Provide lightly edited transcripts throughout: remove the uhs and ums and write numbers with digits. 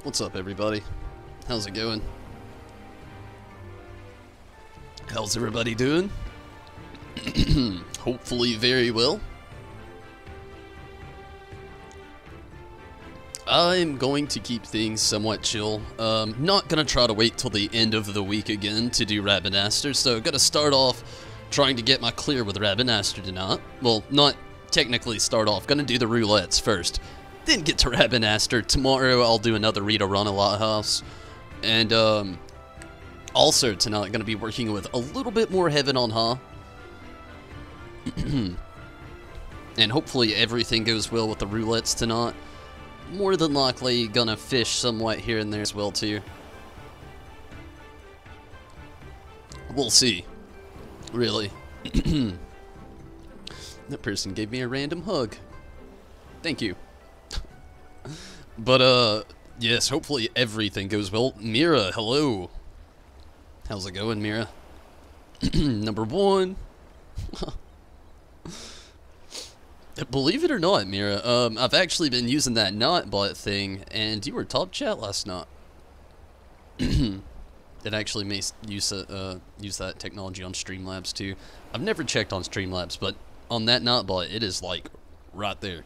What's up, everybody? How's it going? How's everybody doing? Hopefully very well. I'm going to keep things somewhat chill. Not gonna try to wait till the end of the week again to do Rabanastre, so gotta start off trying to get my clear with Rabanastre tonight. Well, not technically start off, gonna do the roulettes first. Then get to Rabanastre. Tomorrow I'll do another Rita Run a Lighthouse. And also tonight gonna be working with a little bit more Heaven on High. And hopefully everything goes well with the roulettes tonight. More than likely gonna fish somewhat here and there as well too. We'll see. Really. That person gave me a random hug. Thank you. But yes, hopefully everything goes well. Mira, hello. How's it going, Mira? Number one. Believe it or not, Mira, I've actually been using that Nightbot thing, and you were top chat last night. It actually may use that technology on Streamlabs too. I've never checked on Streamlabs, but on that Nightbot, it is like right there.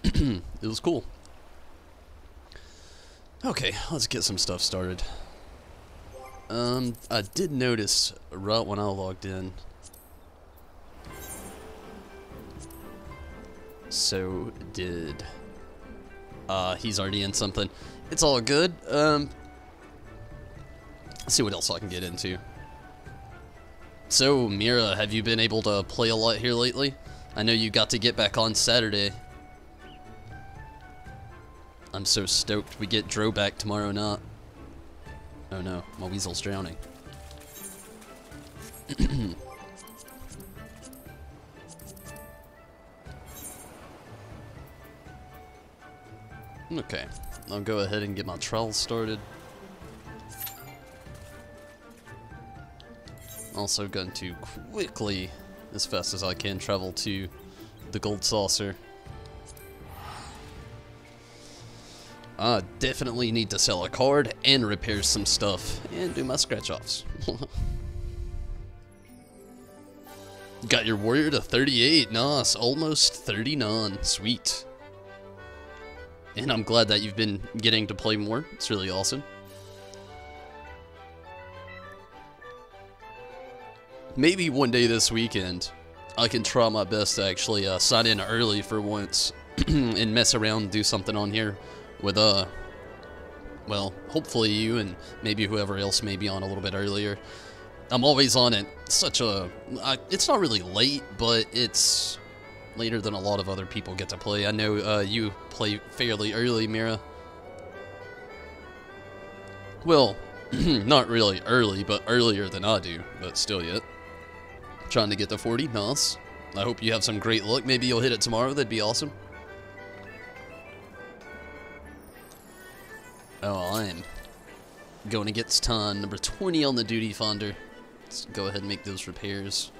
It was cool. Okay, let's get some stuff started. I did notice right when I logged in. So did he's already in something. It's all good. Let's see what else I can get into. So Mira, have you been able to play a lot here lately? I know you got to get back on Saturday. I'm so stoked we get Dro back tomorrow night. Oh no, my weasel's drowning. Okay, I'll go ahead and get my trials started. Also going to quickly, as fast as I can, travel to the Gold Saucer. I definitely need to sell a card and repair some stuff and do my scratch-offs. Got your warrior to 38, nice, almost 39, sweet. And I'm glad that you've been getting to play more, it's really awesome. Maybe one day this weekend, I can try my best to actually sign in early for once and mess around and do something on here with, well, hopefully you and maybe whoever else may be on a little bit earlier. I'm always on at such a, it's not really late, but it's later than a lot of other people get to play. I know you play fairly early, Mira. Well, not really early, but earlier than I do, but still yet. Trying to get to 40, nice. I hope you have some great luck. Maybe you'll hit it tomorrow, that'd be awesome. Oh, I'm going against ton. Number 20 on the duty finder. Let's go ahead and make those repairs.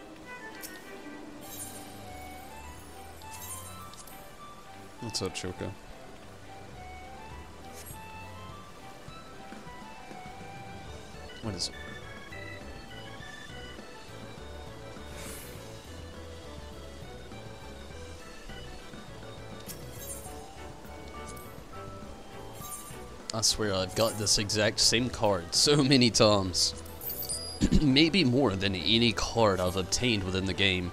What's up, Choco? What is it? I swear I've got this exact same card so many times. Maybe more than any card I've obtained within the game.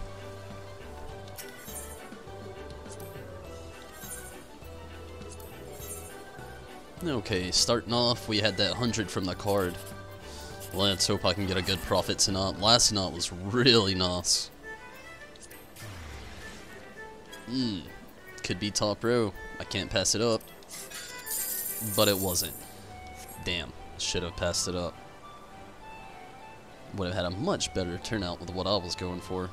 Okay, starting off, we had that 100 from the card. Let's hope I can get a good profit tonight. Last night was really nice. Could be top row. I can't pass it up. But it wasn't. Damn, should have passed it up. Would have had a much better turnout with what I was going for.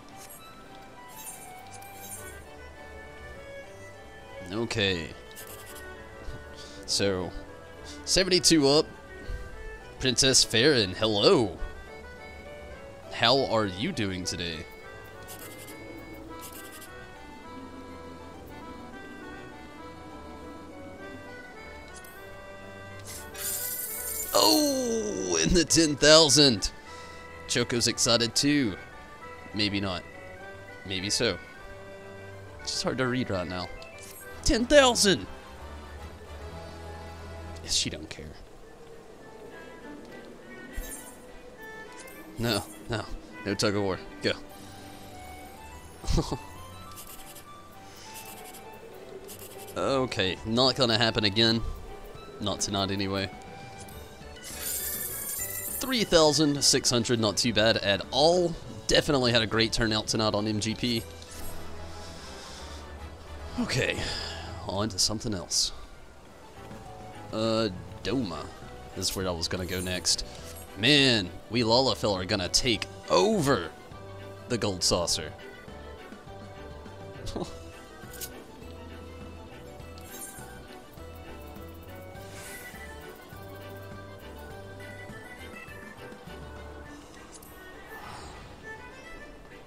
Okay. So, 72 up. Princess Farron, hello. How are you doing today? Oh, in the 10,000. Choco's excited too. Maybe not. Maybe so. It's just hard to read right now. 10,000. She don't care. No, no. No tug of war. Go. Okay, not gonna happen again. Not tonight anyway. 3,600, not too bad at all. Definitely had a great turnout tonight on MGP. Okay, on to something else. Doma is where I was gonna go next. Man, we Lalafell are gonna take over the gold saucer.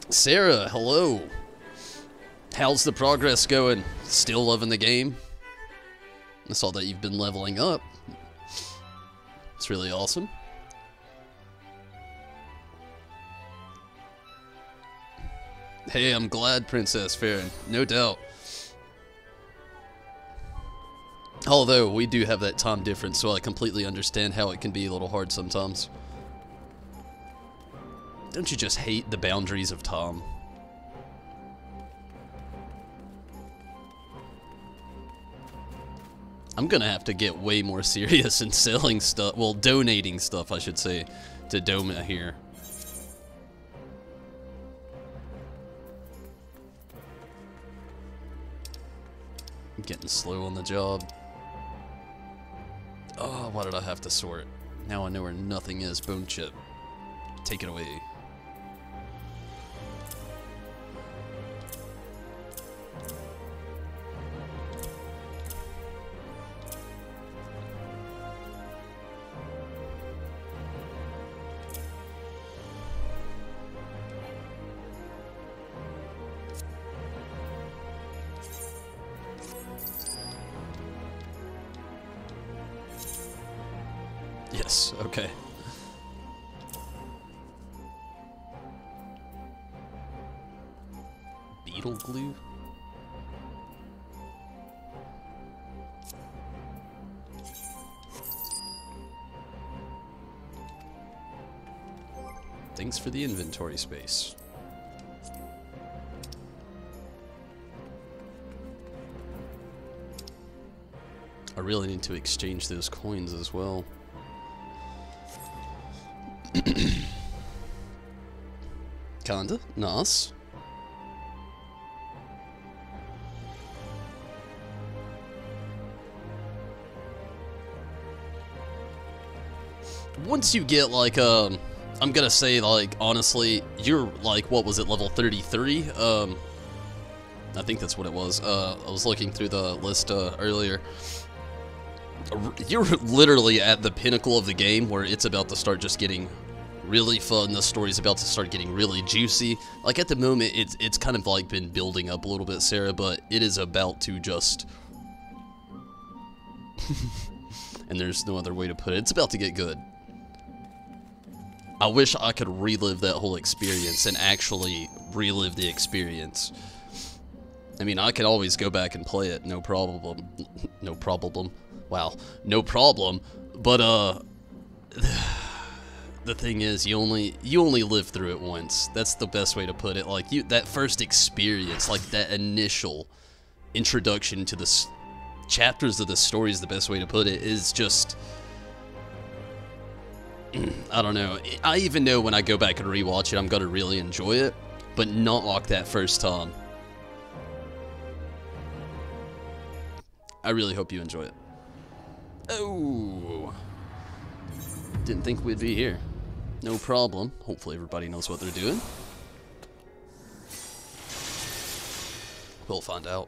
Sarah, hello. How's the progress going? Still loving the game? I saw that you've been leveling up. It's really awesome. Hey, I'm glad, Princess Farron. No doubt. Although, we do have that time difference, so I completely understand how it can be a little hard sometimes. Don't you just hate the boundaries of time? I'm gonna have to get way more serious in selling stuff, well, donating stuff, I should say, to Doma here. I'm getting slow on the job. Oh, why did I have to sort? Now I know where nothing is. Bone chip. Take it away. Yes, okay. Beetle glue? Thanks for the inventory space. I really need to exchange those coins as well. Kinda. Nice. Once you get like I'm gonna say, like, honestly, you're like, what was it, level 33? I think that's what it was. I was looking through the list earlier. You're literally at the pinnacle of the game where it's about to start just getting really fun. The story's about to start getting really juicy. Like, at the moment, it's kind of like been building up a little bit, Sarah, but it is about to just... and there's no other way to put it. It's about to get good. I wish I could relive that whole experience and actually relive the experience. I mean, I can always go back and play it, no problem. No problem. Wow, no problem. But, the thing is, you only live through it once. That's the best way to put it. Like, that first experience, like that initial introduction to the chapters of the story is the best way to put it, is just... I don't know. I even know when I go back and rewatch it, I'm gonna really enjoy it, but not like that first time. I really hope you enjoy it. Oh, didn't think we'd be here. No problem. Hopefully everybody knows what they're doing. We'll find out.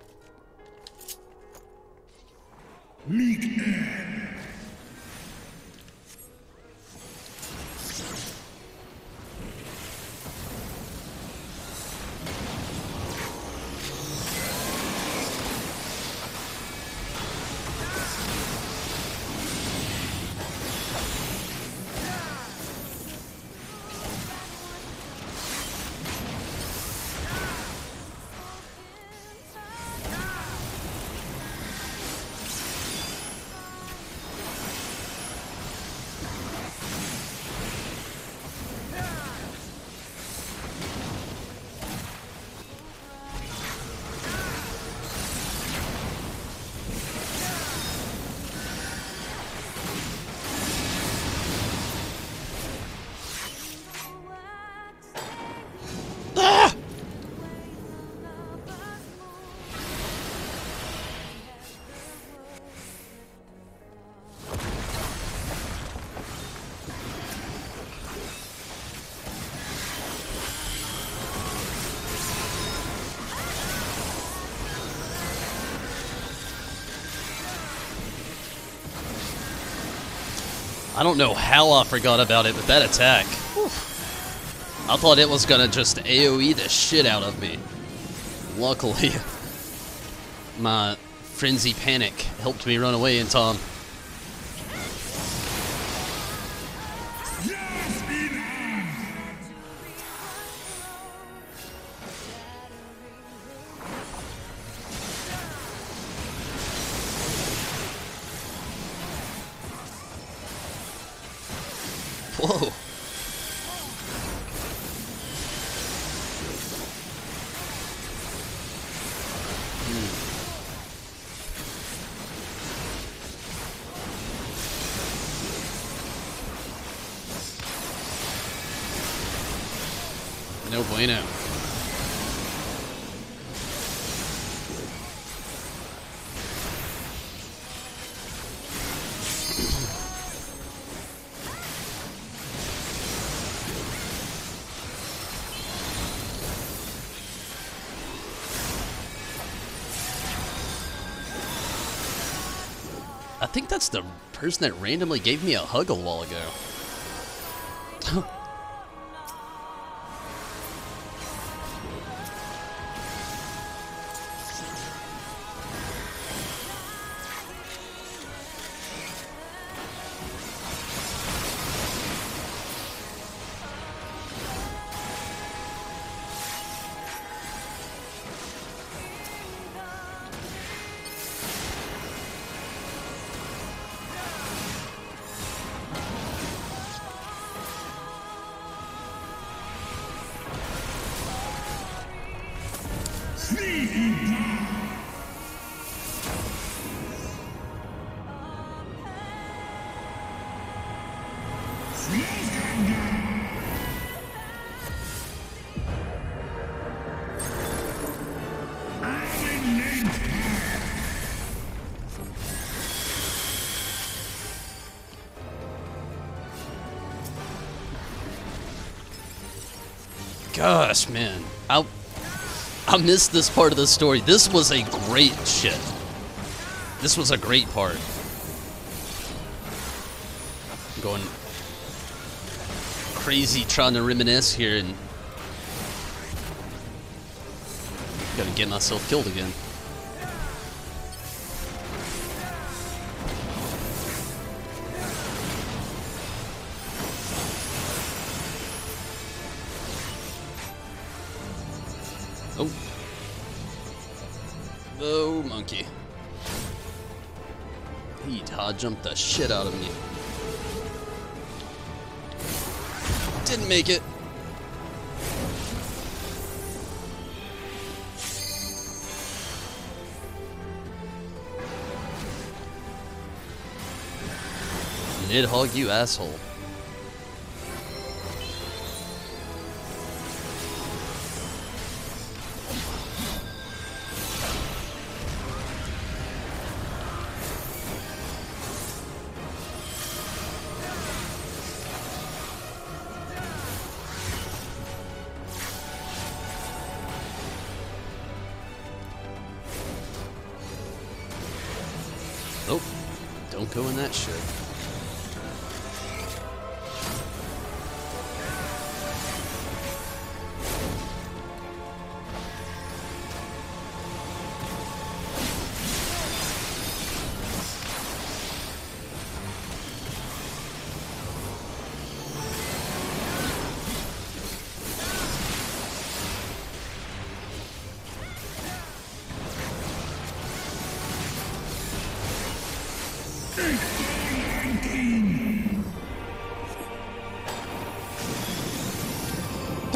I don't know how I forgot about it, but that attack. Whew, I thought it was gonna just AoE the shit out of me. Luckily, my frenzy panic helped me run away in time. Whoa. No bueno. I think that's the person that randomly gave me a hug a while ago. Gosh, man, I missed this part of the story. This was a great shit. This was a great part. I'm going crazy trying to reminisce here and gotta get myself killed again. Oh. Oh, monkey. He hard jumped the shit out of me. Didn't make it. Nidhogg, you asshole. Nope, don't go in that shit.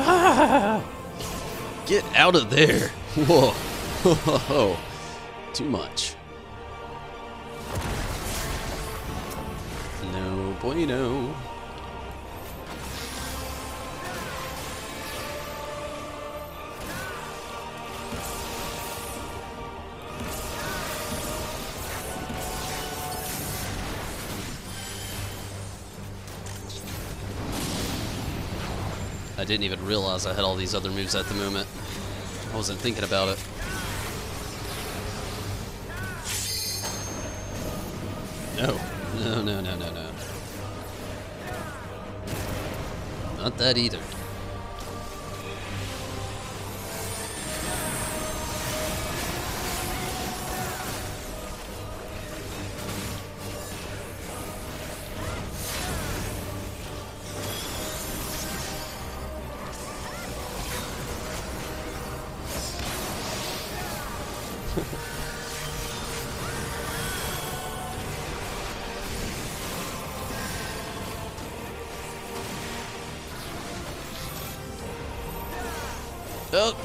Ah! Get out of there! Whoa! Whoa! Too much. No bueno. I didn't even realize I had all these other moves at the moment. I wasn't thinking about it. No. No, no, no, no, no. Not that either. Oh.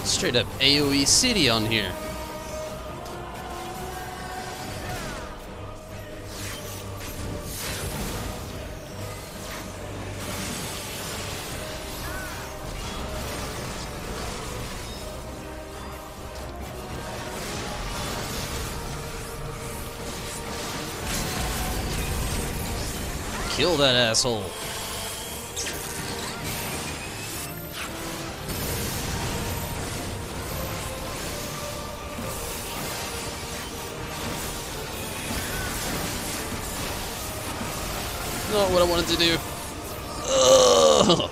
Straight up AoE City on here. Kill that asshole. Not what I wanted to do. Ugh.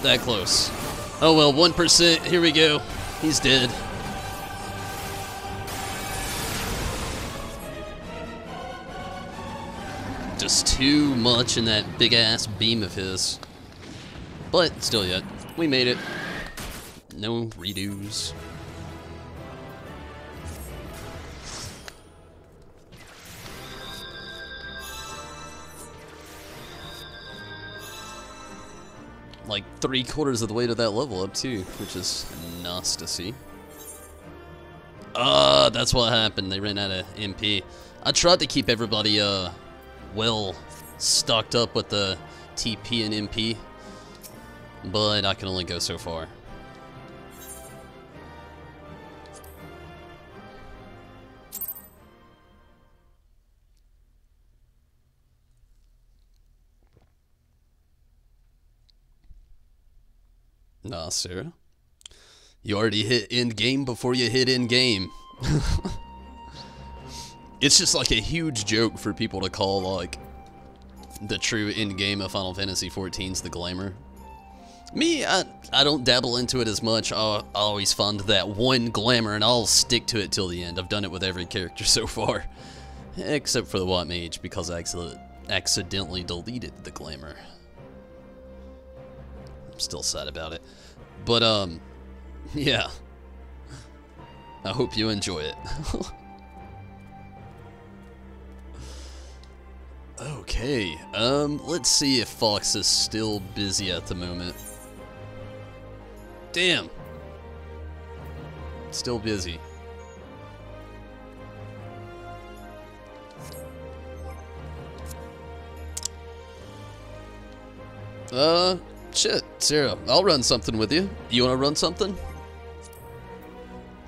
That close. Oh well, 1%. Here we go. He's dead. Just too much in that big ass beam of his. But still yet, we made it. No redos. Like 3/4 of the way to that level up too, which is nice to see. That's what happened. They ran out of MP. I tried to keep everybody well stocked up with the TP and MP, but I can only go so far. Nah, Sarah. You already hit end game before you hit end game. It's just like a huge joke for people to call like the true end game of Final Fantasy XIV's the glamour. Me, I don't dabble into it as much. I always find that one glamour and I'll stick to it till the end. I've done it with every character so far. Except for the White Mage because I accidentally deleted the glamour. I'm still sad about it. But, yeah. I hope you enjoy it. Okay, let's see if Fox is still busy at the moment. Damn. Still busy. Shit, Sarah, I'll run something with you. You wanna run something?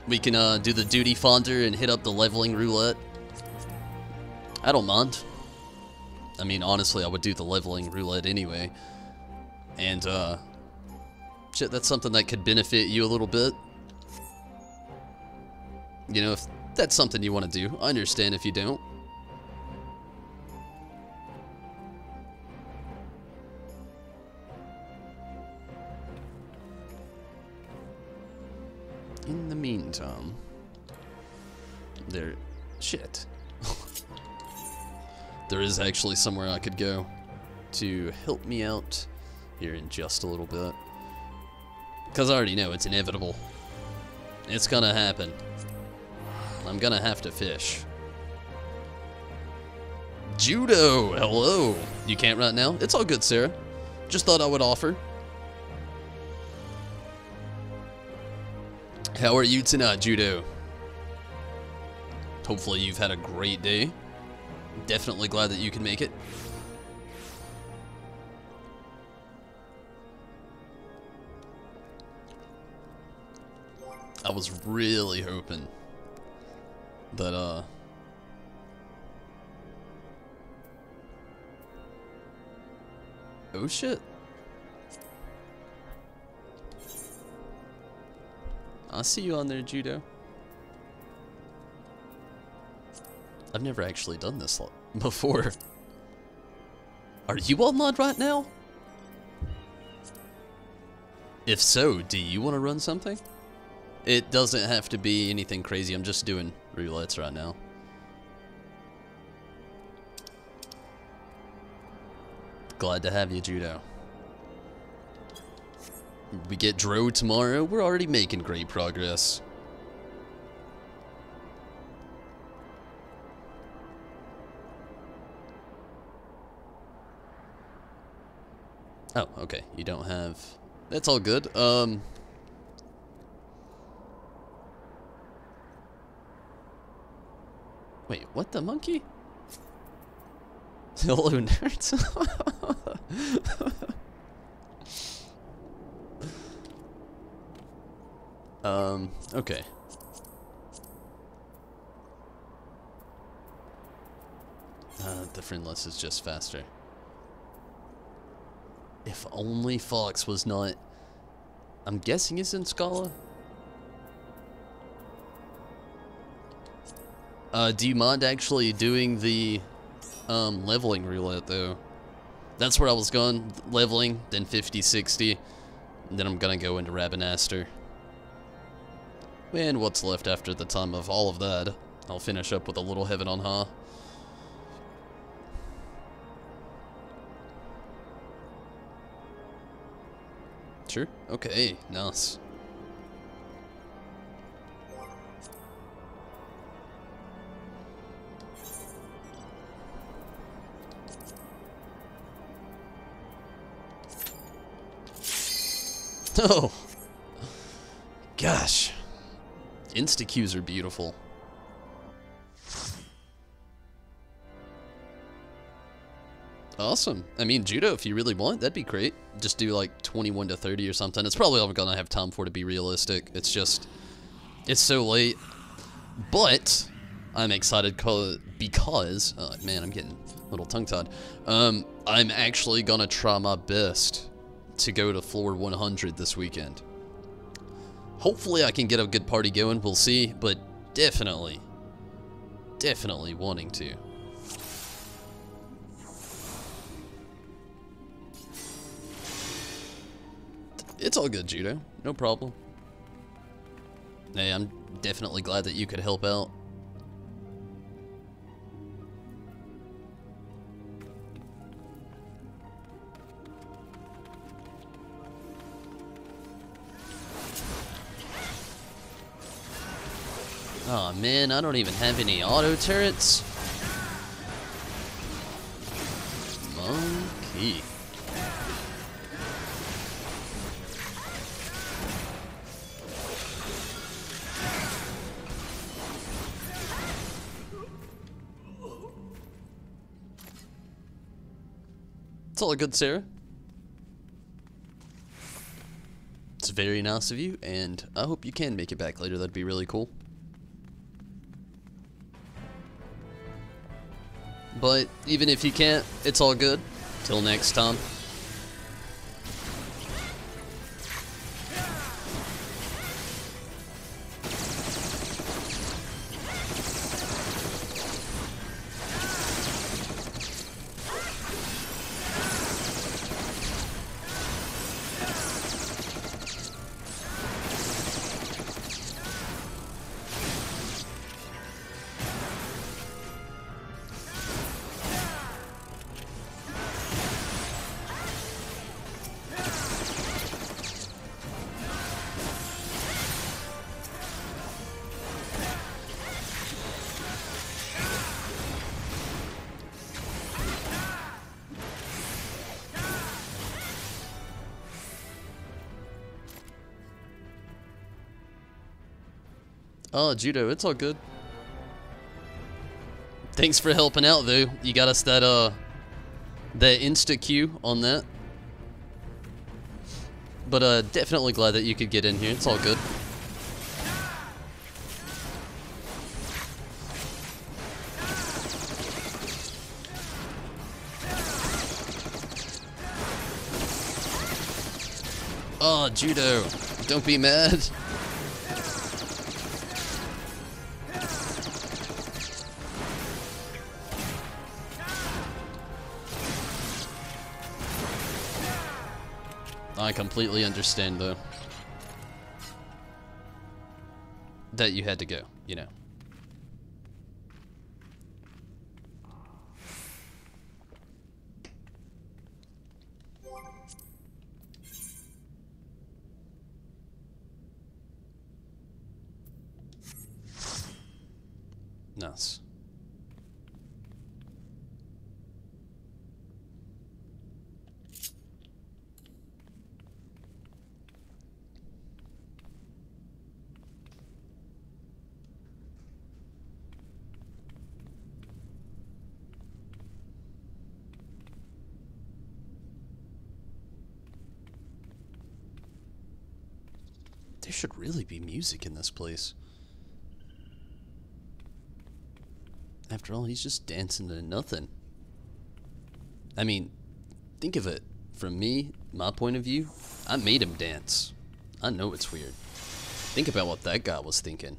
We can, do the duty fonder and hit up the leveling roulette. I don't mind. I mean, honestly, I would do the leveling roulette anyway. And, shit, that's something that could benefit you a little bit. You know, if that's something you want to do, I understand if you don't. In the meantime, shit. There is actually somewhere I could go to help me out here in just a little bit. Because I already know it's inevitable. It's gonna happen. I'm gonna have to fish. Judo, hello. You can't right now? It's all good, Sarah. just thought I would offer. How are you tonight, Judo? Hopefully you've had a great day. Definitely glad that you can make it. I was really hoping that, oh shit. I see you on there, Judo. I've never actually done this before. Are you online right now? If so, do you want to run something? It doesn't have to be anything crazy. I'm just doing roulettes right now. Glad to have you, Judo. We get Dro tomorrow. We're already making great progress. Oh, okay. You don't have... That's all good. Wait, what the monkey? Hello, nerds. Okay. The friend list is just faster. If only Fox was not... I'm guessing it's in Scala? Do you mind actually doing the leveling roulette, though? That's where I was going, leveling, then 50, 60. And then I'm gonna go into Rabanastre. And what's left after the time of all of that, I'll finish up with a little heaven on high. Sure. Okay, nice. Oh! Gosh. Insta-Qs are beautiful. Awesome. I mean, Judo, if you really want, that'd be great. Just do like 21 to 30 or something. It's probably all I'm gonna have time for, to be realistic. It's just, it's so late. But I'm excited because, oh man, I'm getting a little tongue-tied. I'm actually gonna try my best to go to floor 100 this weekend. Hopefully I can get a good party going, we'll see, but definitely wanting to. It's all good, Judo. No problem. Hey, I'm definitely glad that you could help out. Aw, oh, man, I don't even have any auto turrets. Monkey. It's all good, Sarah. It's very nice of you, and I hope you can make it back later. That'd be really cool. But even if you can't, it's all good. Till next time. Oh, Judo, it's all good. Thanks for helping out, though. You got us that insta queue on that. But definitely glad that you could get in here. It's all good. Oh, Judo, don't be mad. I completely understand, though, that you had to go, you know. Nice. There should really be music in this place. After all, he's just dancing to nothing. I mean, think of it. From me, my point of view, I made him dance. I know it's weird. Think about what that guy was thinking.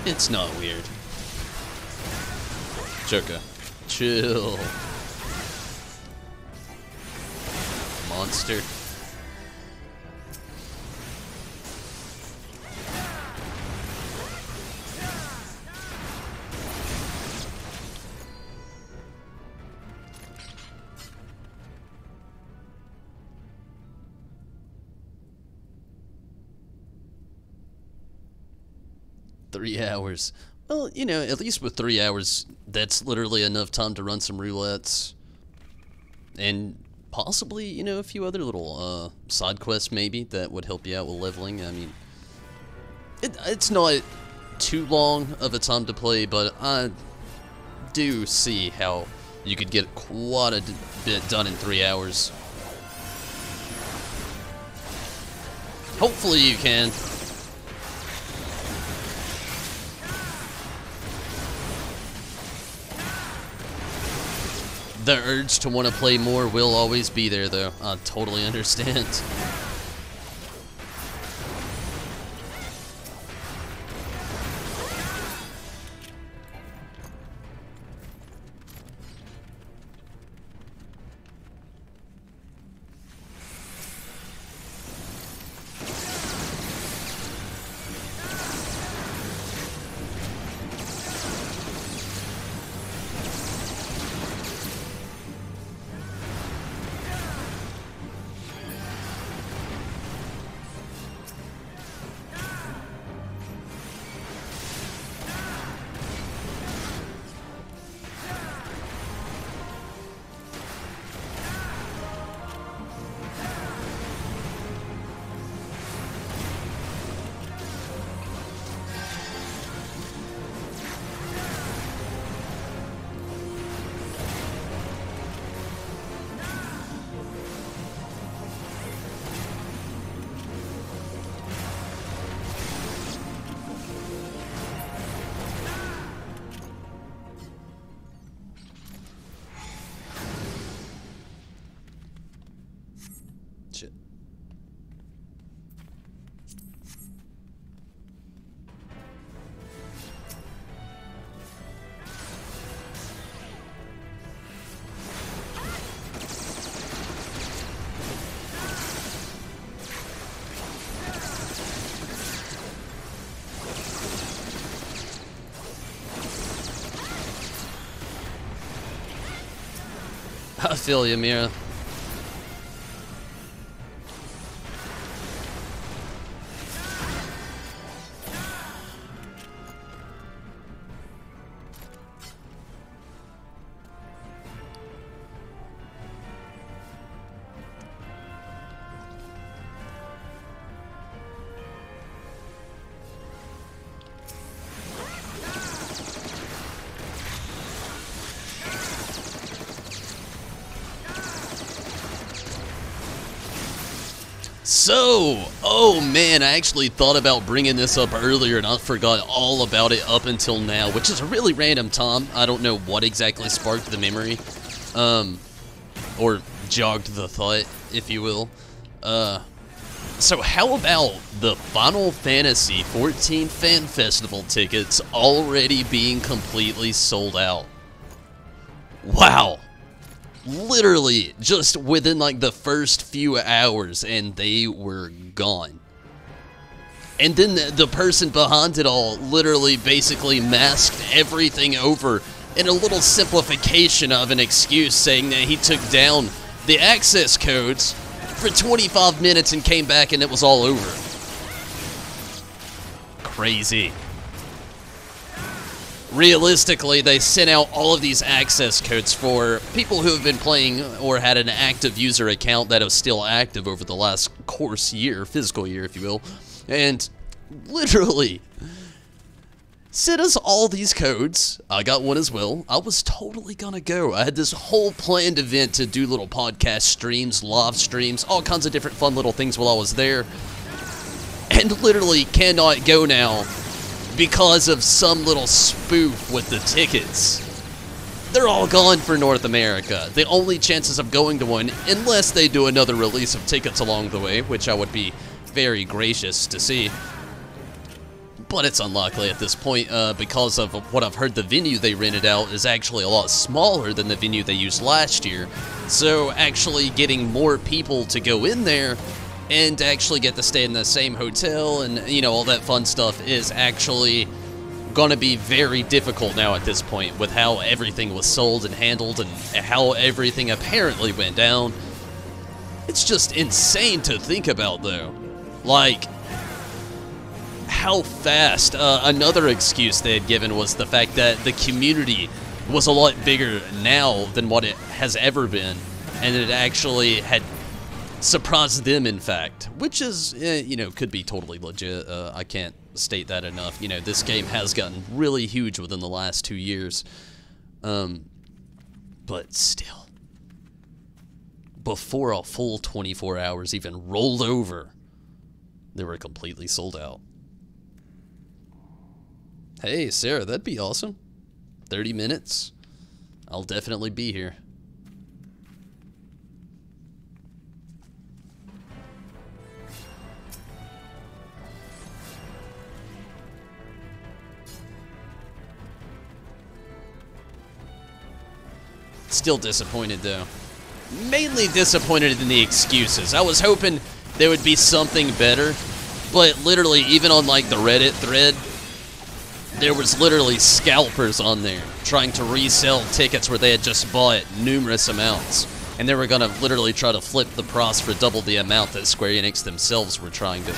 It's not weird. Joker, chill. Monster. Three hours. Well, you know, at least with 3 hours, that's literally enough time to run some roulettes. And possibly, you know, a few other little side quests maybe that would help you out with leveling. I mean, it's not too long of a time to play, but I do see how you could get quite a bit done in 3 hours. Hopefully you can. The urge to want to play more will always be there, though. I totally understand. Shit. I feel you, Mira. So, oh man, I actually thought about bringing this up earlier and I forgot all about it up until now, which is a really random time. I don't know what exactly sparked the memory, or jogged the thought, if you will. So how about the Final Fantasy XIV Fan Festival tickets already being completely sold out? Wow. Literally, just within like the first few hours, and they were gone. And then the person behind it all literally basically masked everything over in a little simplification of an excuse, saying that he took down the access codes for 25 minutes and came back and it was all over. Crazy. Realistically, they sent out all of these access codes for people who have been playing or had an active user account that is still active over the last course year, physical year, if you will, and literally sent us all these codes. I got one as well. I was totally gonna go. I had this whole planned event to do little podcast streams, live streams, all kinds of different fun little things while I was there, and literally cannot go now because of some little spoof with the tickets. They're all gone for North America. The only chances of going to one, unless they do another release of tickets along the way, which I would be very gracious to see. But it's unlikely at this point, because of what I've heard. The venue they rented out is actually a lot smaller than the venue they used last year. So actually getting more people to go in there and actually get to stay in the same hotel and, you know, all that fun stuff is actually going to be very difficult now at this point with how everything was sold and handled and how everything apparently went down. It's just insane to think about, though. Like, how fast. Another excuse they had given was the fact that the community was a lot bigger now than what it has ever been, and it actually had surprised them, in fact, which is, you know, could be totally legit. I can't state that enough. You know, this game has gotten really huge within the last 2 years, but still, before a full 24 hours even rolled over, they were completely sold out. Hey, Sarah, that'd be awesome. 30 minutes. I'll definitely be here. Still disappointed, though. Mainly disappointed in the excuses. I was hoping there would be something better, but literally, even on like the Reddit thread, there was literally scalpers on there trying to resell tickets where they had just bought numerous amounts, and they were gonna literally try to flip the price for double the amount that Square Enix themselves were trying to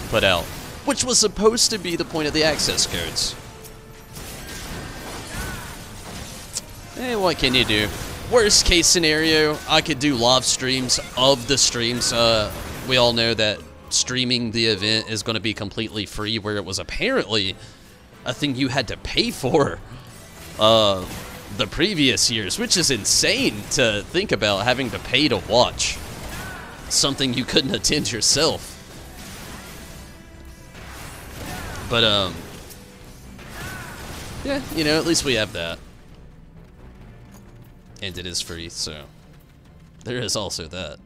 put out, which was supposed to be the point of the access codes. Hey, what can you do? Worst case scenario, I could do live streams of the streams. We all know that streaming the event is going to be completely free, where it was apparently a thing you had to pay for the previous years, which is insane to think about, having to pay to watch something you couldn't attend yourself. But, yeah, you know, at least we have that. And it is free, so there is also that.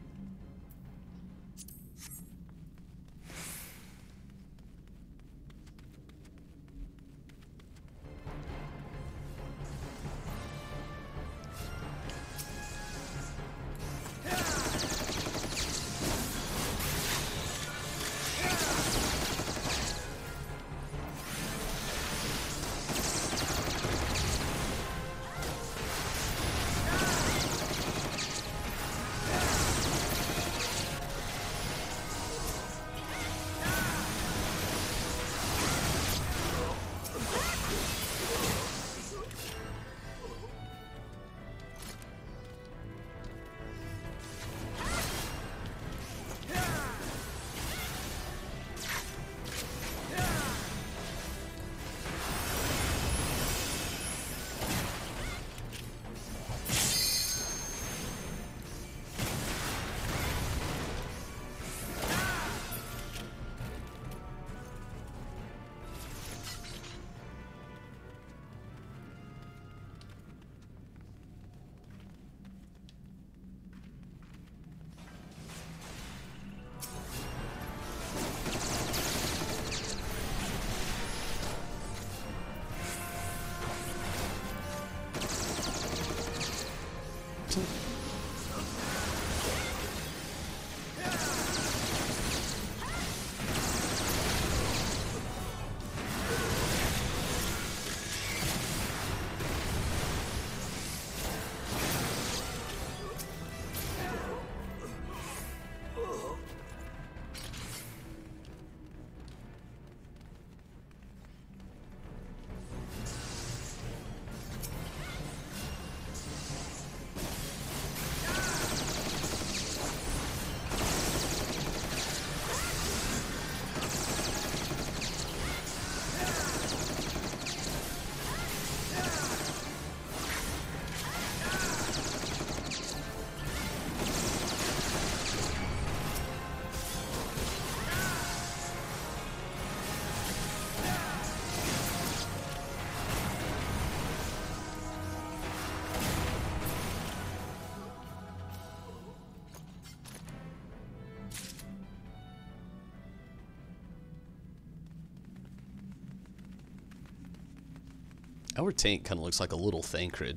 Our tank kind of looks like a little Thancred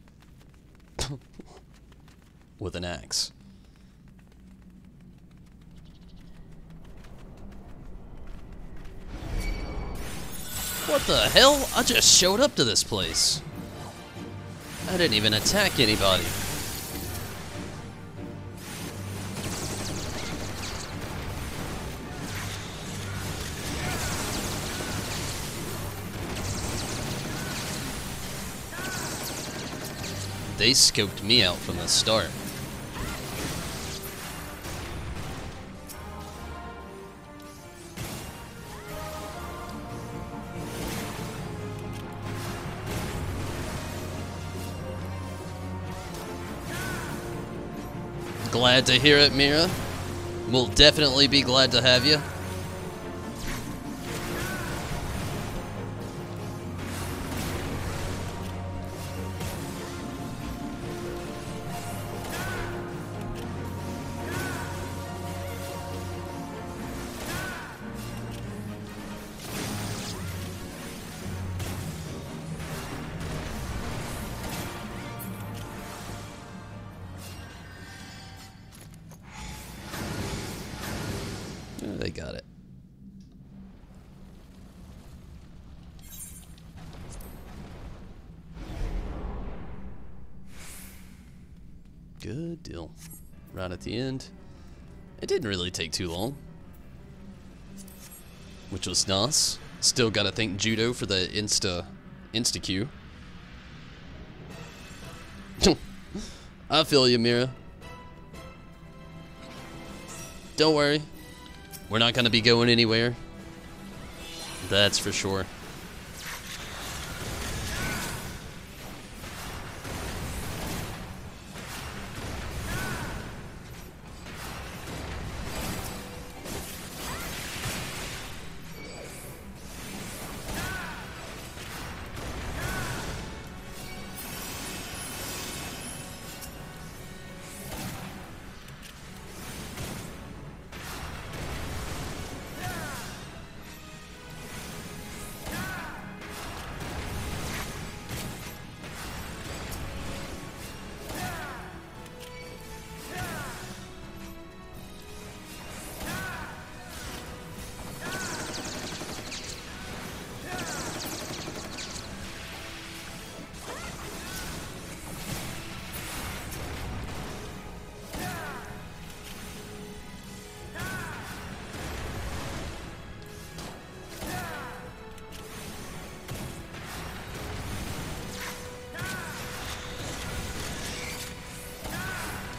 with an axe. What the hell? I just showed up to this place. I didn't even attack anybody. They scoped me out from the start. Glad to hear it, Mira. We'll definitely be glad to have you. They got it. Good deal. Right at the end. It didn't really take too long, which was nice. Still gotta thank Judo for the insta Q. I feel you, Mira. Don't worry. We're not going to be going anywhere. That's for sure.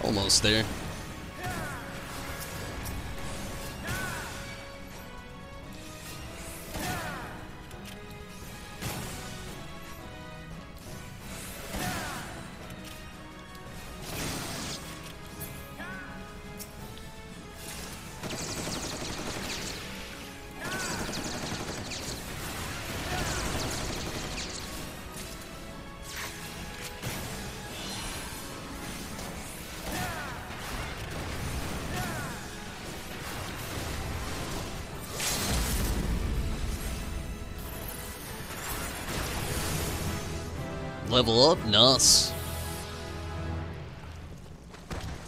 Almost there. Level up, nice.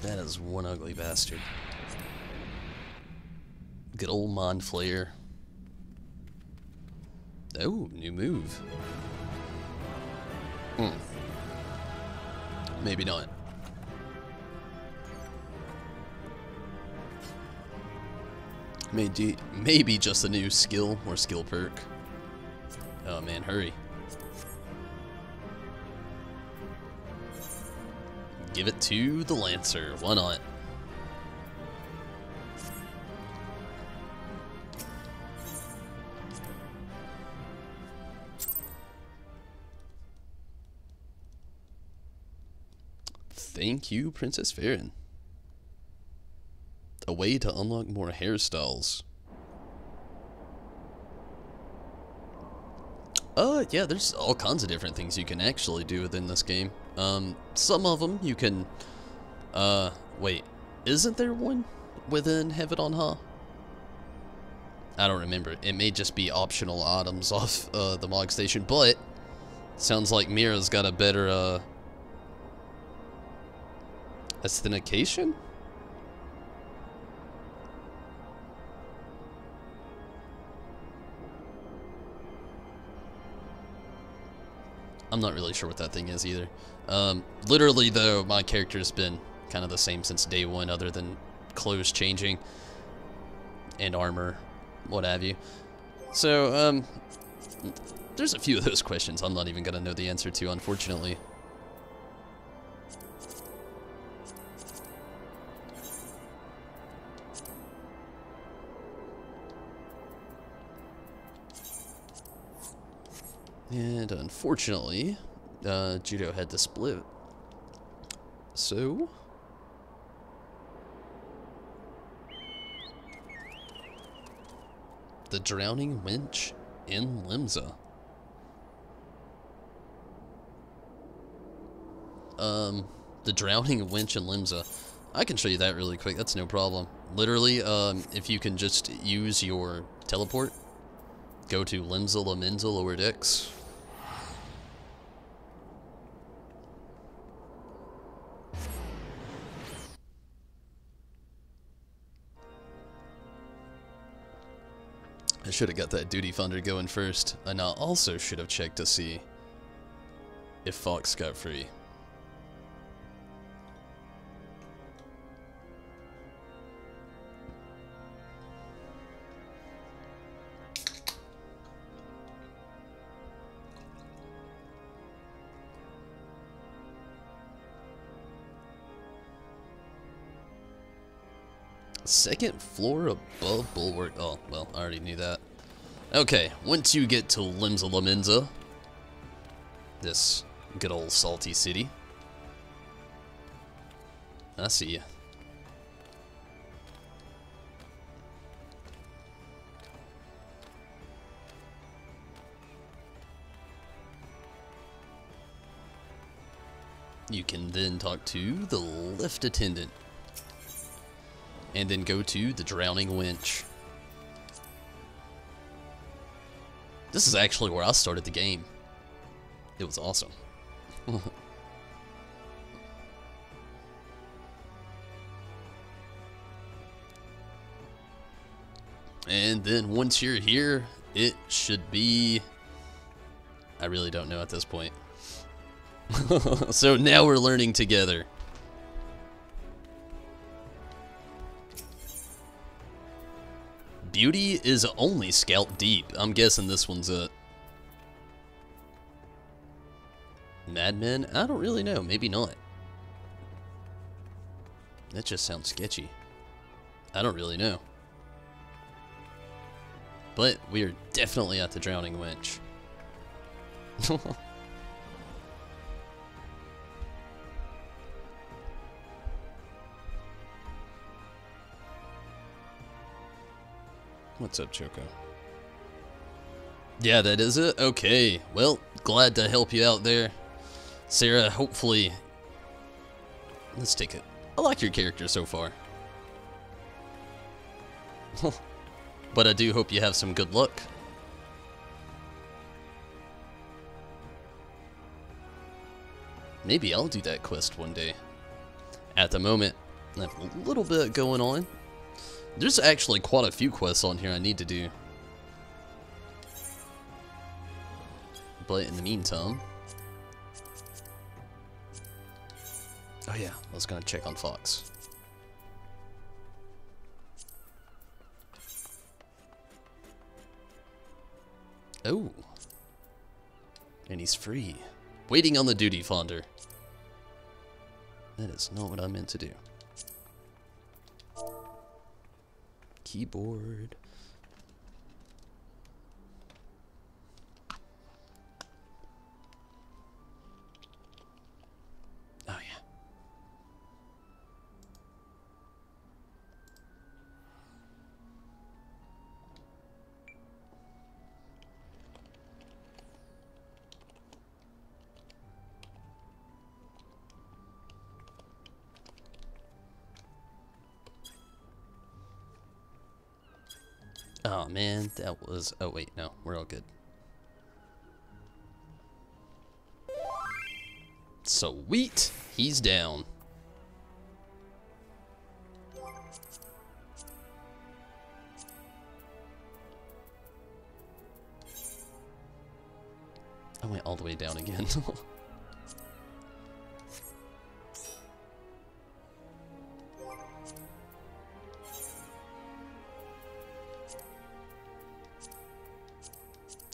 That is one ugly bastard. Good old Mind Flayer. Oh, new move. Maybe not. Maybe just a new skill or skill perk. Oh man, hurry. Give it to the Lancer. Why not? Thank you, Princess Farron. A way to unlock more hairstyles. Yeah, there's all kinds of different things you can actually do within this game. Some of them you can, wait, isn't there one within Heaven on High? I don't remember. It may just be optional items off, the Mog Station, but Sounds like Mira's got a better, authentication? I'm not really sure what that thing is either. Literally, though, my character's been kind of the same since day one, other than clothes changing and armor, what have you. So, there's a few of those questions I'm not even going to know the answer to, unfortunately. And unfortunately, Judo had to split. So... the Drowning Winch in Limsa. The Drowning Winch in Limsa. I can show you that really quick, that's no problem. Literally, if you can just use your teleport, go to Limsa Laminza Lower Decks. I should have got that duty funder going first, and I also should have checked to see if Fox got free. Second floor above Bulwark. Oh, well, I already knew that. Okay, once you get to Limsa Laminza, this good old salty city. I see ya. You can then talk to the lift attendant. And then go to the Drowning Winch. This is actually where I started the game. It was awesome. And then once you're here, it should be... I really don't know at this point. So now we're learning together. Beauty is only Scout Deep. I'm guessing this one's it. Madmen? I don't really know. Maybe not. That just sounds sketchy. I don't really know. But we are definitely at the Drowning Winch. What's up, Choco? Yeah, that is it? Okay. Well, glad to help you out there. Sarah, hopefully... Let's take it. I like your character so far. But I do hope you have some good luck. Maybe I'll do that quest one day. At the moment, I have a little bit going on. There's actually quite a few quests on here I need to do. But in the meantime... Oh yeah, I was gonna check on Fox. Oh. And he's free. Waiting on the duty fonder. That is not what I meant to do. Keyboard. Oh yeah. Oh man, that was... Oh wait, no, we're all good. Sweet. He's down. I went all the way down again.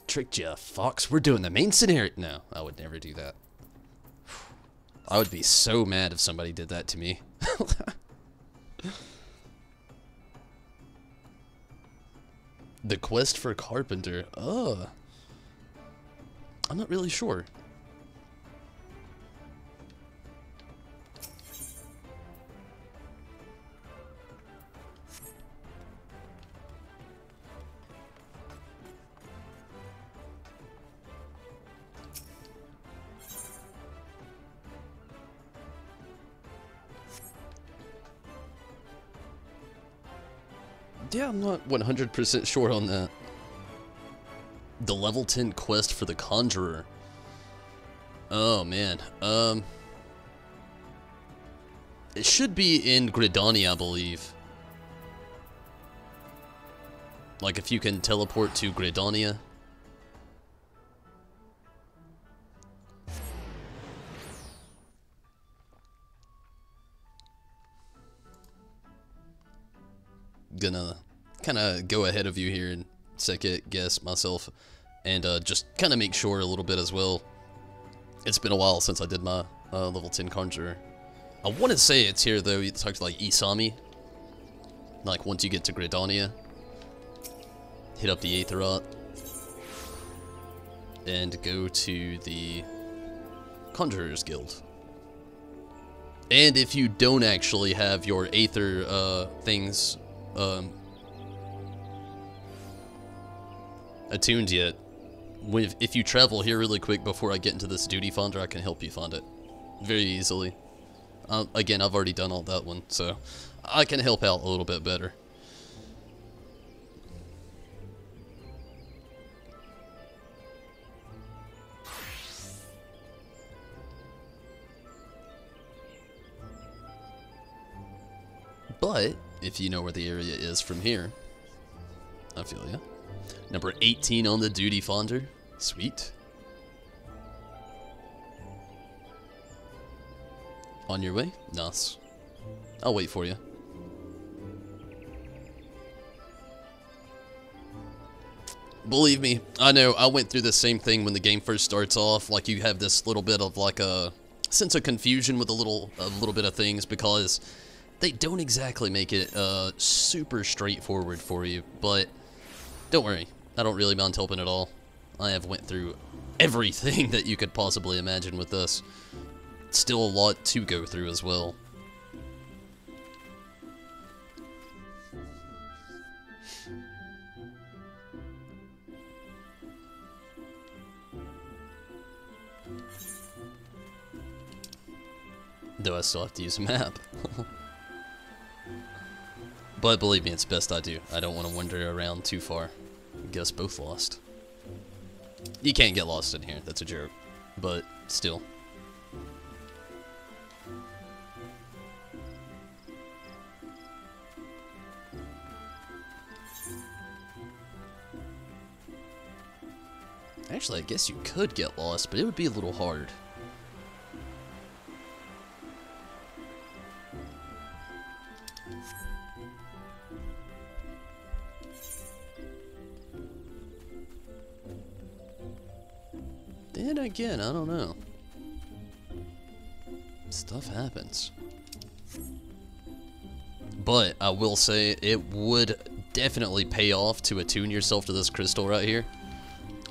Tricked ya, Fox. We're doing the main scenario. No, I would never do that. I would be so mad if somebody did that to me. The quest for Carpenter. I'm not really sure. Yeah, I'm not 100% sure on that. The level 10 quest for the Conjurer. Oh, man. It should be in Gridani, I believe. Like, if you can teleport to Gridania. Gonna kind of go ahead of you here and second guess myself. And just kind of make sure a little bit as well. It's been a while since I did my level 10 Conjurer. I want to say it's here, though. It's like Isami. Like, once you get to Gridania, hit up the Aetherot, and go to the Conjurer's Guild. And if you don't actually have your Aether things attuned yet, if you travel here really quick before I get into this duty finder, I can help you find it very easily. Again, I've already done all that one, so I can help out a little bit better. But if you know where the area is from here, I feel ya. Number 18 on the duty finder. Sweet. On your way? Nice. I'll wait for you. Believe me, I know, I went through the same thing when the game first starts off. Like, you have this little bit of like a sense of confusion with a little bit of things, because they don't exactly make it super straightforward for you. But don't worry, I don't really mind helping at all. I have went through everything that you could possibly imagine with this. Still a lot to go through as well. Though I still have to use a map. But believe me, it's best I do. I don't want to wander around too far. Get us both lost. You can't get lost in here, that's a joke. But still. Actually, I guess you could get lost, but it would be a little hard. Then again, I don't know. Stuff happens. But I will say it would definitely pay off to attune yourself to this crystal right here.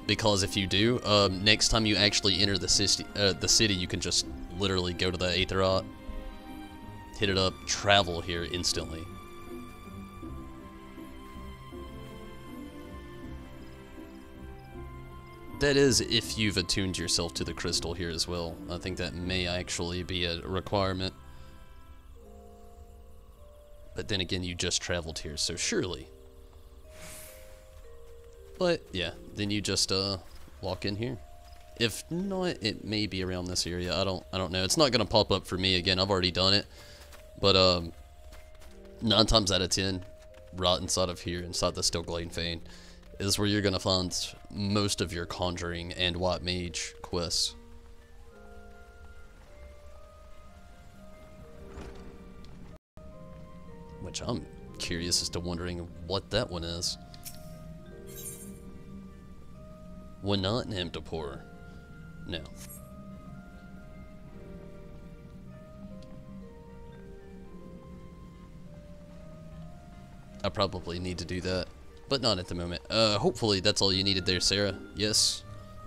Because if you do, next time you actually enter the city, you can just literally go to the Aetherot, hit it up, travel here instantly. That is, if you've attuned yourself to the crystal here as well. I think that may actually be a requirement. But then again, you just traveled here, so surely. But yeah, then you just walk in here. If not, it may be around this area. I don't know. It's not gonna pop up for me again. I've already done it. But 9 times out of 10, right inside of here, inside the Stillglade Fane, is where you're gonna find most of your Conjuring and White Mage quests. Which I'm curious as to wondering what that one is. When not an Emptapor. No. I probably need to do that, but not at the moment. Hopefully that's all you needed there, Sarah. Yes.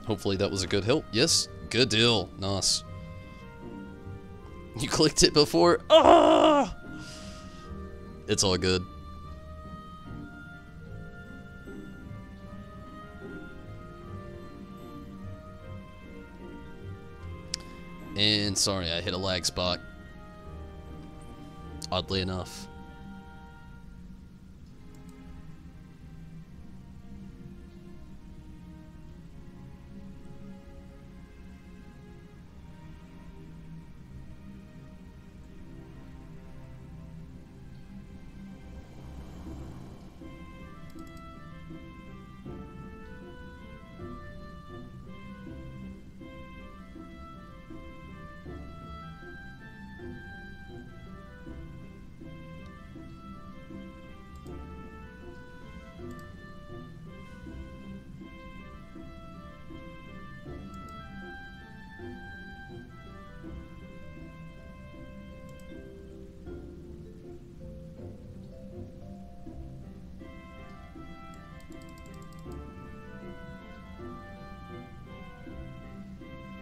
Hopefully that was a good help. Yes. Good deal. Nice. You clicked it before? Ah! It's all good. And sorry, I hit a lag spot. Oddly enough.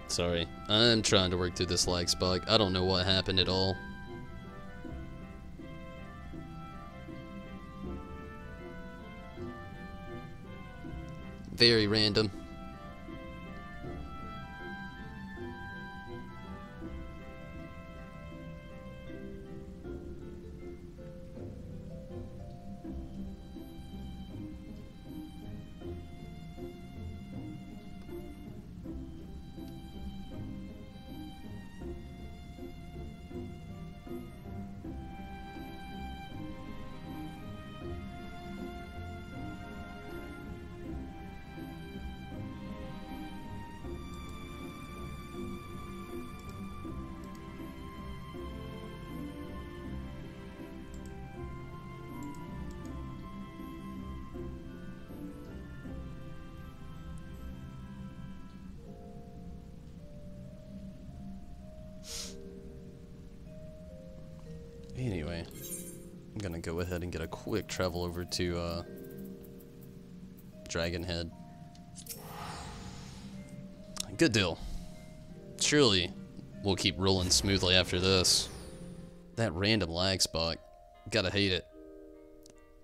Sorry, I'm trying to work through this lag spike. I don't know what happened at all. Very random. Anyway, I'm gonna go ahead and get a quick travel over to Dragonhead. Good deal. Surely we'll keep rolling smoothly after this. That random lag spot, gotta hate it.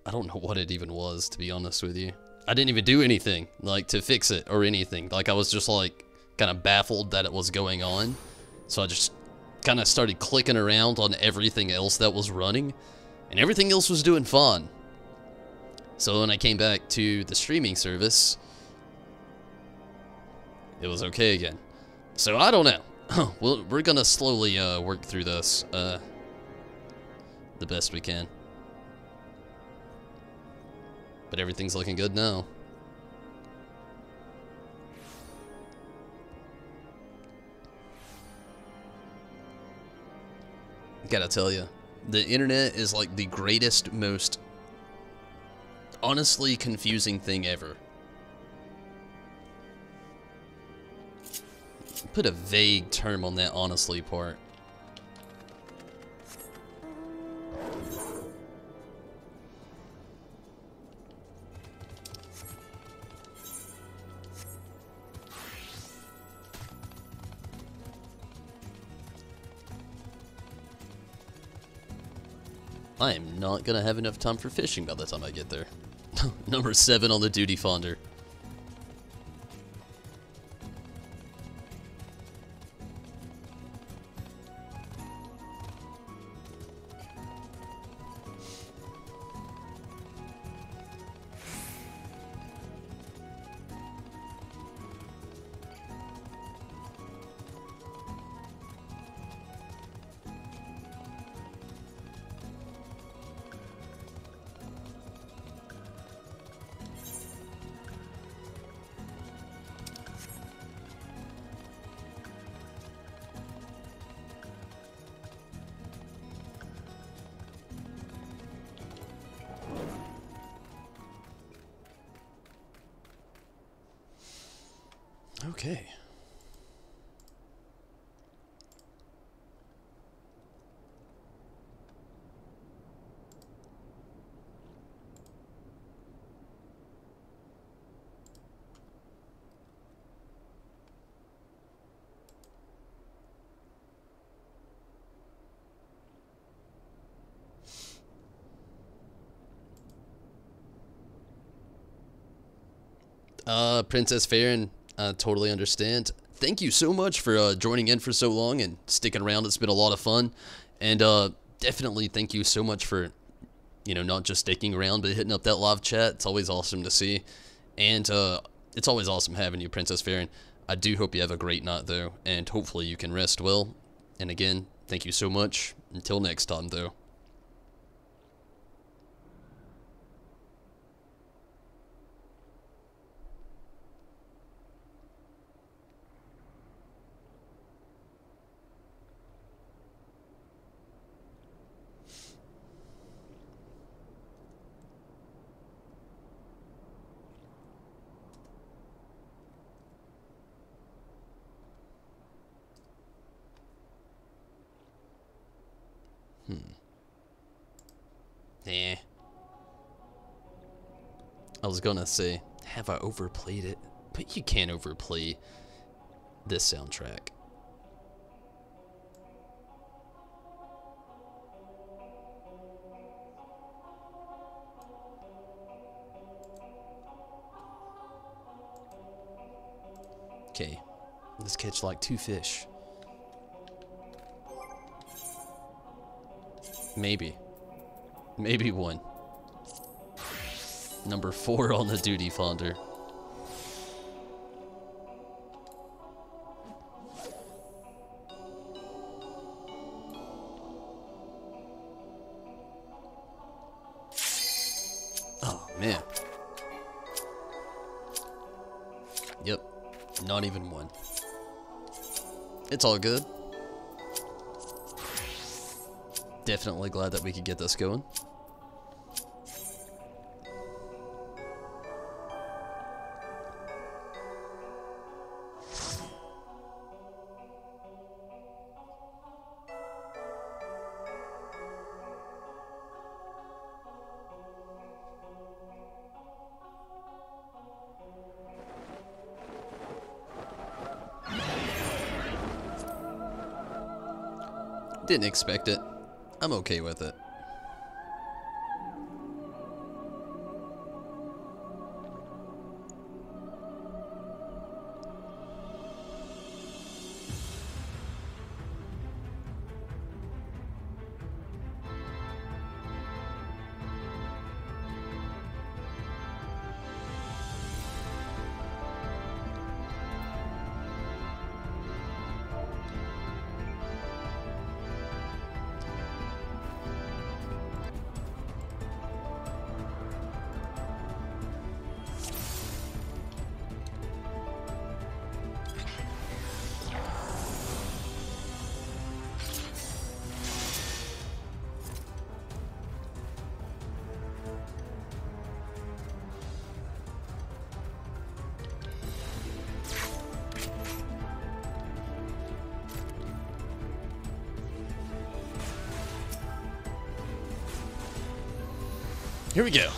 I don't know what it even was, to be honest with you. I didn't even do anything, like, to fix it or anything. Like, I was just, like, kind of baffled that it was going on. So I just kind of started clicking around on everything else that was running, and everything else was doing fine. So when I came back to the streaming service, it was okay again. So I don't know. Well, we're gonna slowly work through this the best we can. But everything's looking good now. Gotta tell you, the internet is like the greatest, most honestly confusing thing ever. Put a vague term on that honestly part. I am not gonna have enough time for fishing by the time I get there. Number 7 on the duty finder. Okay. Princess Farron, totally understand. Thank you so much for joining in for so long and sticking around. It's been a lot of fun. And definitely thank you so much for, you know, not just sticking around, but hitting up that live chat. It's always awesome to see. And it's always awesome having you, Princess Farron. I do hope you have a great night, though, and hopefully you can rest well. And again, thank you so much. Until next time, though. I was gonna say, have I overplayed it? But you can't overplay this soundtrack. Okay, let's catch like 2 fish. Maybe 1. Number 4 on the duty fonder. Oh man. Yep, not even 1. It's all good. Definitely glad that we could get this going. Didn't expect it. I'm okay with it. Here we go.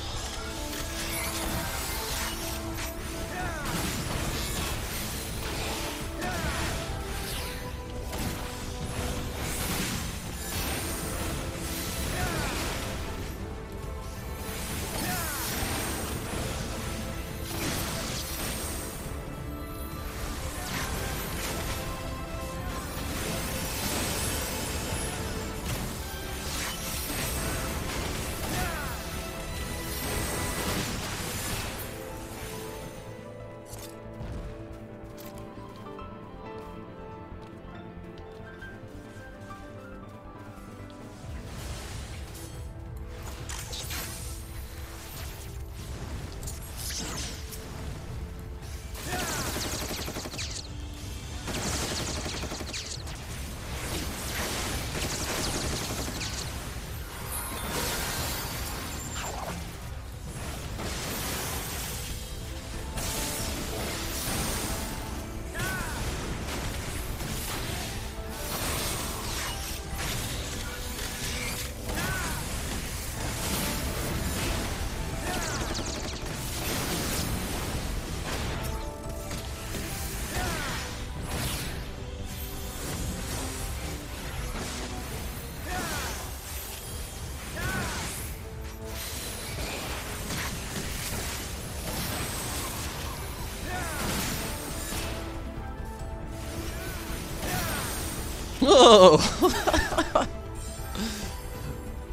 Oh!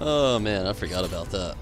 Oh man, I forgot about that.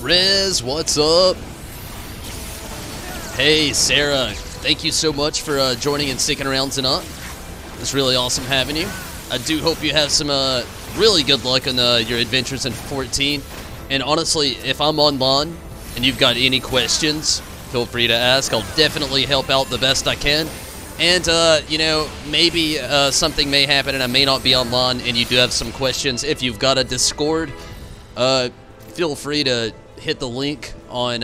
Riz, what's up? Hey, Sarah, thank you so much for joining and sticking around tonight. It's really awesome having you. I do hope you have some really good luck on your adventures in 14. And honestly, if I'm online and you've got any questions, feel free to ask. I'll definitely help out the best I can. And, you know, maybe something may happen and I may not be online and you do have some questions. If you've got a Discord, feel free to hit the link on,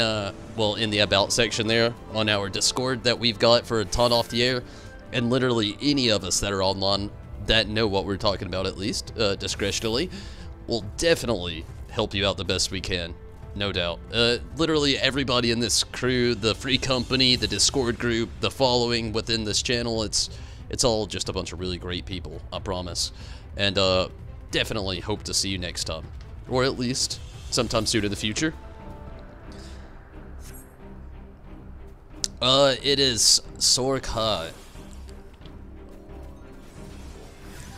well, in the About section there on our Discord that we've got for a ton off the air. And literally any of us that are online that know what we're talking about, at least, discretionally, will definitely help you out the best we can. No doubt. Literally everybody in this crew, the free company, the Discord group, the following within this channel, it's all just a bunch of really great people, I promise. And definitely hope to see you next time. Or at least sometime soon in the future. It is Sorkai.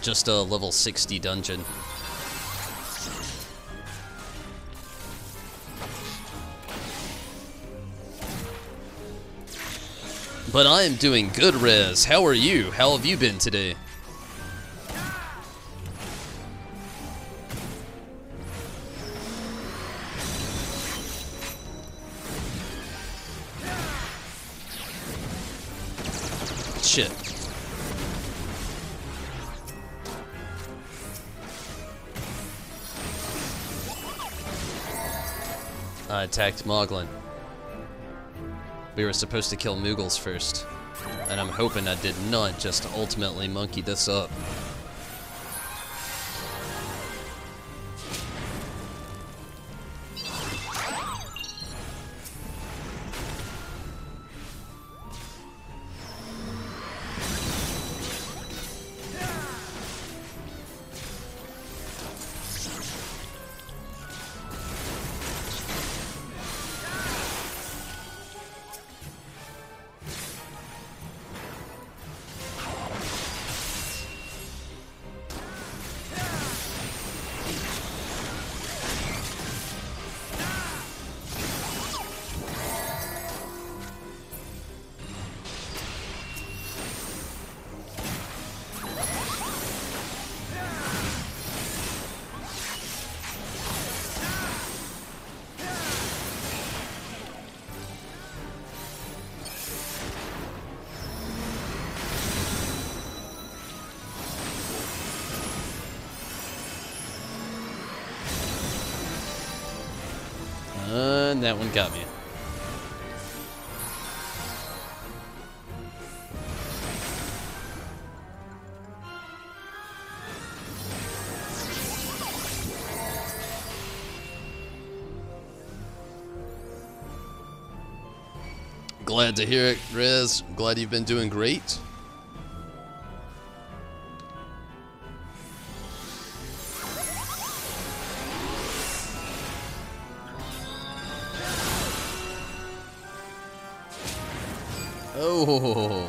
Just a level 60 dungeon. But I am doing good, Rez. How are you? How have you been today? Shit. I attacked Moglin. We were supposed to kill Moogles first, and I'm hoping I did not just ultimately monkey this up. And that one got me. Glad to hear it, Rez. Glad you've been doing great. Oh.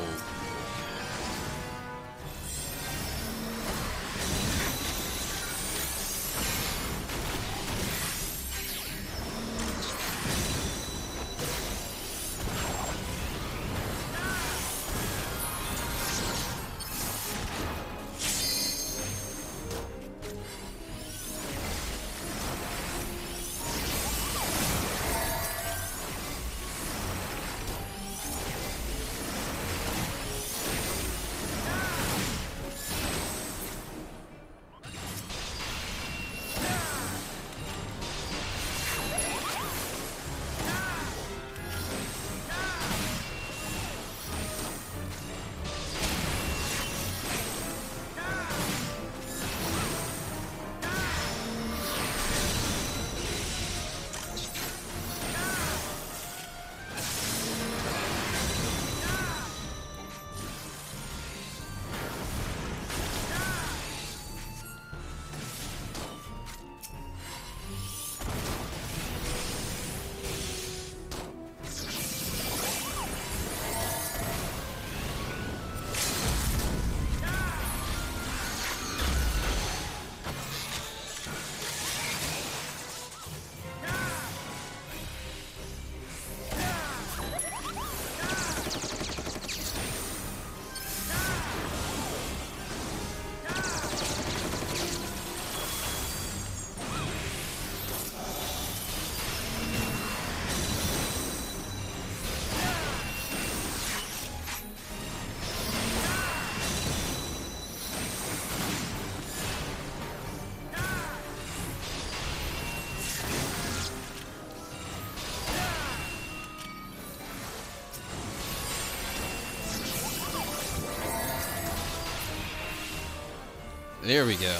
There we go.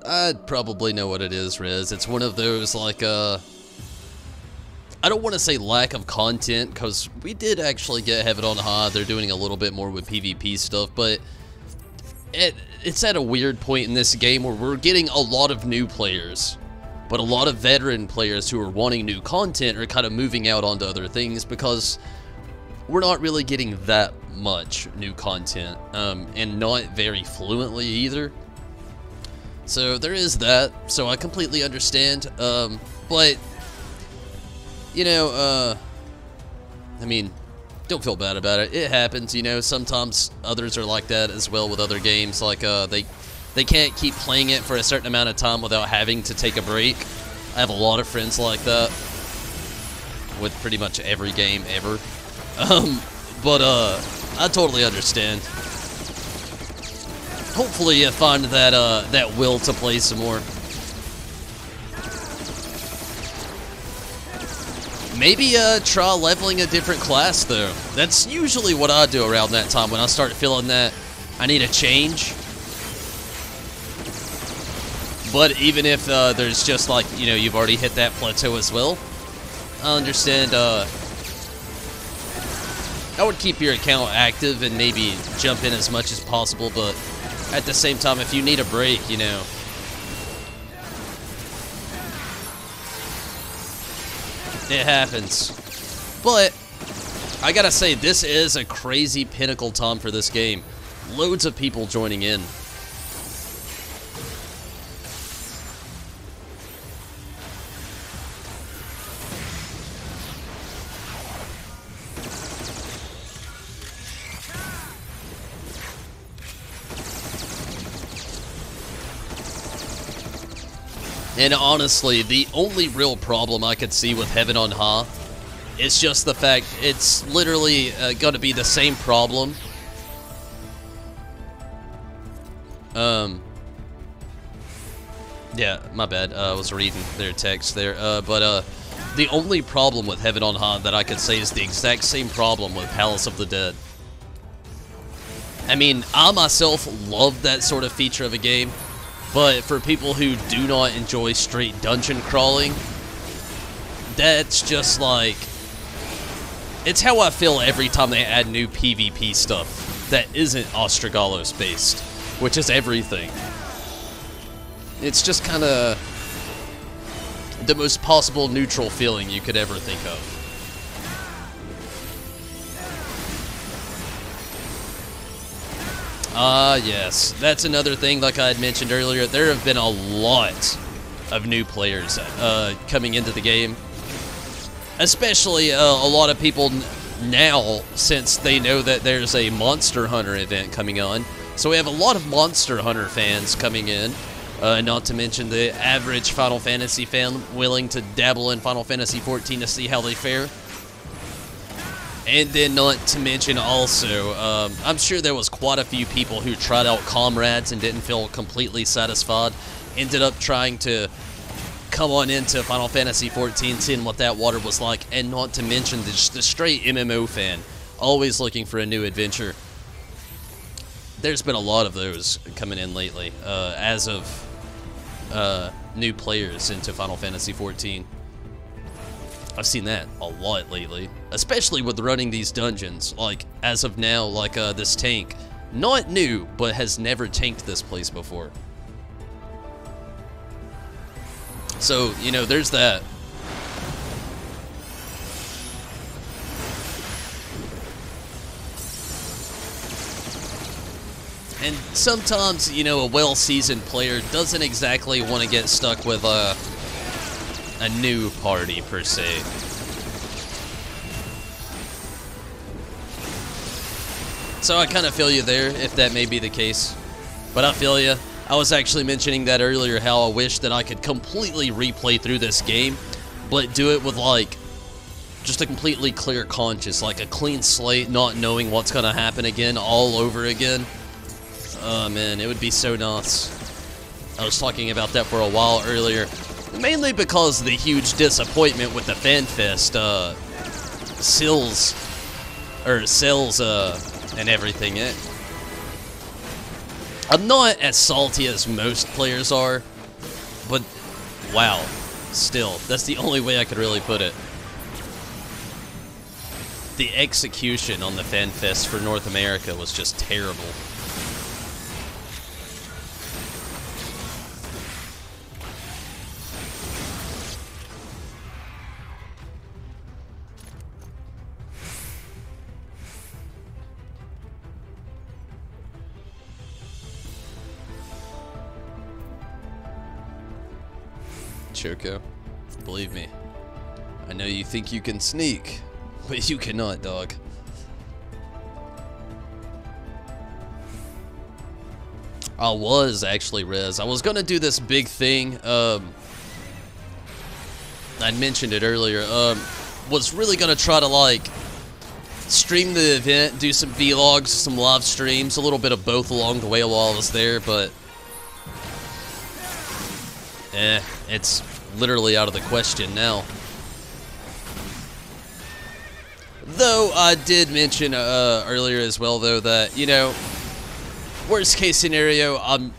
I'd probably know what it is, Riz. It's one of those, like, I don't want to say lack of content, because we did actually get Heaven on High. They're doing a little bit more with PvP stuff, but it's at a weird point in this game where we're getting a lot of new players, but a lot of veteran players who are wanting new content are kind of moving out onto other things because we're not really getting that much new content, and not very fluently either. So there is that, so I completely understand, but, you know, I mean, don't feel bad about it. It happens, you know. Sometimes others are like that as well with other games. Like, they can't keep playing it for a certain amount of time without having to take a break. I have a lot of friends like that with pretty much every game ever. But I totally understand. Hopefully you find that, that will to play some more. Maybe try leveling a different class, though. That's usually what I do around that time when I start feeling that I need a change. But even if there's just like, you know, you've already hit that plateau as well, I understand. I would keep your account active and maybe jump in as much as possible, but at the same time, if you need a break, you know, it happens. But I gotta say, this is a crazy pinnacle time for this game. Loads of people joining in. And honestly, the only real problem I could see with Heaven on High is just the fact it's literally going to be the same problem. Yeah, my bad. I was reading their text there. But the only problem with Heaven on High that I could say is the exact same problem with Palace of the Dead. I mean, I myself love that sort of feature of a game, but for people who do not enjoy straight dungeon crawling, that's just like, it's how I feel every time they add new PvP stuff that isn't Ostrogalos based, which is everything. It's just kind of the most possible neutral feeling you could ever think of. Yes, that's another thing, like I had mentioned earlier, there have been a lot of new players coming into the game. Especially a lot of people now, since they know that there's a Monster Hunter event coming on. So we have a lot of Monster Hunter fans coming in, not to mention the average Final Fantasy fan willing to dabble in Final Fantasy XIV to see how they fare. And then not to mention also, I'm sure there was quite a few people who tried out Comrades and didn't feel completely satisfied, ended up trying to come on into Final Fantasy XIV, seeing what that water was like, and not to mention the straight MMO fan, always looking for a new adventure. There's been a lot of those coming in lately, as of new players into Final Fantasy XIV. I've seen that a lot lately, especially with running these dungeons. Like, as of now, like this tank, not new, but has never tanked this place before. So, you know, there's that. And sometimes, you know, a well-seasoned player doesn't exactly want to get stuck with a new party, per se. So I kind of feel you there, if that may be the case. But I feel you. I was actually mentioning that earlier, how I wish that I could completely replay through this game, but do it with, like, just a completely clear conscience, like a clean slate, not knowing what's going to happen again, all over again. Oh, man, it would be so nice. I was talking about that for a while earlier, mainly because of the huge disappointment with the FanFest, sales, and everything. I'm not as salty as most players are, but wow, still, that's the only way I could really put it. The execution on the FanFest for North America was just terrible. Choco, believe me, I know you think you can sneak, but you cannot, dog. I was actually, Rez. I was gonna do this big thing. I mentioned it earlier. Was really gonna try to, like, stream the event, do some vlogs, some live streams, a little bit of both along the way while I was there, but it's literally out of the question now. Though I did mention earlier as well, though, that, you know, worst case scenario, I'm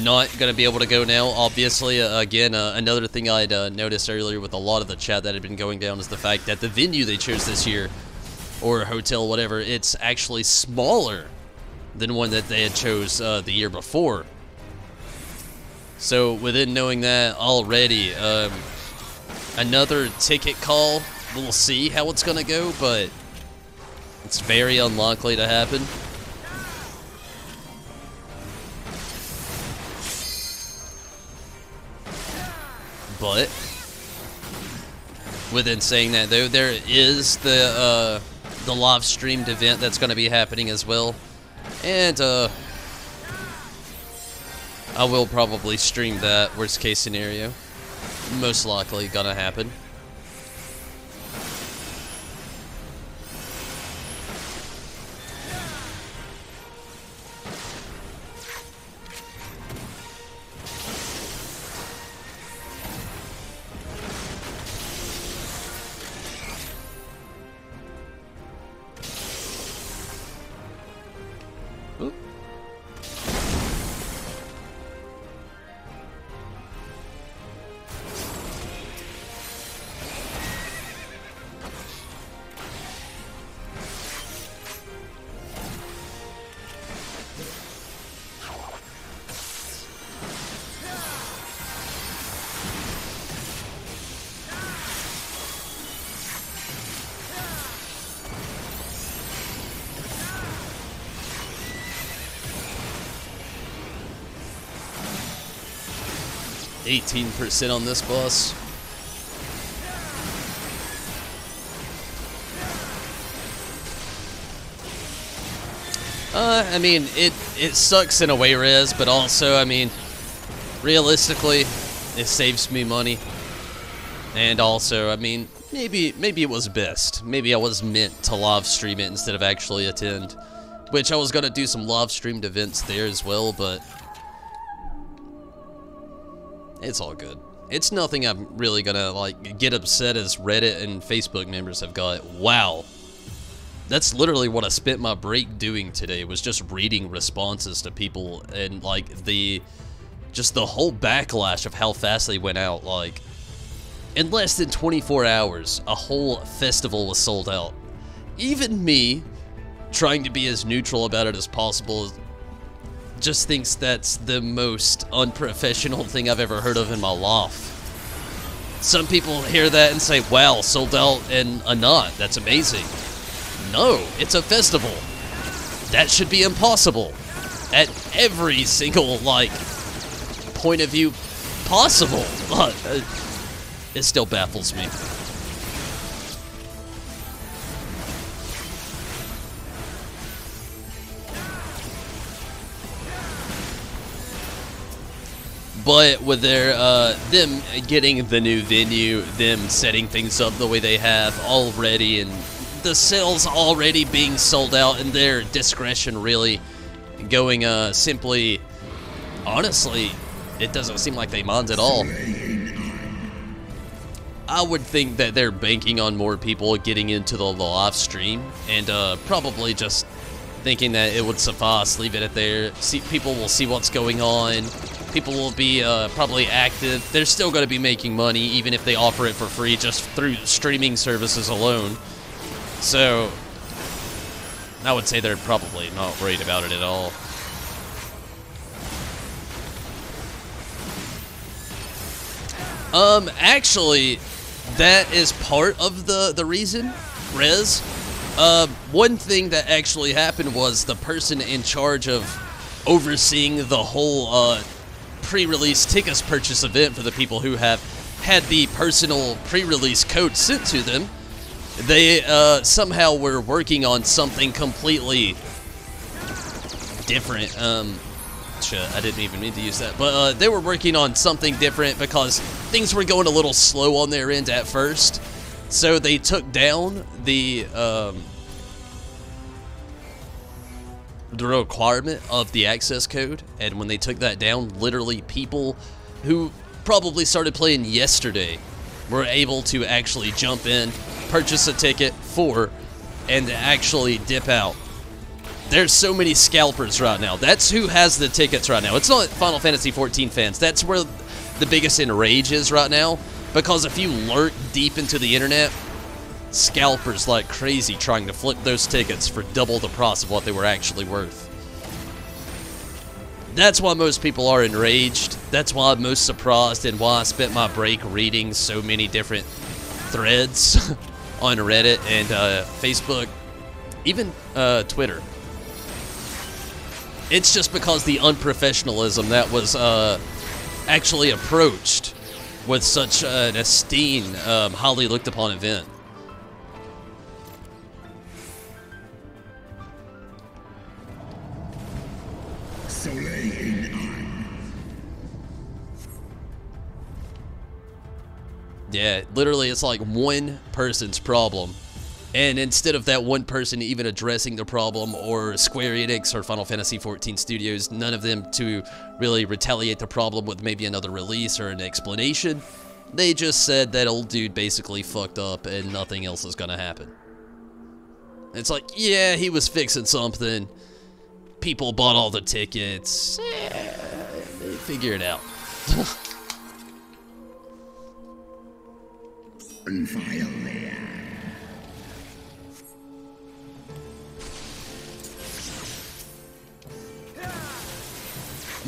not going to be able to go now, obviously. Again, another thing I'd noticed earlier with a lot of the chat that had been going down is the fact that the venue they chose this year, or hotel, whatever, it's actually smaller than one that they had chose the year before. So, within knowing that already, another ticket call, we'll see how it's going to go, but it's very unlikely to happen. But, within saying that, though, there is the live streamed event that's going to be happening as well. And, I will probably stream that, worst case scenario. Most likely gonna happen. 18% on this bus. I mean, it sucks in a way, Rez, but also, I mean, realistically, it saves me money. And also, I mean, maybe it was best. Maybe I was meant to live stream it instead of actually attend. Which I was gonna do some live streamed events there as well, but it's all good. It's nothing I'm really gonna like get upset as Reddit and Facebook members have got. Wow. That's literally what I spent my break doing today, was just reading responses to people and like just the whole backlash of how fast they went out. Like, in less than 24 hours, a whole festival was sold out. Even me, trying to be as neutral about it as possible, just thinks that's the most unprofessional thing I've ever heard of in my life. Some people hear that and say, wow, sold out in a knot, that's amazing. No, it's a festival. That should be impossible. At every single, like, point of view possible. It still baffles me. But with their, them getting the new venue, them setting things up the way they have already, and the sales already being sold out, and their discretion really going, simply, honestly, it doesn't seem like they mind at all. I would think that they're banking on more people getting into the live stream, and probably just thinking that it would suffice, leave it at there. People will see what's going on. People will be probably active. They're still going to be making money, even if they offer it for free, just through streaming services alone. So, I would say they're probably not worried about it at all. Actually, that is part of the reason, Rez. One thing that actually happened was the person in charge of overseeing the whole pre-release tickets purchase event for the people who have had the personal pre-release code sent to them. They somehow were working on something completely different. Shit, I didn't even mean to use that. But they were working on something different because things were going a little slow on their end at first. So they took down the requirement of the access code. And when they took that down, literally people who probably started playing yesterday were able to actually jump in, purchase a ticket for, and actually dip out. There's so many scalpers right now. That's who has the tickets right now. It's not Final Fantasy XIV fans. That's where the biggest enrage is right now. Because if you lurk deep into the internet, scalpers like crazy trying to flip those tickets for double the price of what they were actually worth. That's why most people are enraged. That's why I'm most surprised and why I spent my break reading so many different threads on Reddit and Facebook, even Twitter. It's just because the unprofessionalism that was actually approached with such an esteemed, highly looked upon event. Yeah, literally it's like one person's problem. And instead of that one person even addressing the problem, or Square Enix or Final Fantasy XIV Studios, none of them to really retaliate the problem with maybe another release or an explanation, they just said that old dude basically fucked up and nothing else is gonna happen. It's like, yeah, he was fixing something. People bought all the tickets. Figure it out.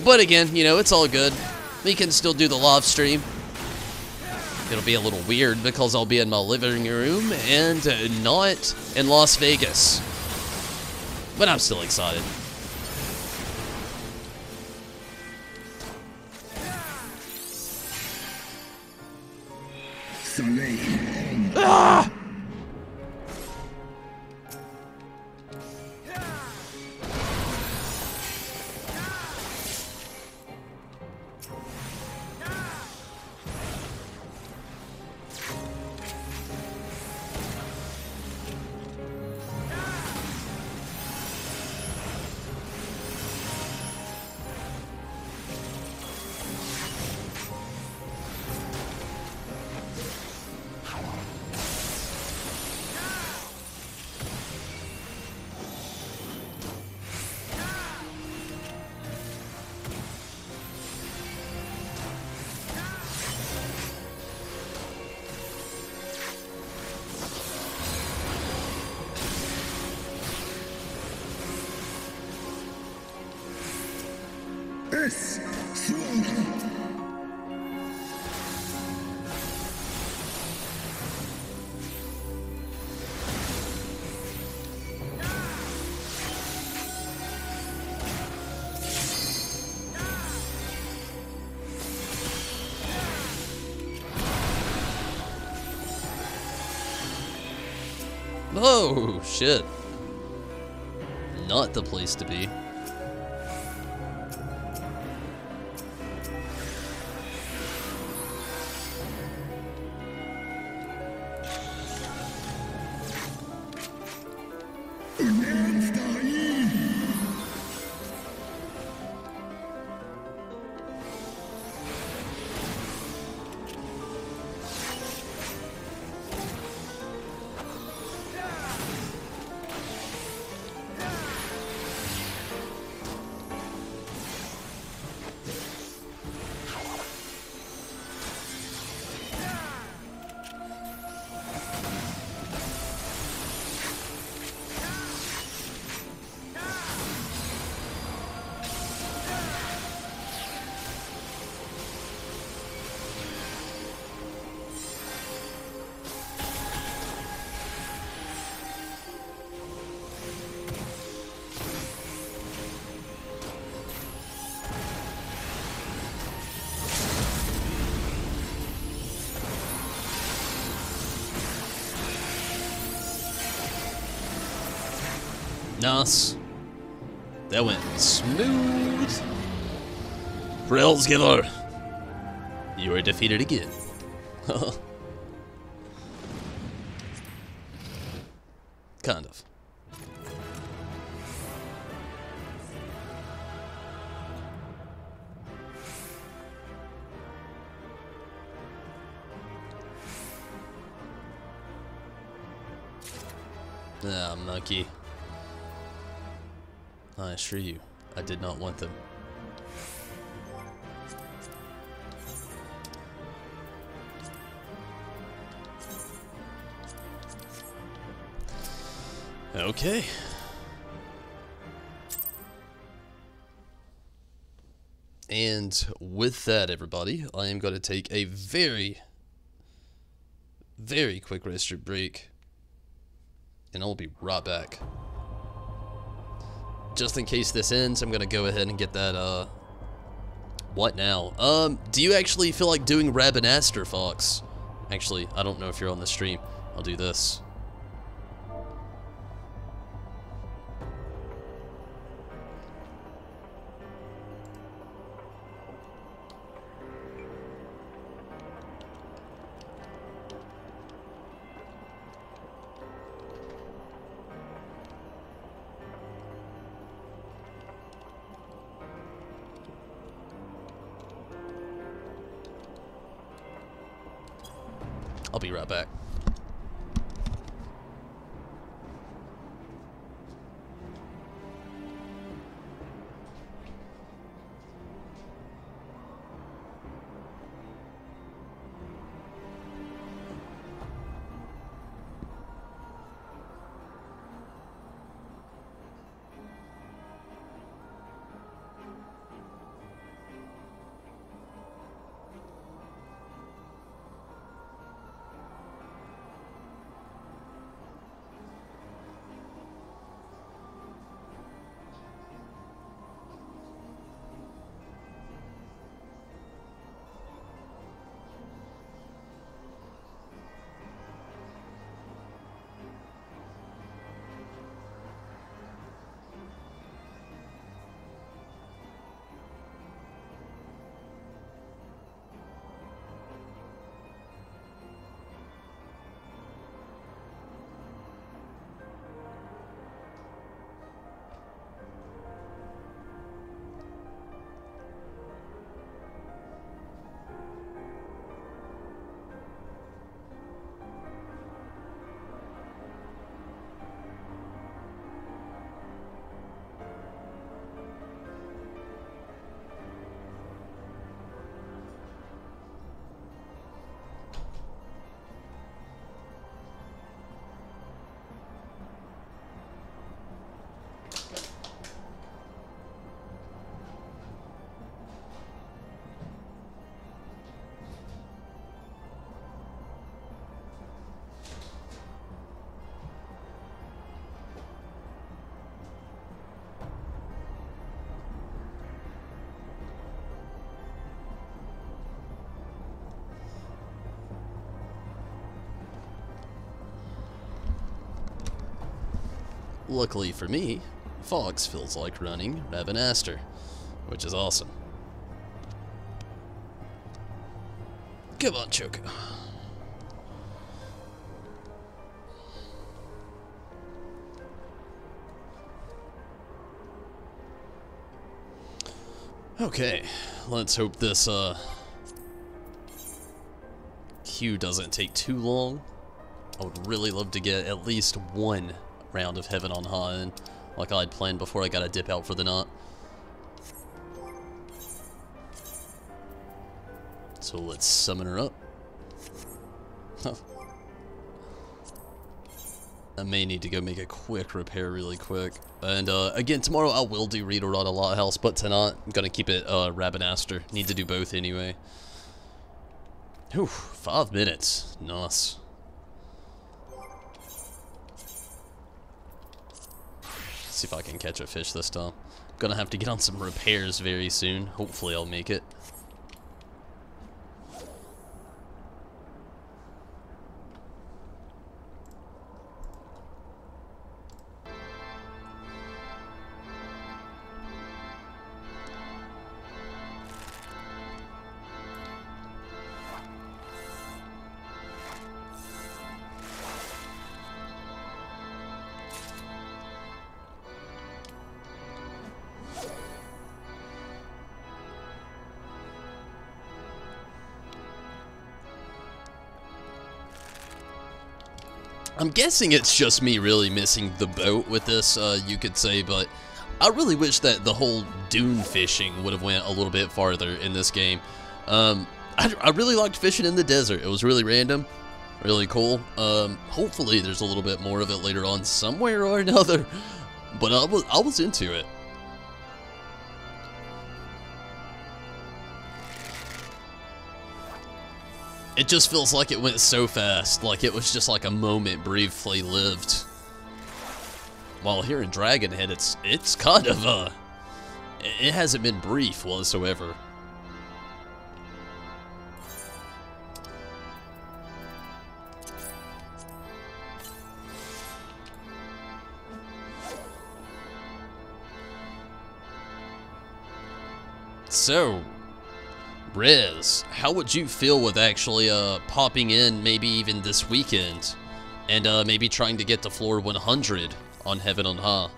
But again, you know, it's all good. We can still do the live stream. It'll be a little weird because I'll be in my living room and not in Las Vegas. But I'm still excited. Ah! Oh, shit. Not the place to be. Nice. That went smooth. Railsgiver, you are defeated again. Kind of. Ah, monkey. I assure you, I did not want them. Okay. And with that, everybody, I am going to take a very quick restroom break. And I'll be right back. Just in case this ends, I'm going to go ahead and get that, what now? Do you actually feel like doing Rabanastre, Fox? Actually, I don't know if you're on the stream. I'll do this. I'll be right back. luckily for me, Fox feels like running Rabanastre, which is awesome. Come on, Choco. Okay, let's hope this queue doesn't take too long. I would really love to get at least one round of Heaven on High in, like I had planned before I gotta dip out for the night. So let's summon her up. I may need to go make a quick repair really quick. And again, tomorrow I will do Read Aloud a Lighthouse, but tonight I'm gonna keep it Rabanastre. Need to do both anyway. Whew, 5 minutes. Nice. See if I can catch a fish this time. I'm gonna have to get on some repairs very soon. Hopefully I'll make it. I'm guessing it's just me really missing the boat with this, you could say, but I really wish that the whole dune fishing would have went a little bit farther in this game. I really liked fishing in the desert. It was really random, really cool. Hopefully there's a little bit more of it later on somewhere or another, but I was into it. It just feels like it went so fast, like it was just like a moment briefly lived. While here in Dragonhead, it's kind of, it hasn't been brief whatsoever. So, Rez, how would you feel with actually popping in maybe even this weekend and maybe trying to get to floor 100 on Heaven on High?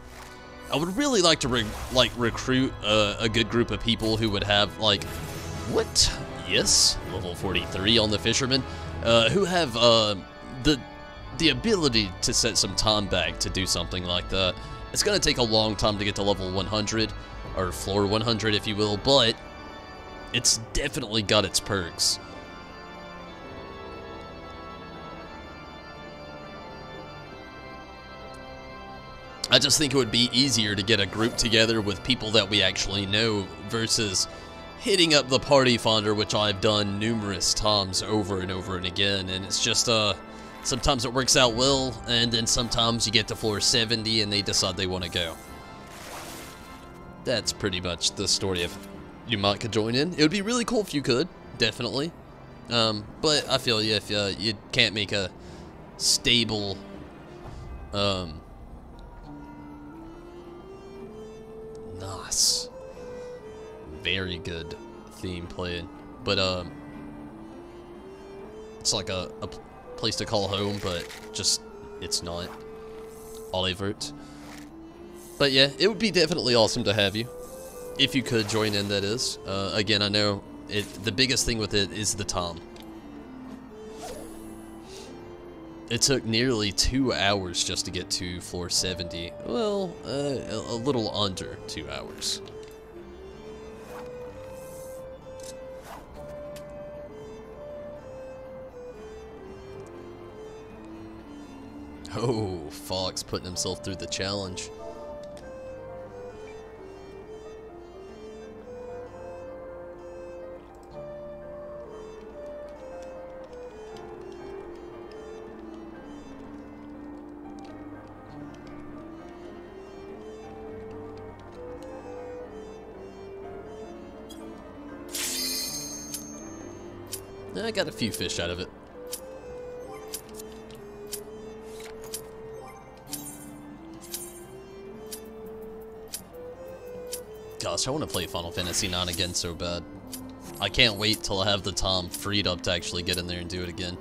I would really like to recruit a good group of people who would have what? Yes, level 43 on the Fisherman, who have the ability to set some time back to do something like that. It's gonna take a long time to get to level 100 or floor 100 if you will, but it's definitely got its perks. I just think it would be easier to get a group together with people that we actually know versus hitting up the party finder, which I've done numerous times over and over and again, and it's just sometimes it works out well, and then sometimes you get to floor 70 and they decide they want to go. That's pretty much the story of you might could join in. It would be really cool if you could, definitely. But I feel if you can't make a stable, nice, very good theme playing. But it's like a place to call home, but just it's not. Olivert. But yeah, it would be definitely awesome to have you. If you could join in, that is. Again, I know the biggest thing with it is the time. It took nearly 2 hours just to get to floor 70. Well, a little under 2 hours. Oh, Fox putting himself through the challenge. I got a few fish out of it. Gosh, I want to play Final Fantasy IX again so bad. I can't wait till I have the time freed up to actually get in there and do it again.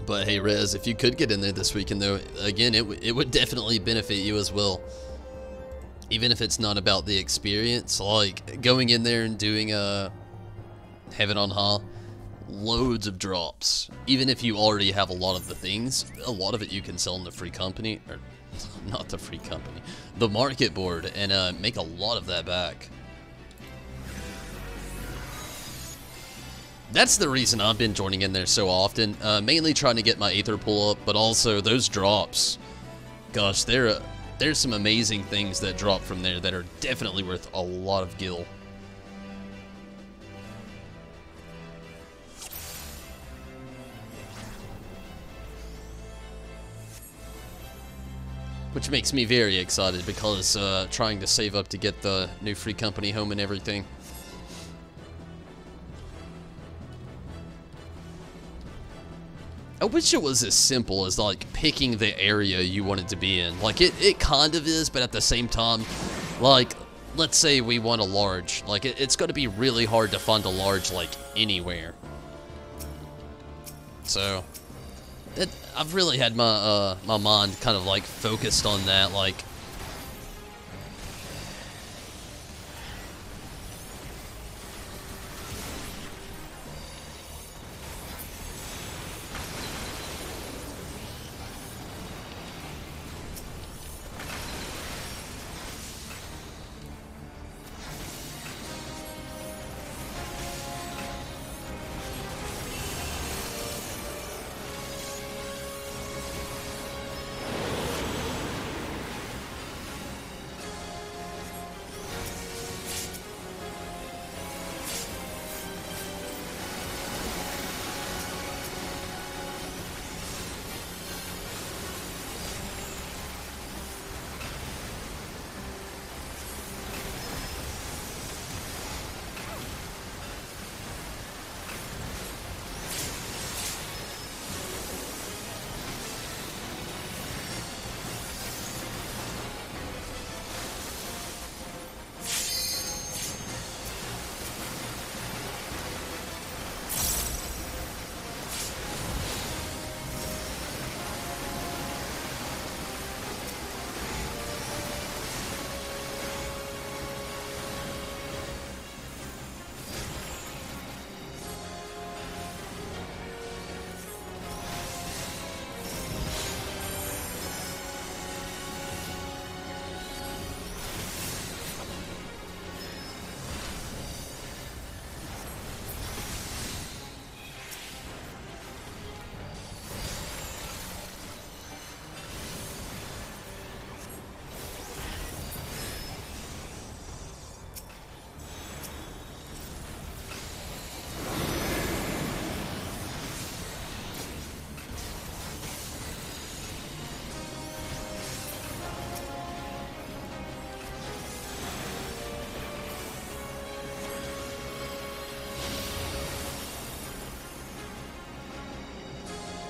But hey, Rez, if you could get in there this weekend, though, again, it would definitely benefit you as well. Even if it's not about the experience, like going in there and doing Heaven on High, loads of drops. Even if you already have a lot of the things, a lot of it you can sell in the free company, or not the free company, the market board, and make a lot of that back. That's the reason I've been joining in there so often, mainly trying to get my Aether pull up, but also those drops. Gosh, there's some amazing things that drop from there that are definitely worth a lot of gil. Which makes me very excited because trying to save up to get the new free company home and everything. I wish it was as simple as, like, picking the area you wanted to be in. Like, it kind of is, but at the same time, like, let's say we want a large. Like, it's going to be really hard to find a large, like, anywhere. So, I've really had my, my mind kind of, like, focused on that, like...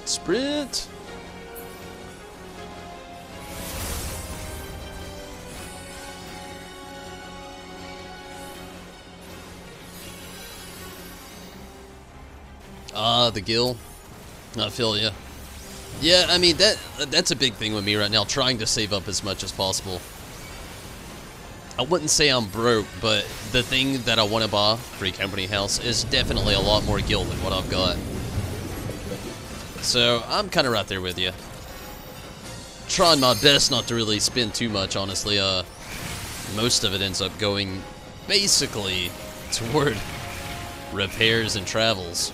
Sprint! Ah, the gil. I feel ya. Yeah, I mean, that's a big thing with me right now, trying to save up as much as possible. I wouldn't say I'm broke, but the thing that I want to buy, free company house, is definitely a lot more gil than what I've got. So, I'm kind of right there with you. Trying my best not to really spend too much, honestly. Most of it ends up going basically toward repairs and travels.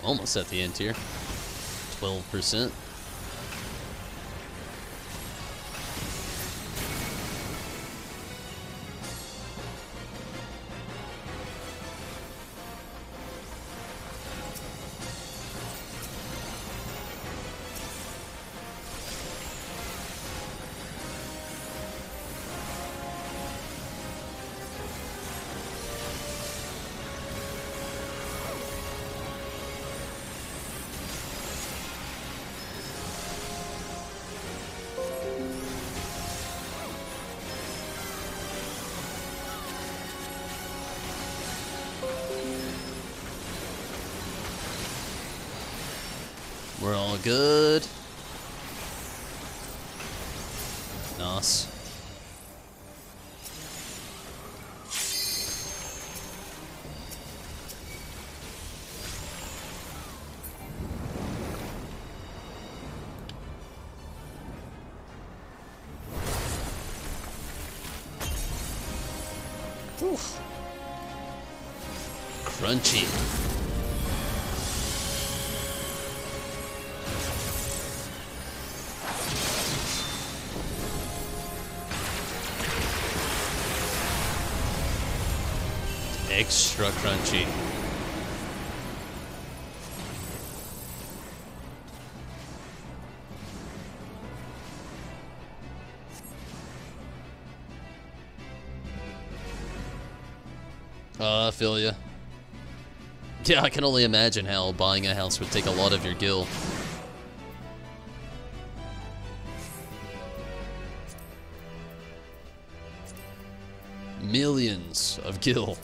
almost at the end here. 12%. We're all good. Nice. Oof. Crunchy. Extra crunchy. I feel ya. Yeah, I can only imagine how buying a house would take a lot of your gil. Millions of gil.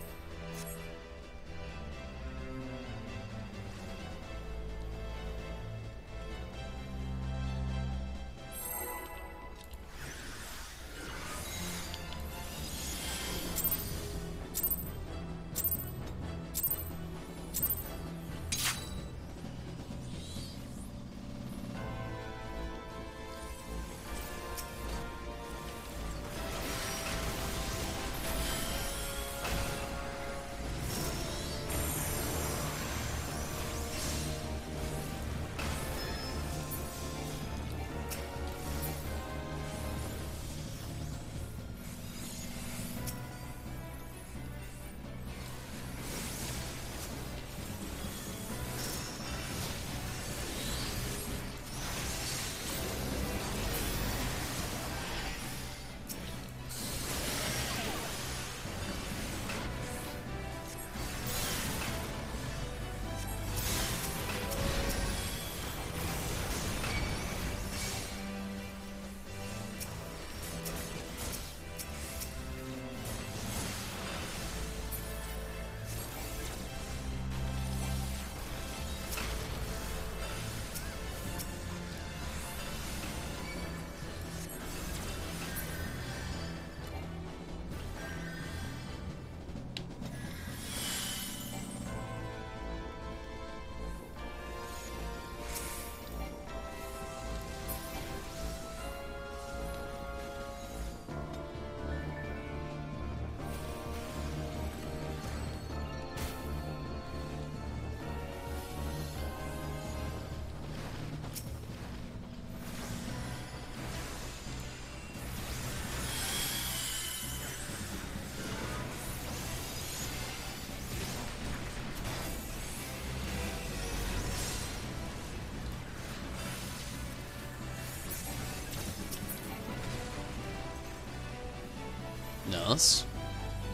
Nice.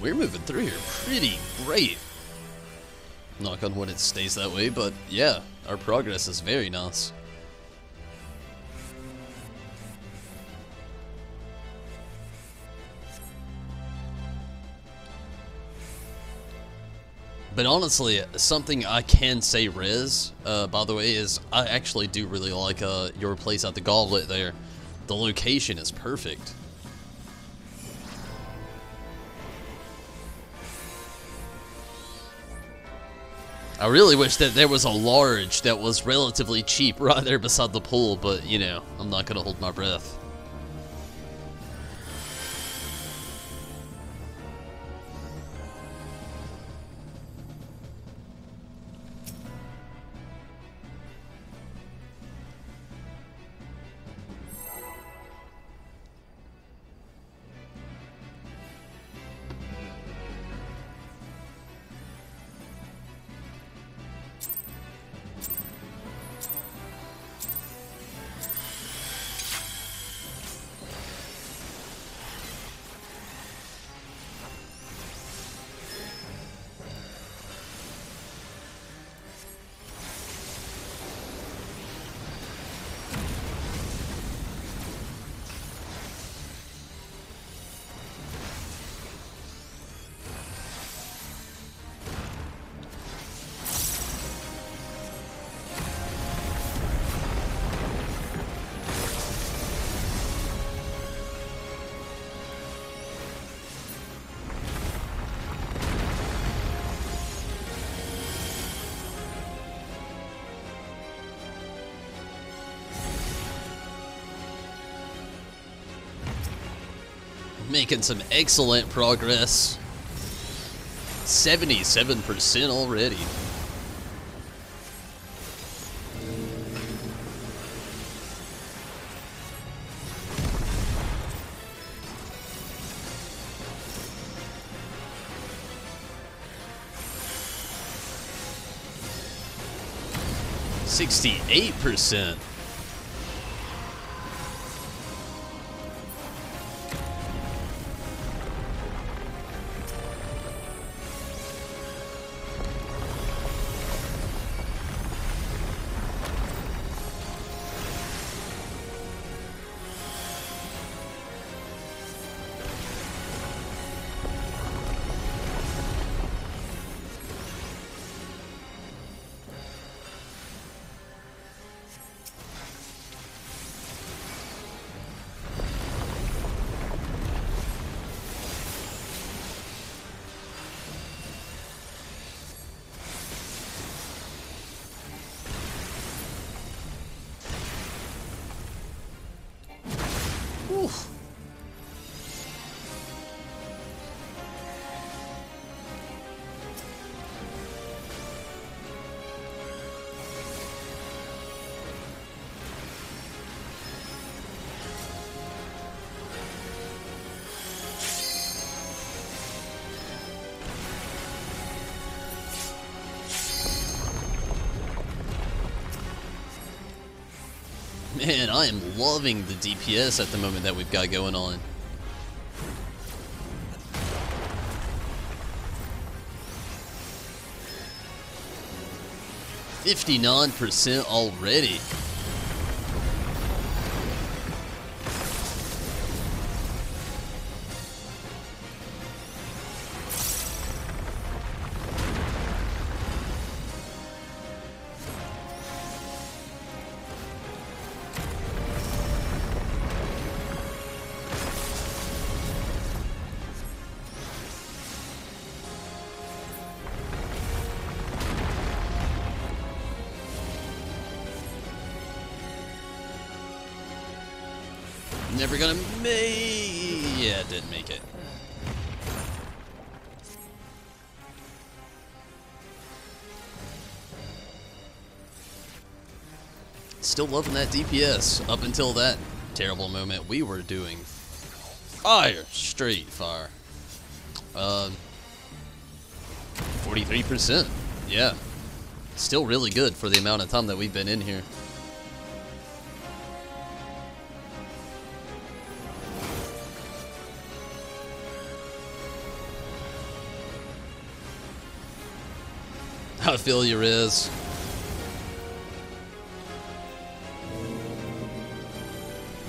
We're moving through here pretty great. Knock on wood it stays that way, but yeah, our progress is very nice. But honestly, something I can say, Riz, by the way, is I actually do really like your place at the Goblet there. The location is perfect. I really wish that there was a large that was relatively cheap right there beside the pool, but, you know, I'm not going to hold my breath. Making some excellent progress. 77% already. %68%. Oof. Man, I am loving the DPS at the moment that we've got going on. %59% already. Never gonna make... Yeah, didn't make it. Still loving that DPS. Up until that terrible moment, we were doing fire, straight fire. 43%. Yeah. Still really good for the amount of time that we've been in here. I feel you, Riz.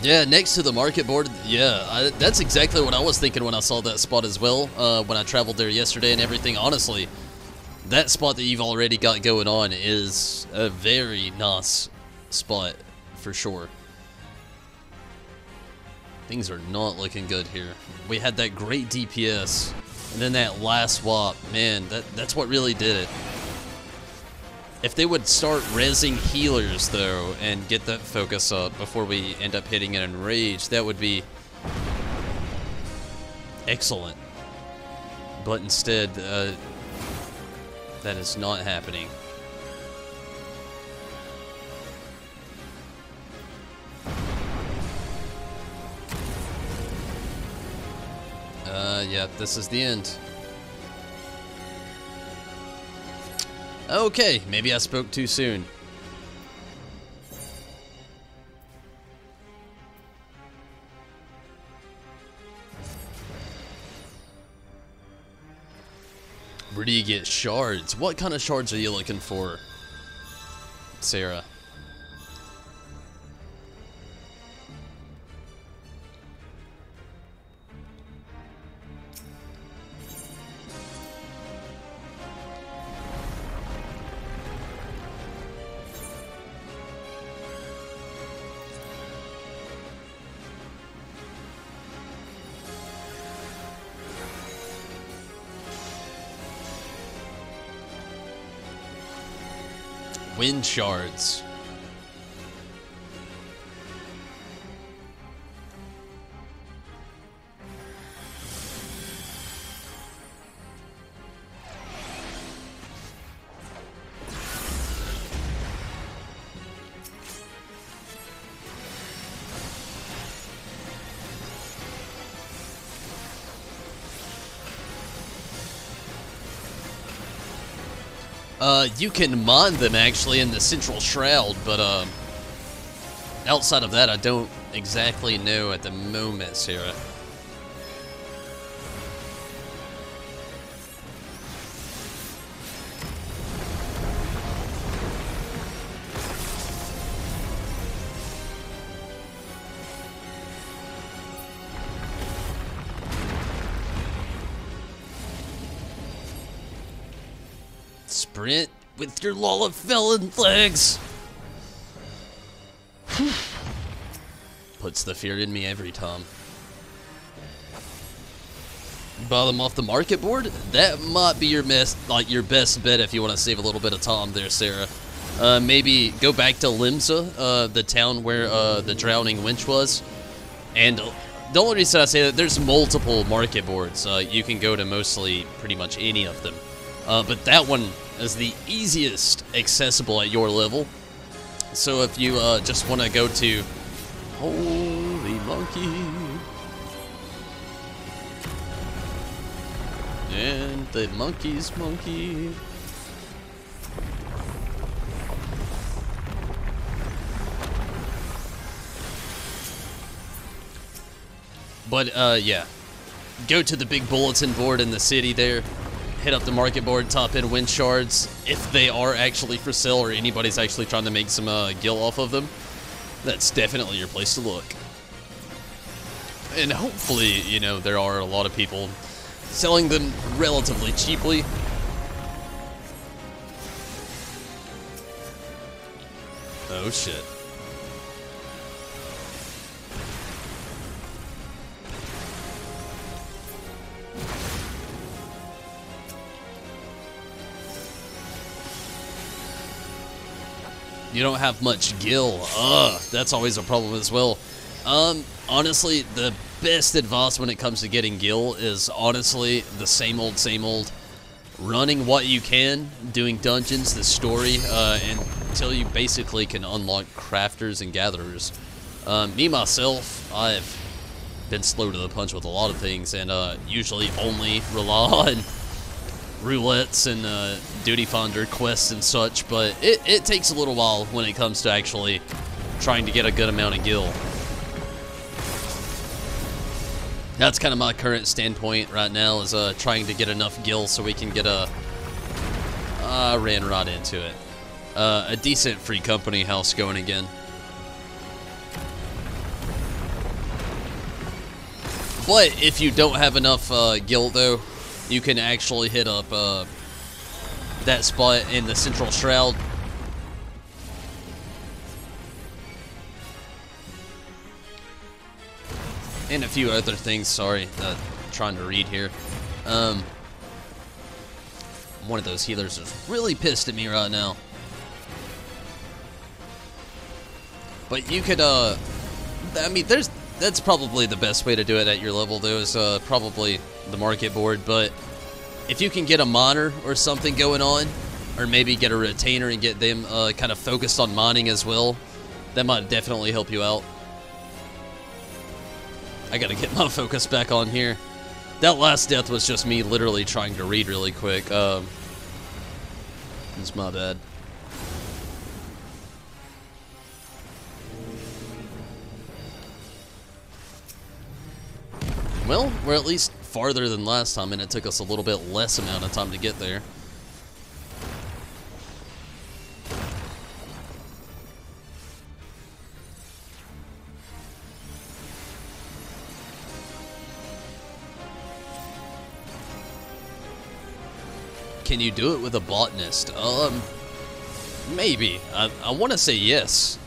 Yeah, next to the market board. Yeah, that's exactly what I was thinking when I saw that spot as well. When I traveled there yesterday and everything. Honestly, that spot that you've already got going on is a very nice spot for sure. Things are not looking good here. We had that great DPS, and then that last swap. Man, that's what really did it. If they would start rezzing healers, though, and get that focus up before we end up hitting an enrage, that would be excellent. But instead, that is not happening. Yeah, this is the end. Okay, maybe I spoke too soon. Where do you get shards? What kind of shards are you looking for, Sarah? Wind shards. You can mine them actually in the Central Shroud, but outside of that, I don't exactly know at the moment, Sarah. Sprint with your Lollifellan legs. Puts the fear in me every time. Bottom off the market board. That might be your best bet if you want to save a little bit of time there, Sarah. Maybe go back to Limsa, the town where the Drowning Winch was. And the only reason I say that, there's multiple market boards. You can go to mostly pretty much any of them. But that one is the easiest accessible at your level. So if you just want to go to... Holy monkey. And the monkey's monkey. But, yeah. Go to the big bulletin board in the city there. Hit up the market board, top in wind shards. If they are actually for sale or anybody's actually trying to make some gil off of them, that's definitely your place to look. And hopefully, you know, there are a lot of people selling them relatively cheaply. Oh shit. You don't have much gil. That's always a problem as well. Honestly, the best advice when it comes to getting gil is honestly the same old. Running what you can, doing dungeons, the story, until you basically can unlock crafters and gatherers. Me, myself, I've been slow to the punch with a lot of things, and usually only rely on roulettes and duty finder quests and such, but it takes a little while when it comes to actually trying to get a good amount of gil. That's kind of my current standpoint right now, is trying to get enough gil so we can get a... I ran right into it. A decent free company house going again. But if you don't have enough gil though, you can actually hit up that spot in the Central Shroud. And a few other things, sorry, trying to read here. One of those healers is really pissed at me right now. But you could, I mean, that's probably the best way to do it at your level, though, is probably the market board. But if you can get a miner or something going on, or maybe get a retainer and get them kind of focused on mining as well, that might definitely help you out. I gotta get my focus back on here. That last death was just me literally trying to read really quick. It's my bad. Well, we're at least farther than last time, and it took us a little bit less amount of time to get there. Can you do it with a botanist? Maybe. I want to say yes.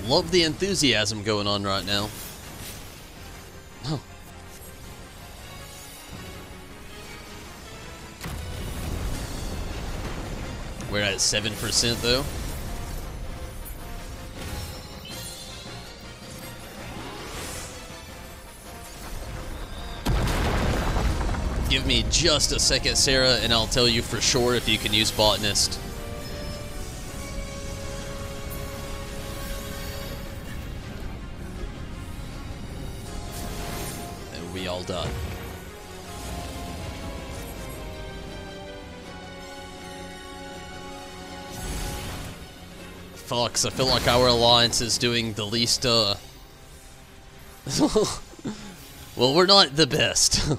Love the enthusiasm going on right now. Oh. We're at 7% though. Give me just a second, Sarah, and I'll tell you for sure if you can use Botanist. And we all done. Fox, I feel like our alliance is doing the least, well, we're not the best.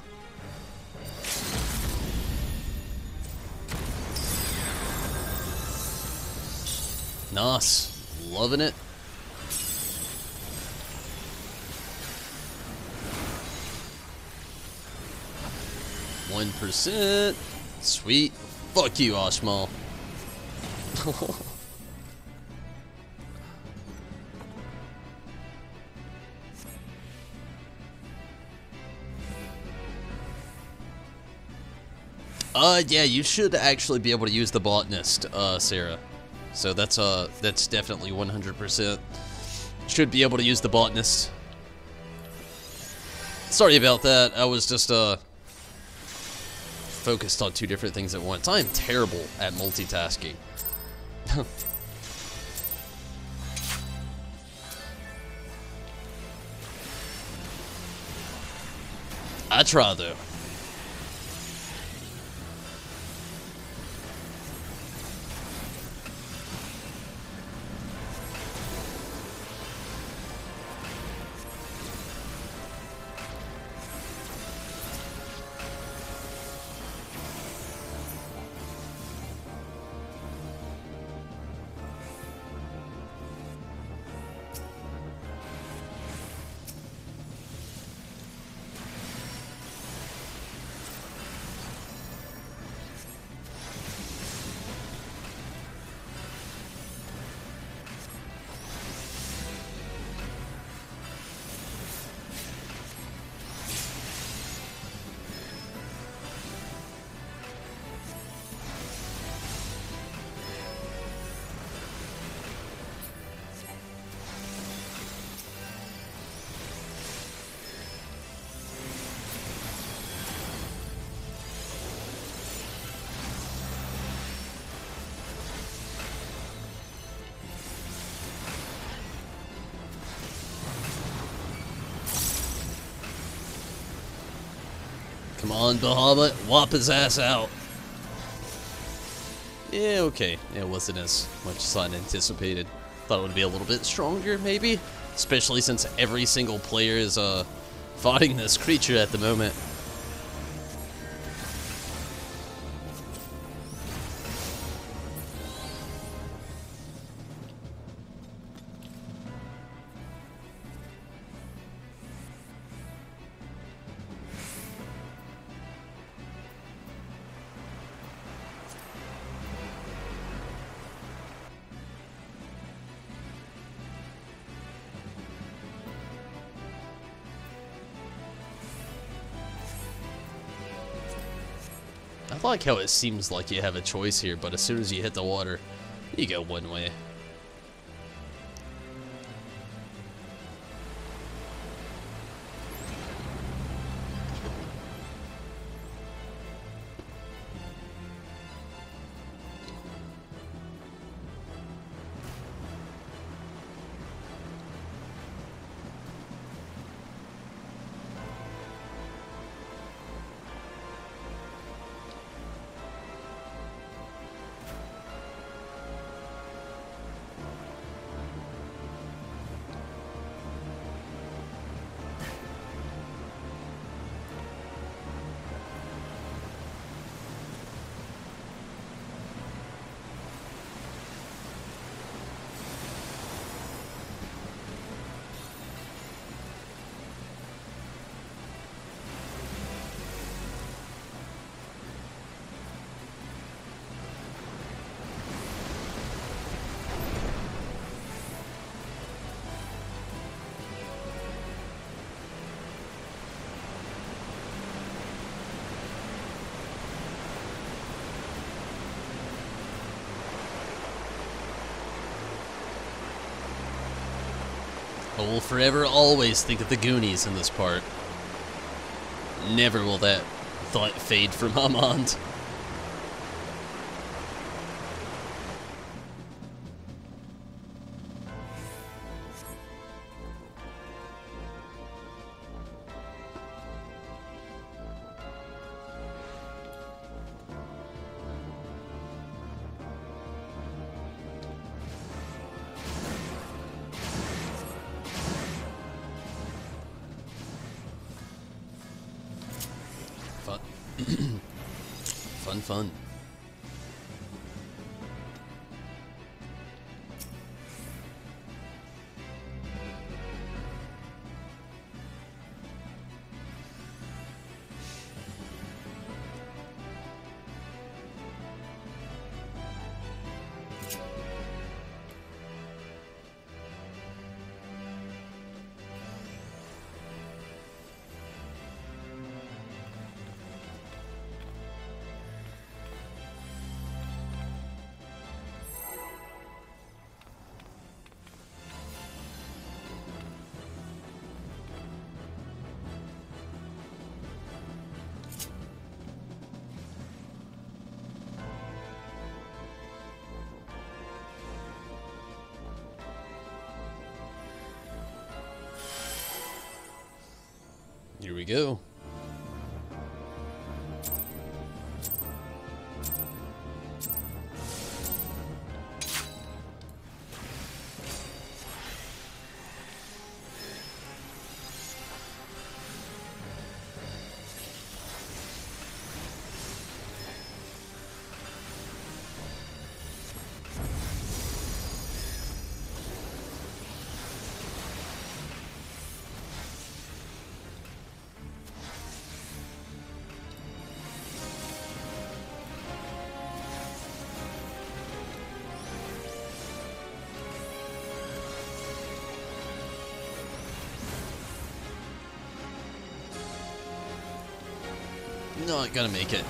Nice. Loving it. %. Sweet. Fuck you, Ashmal. Yeah, you should actually be able to use the Botanist, Sarah. So that's definitely 100%. Should be able to use the Botanist. Sorry about that. I was just, focused on two different things at once. I am terrible at multitasking. I try, though. Come on, Bahamut, whop his ass out. Yeah, okay. It wasn't as much as I'd anticipated. Thought it would be a little bit stronger, maybe? Especially since every single player is, fighting this creature at the moment. I like how it seems like you have a choice here, but as soon as you hit the water, you go one way. I will forever always think of the Goonies in this part. Never will that thought fade from my mind. Fun. Here we go. Not gonna make it.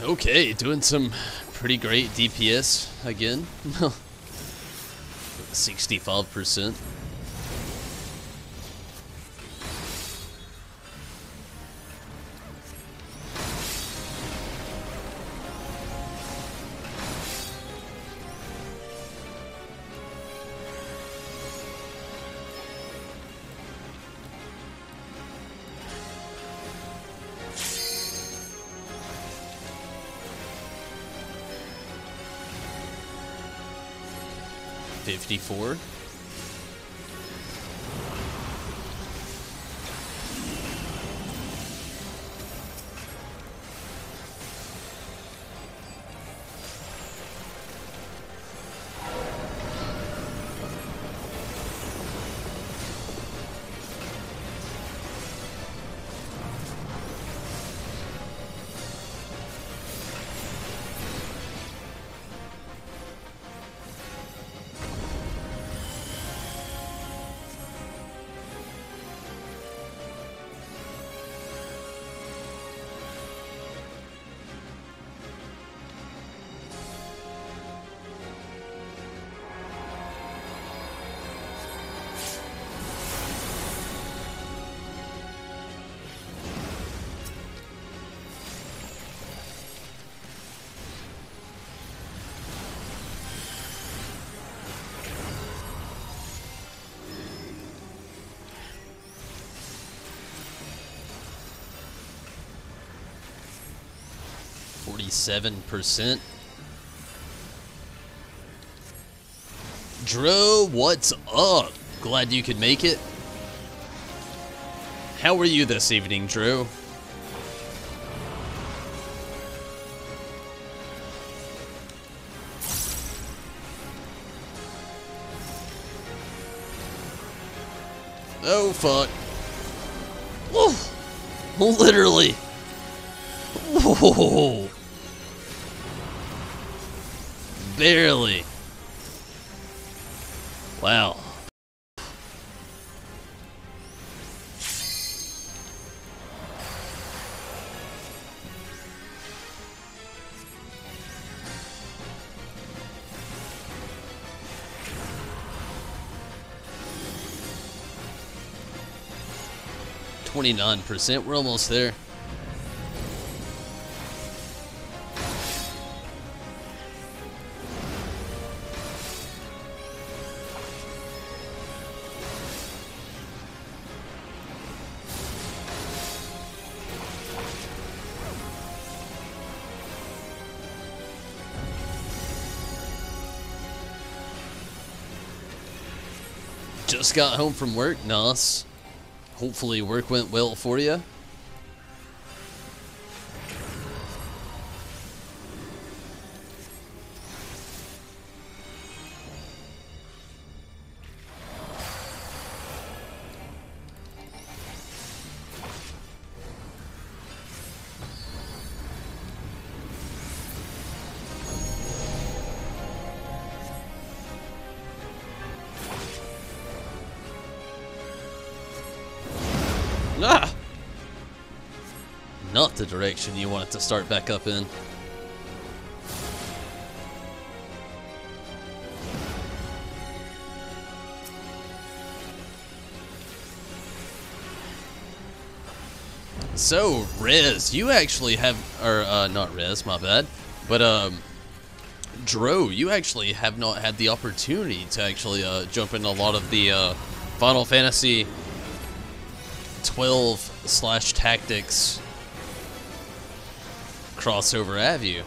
Okay, doing some pretty great DPS again. 65%. $54. 47%. Dro, what's up? Glad you could make it. How are you this evening, Drew? Oh, fuck. Whoa. Literally. Whoa. Barely. Wow. %. We're almost there. Just got home from work, nice. Hopefully work went well for you. Ah! Not the direction you want it to start back up in. So, Rez, you actually have, or not Rez, my bad, but Dro, you actually have not had the opportunity to actually jump in a lot of the Final Fantasy 12/Tactics crossover, have you?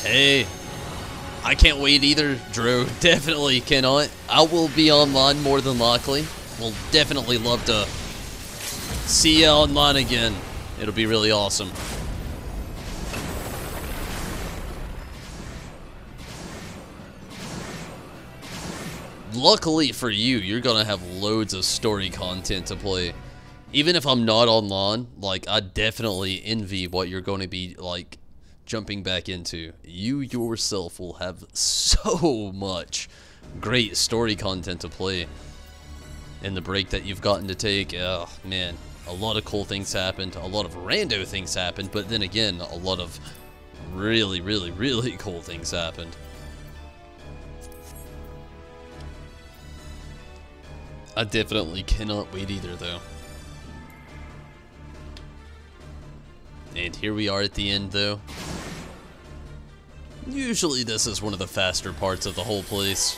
Hey, I can't wait either, Drew. Definitely cannot. I will be online more than likely. We'll definitely love to see you online again. It'll be really awesome. Luckily for you, you're gonna have loads of story content to play. Even if I'm not online, like, I definitely envy what you're going to be, like, jumping back into. You yourself will have so much great story content to play in the break that you've gotten to take. Oh man, a lot of cool things happened, a lot of rando things happened, but then again, a lot of really, really, really cool things happened. I definitely cannot wait either, though. And here we are at the end, though. Usually this is one of the faster parts of the whole place.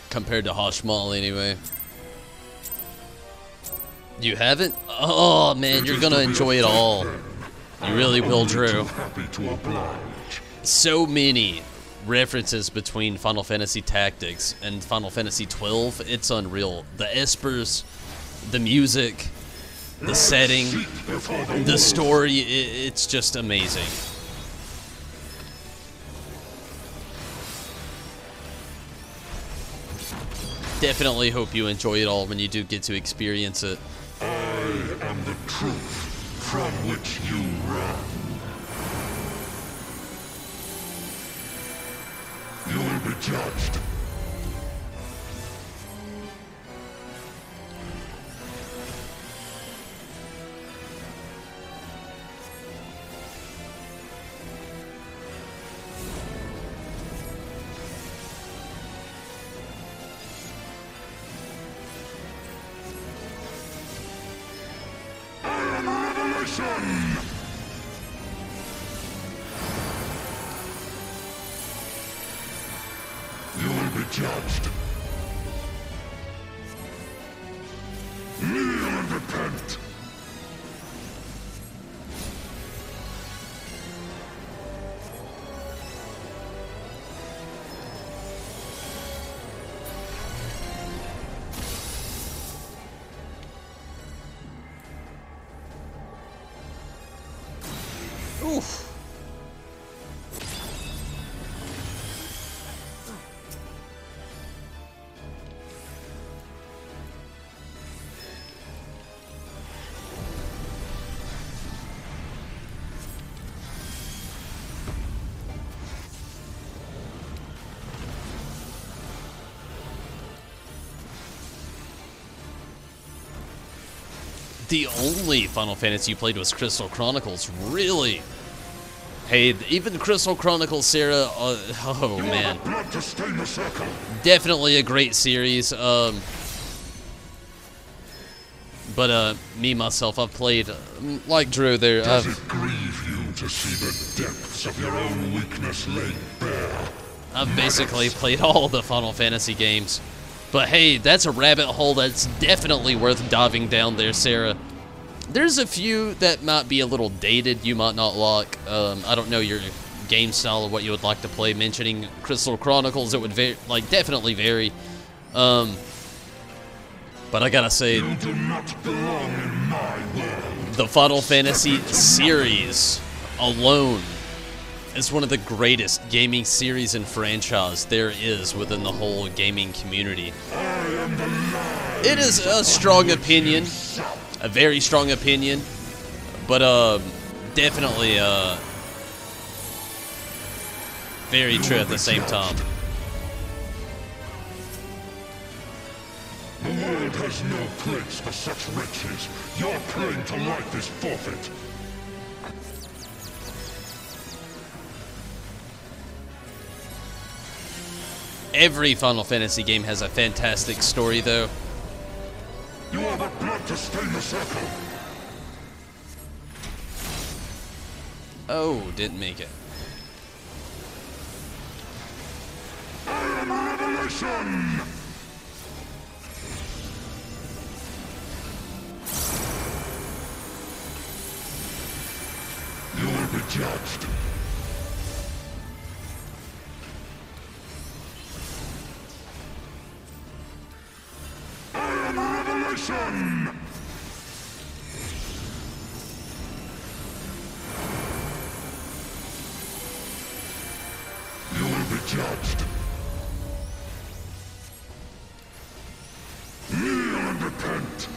Compared to Hashmal, anyway. You haven't? Oh, man, you're gonna enjoy it all. You really will, Drew. So many references between Final Fantasy Tactics and Final Fantasy 12. It's unreal. The espers, the music, the setting, the story, it's just amazing. Definitely hope you enjoy it all when you do get to experience it. I am the truth from which you run. You will be judged. judged. Kneel and repent. Oof. The only Final Fantasy you played was Crystal Chronicles, really? Hey, even Crystal Chronicles, Sarah, oh man. Definitely a great series. But me, myself, I've played, like Drew there. Does it grieve you to see the depths of your own weakness laid bare? I've basically played all the Final Fantasy games. But hey, that's a rabbit hole that's definitely worth diving down there, Sarah. There's a few that might be a little dated, you might not like. I don't know your game style or what you would like to play. Mentioning Crystal Chronicles, it would definitely vary. But I gotta say, You do not belong in my world. the Final Fantasy series alone is one of the greatest gaming series and franchise there is within the whole gaming community. It is a strong opinion, a very strong opinion, but definitely very true at the same time. The world has no place for such riches. Your claim to life is forfeit. Every Final Fantasy game has a fantastic story, though. You are but blood to stain the circle. Oh, didn't make it. I am Revelation! You will be judged. I am Revelation! You will be judged. Kneel and repent.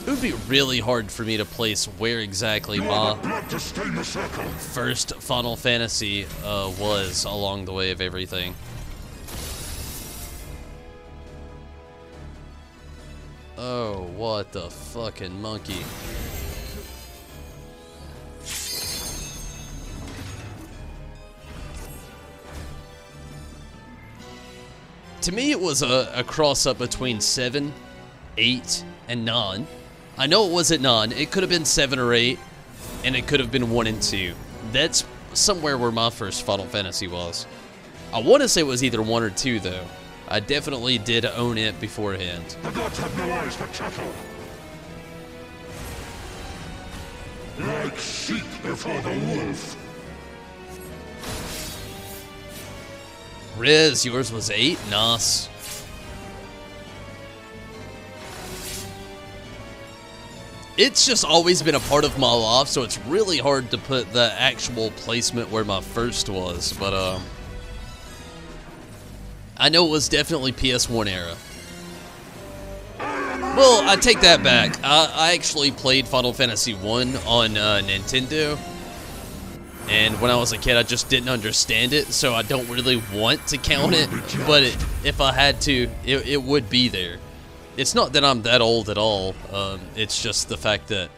It would be really hard for me to place where exactly You are my the blood to stain the circle. first Final Fantasy was along the way of everything. Oh, what the fucking monkey. To me, it was a cross-up between 7, 8, and 9. I know it wasn't 9. It could have been 7 or 8, and it could have been 1 and 2. That's somewhere where my first Final Fantasy was. I want to say it was either 1 or 2, though. I definitely did own it beforehand. The gods have no eyes for cattle. Like sheep before the wolf. Riz, yours was 8? Nice. It's just always been a part of my life, so it's really hard to put the actual placement where my first was, but I know it was definitely PS1 era. Well, I take that back. I actually played Final Fantasy 1 on Nintendo, and when I was a kid, I just didn't understand it, so I don't really want to count it, but if I had to, it would be there. It's not that I'm that old at all, it's just the fact that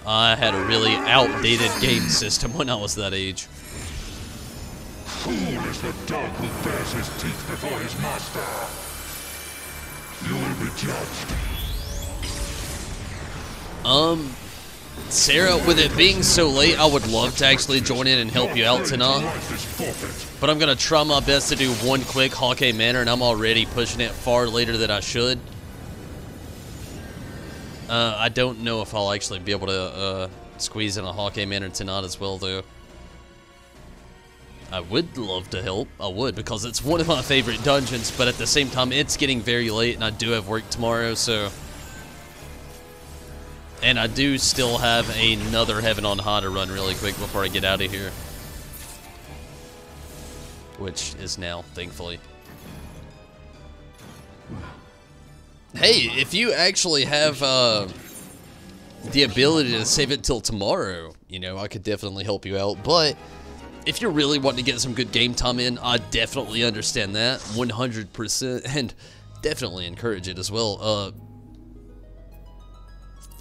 I had a really outdated game system when I was that age. Fool is the dog who bares his teeth before his master. You will be judged. Sarah, with it being so late, I would love to actually join in and help you out tonight. But I'm going to try my best to do one quick Hawkeye Manor, and I'm already pushing it far later than I should. I don't know if I'll actually be able to squeeze in a Hawkeye Manor tonight as well, though. I would love to help. I would, because it's one of my favorite dungeons, but at the same time, it's getting very late, and I do have work tomorrow, so... And I do still have another Heaven on High to run really quick before I get out of here. Which is now, thankfully. Hey, if you actually have the ability to save it till tomorrow, you know, I could definitely help you out, but... If you're really wanting to get some good game time in, I definitely understand that, 100%, and definitely encourage it as well.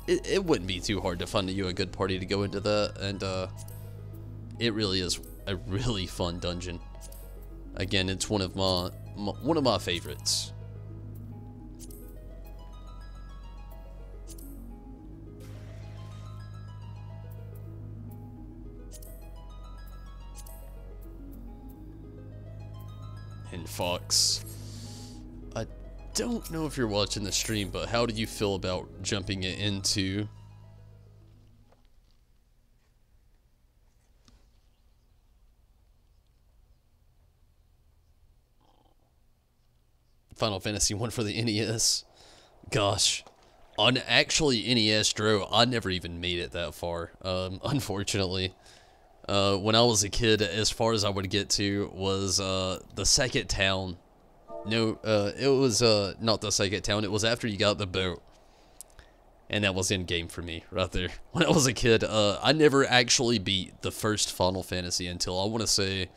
It wouldn't be too hard to find you a good party to go into that, and it really is a really fun dungeon. Again, it's one of my favorites. And Fox, I don't know if you're watching the stream, but how do you feel about jumping it into Final Fantasy 1 for the NES? Gosh, on actually NES Dro, I never even made it that far, unfortunately. When I was a kid, as far as I would get to was the second town. No, it was not the second town. It was after you got the boat. And that was in-game for me, right there. When I was a kid, I never actually beat the first Final Fantasy until, I want to say,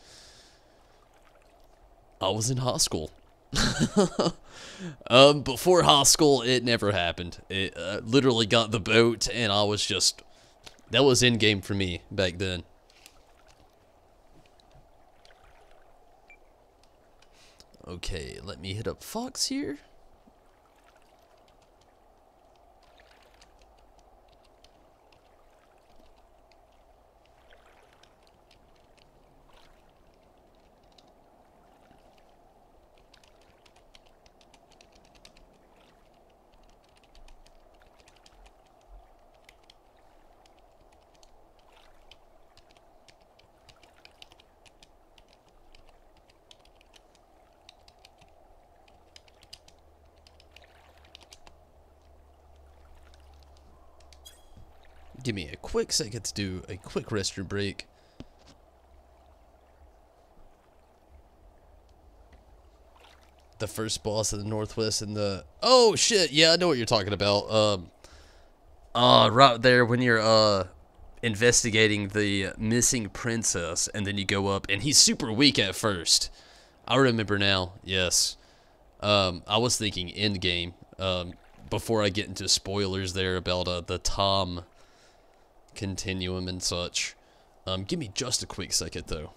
I was in high school. Before high school, it never happened. It literally got the boat, and I was just... That was in-game for me back then. Okay, let me hit up Fox here. Give me a quick second to do a quick restroom break. The first boss of the Northwest and the... Oh, shit. Yeah, I know what you're talking about. Right there when you're, investigating the missing princess, and then you go up, and he's super weak at first. I remember now. Yes. I was thinking endgame. Before I get into spoilers there about, the Tom... continuum and such. Give me just a quick second though.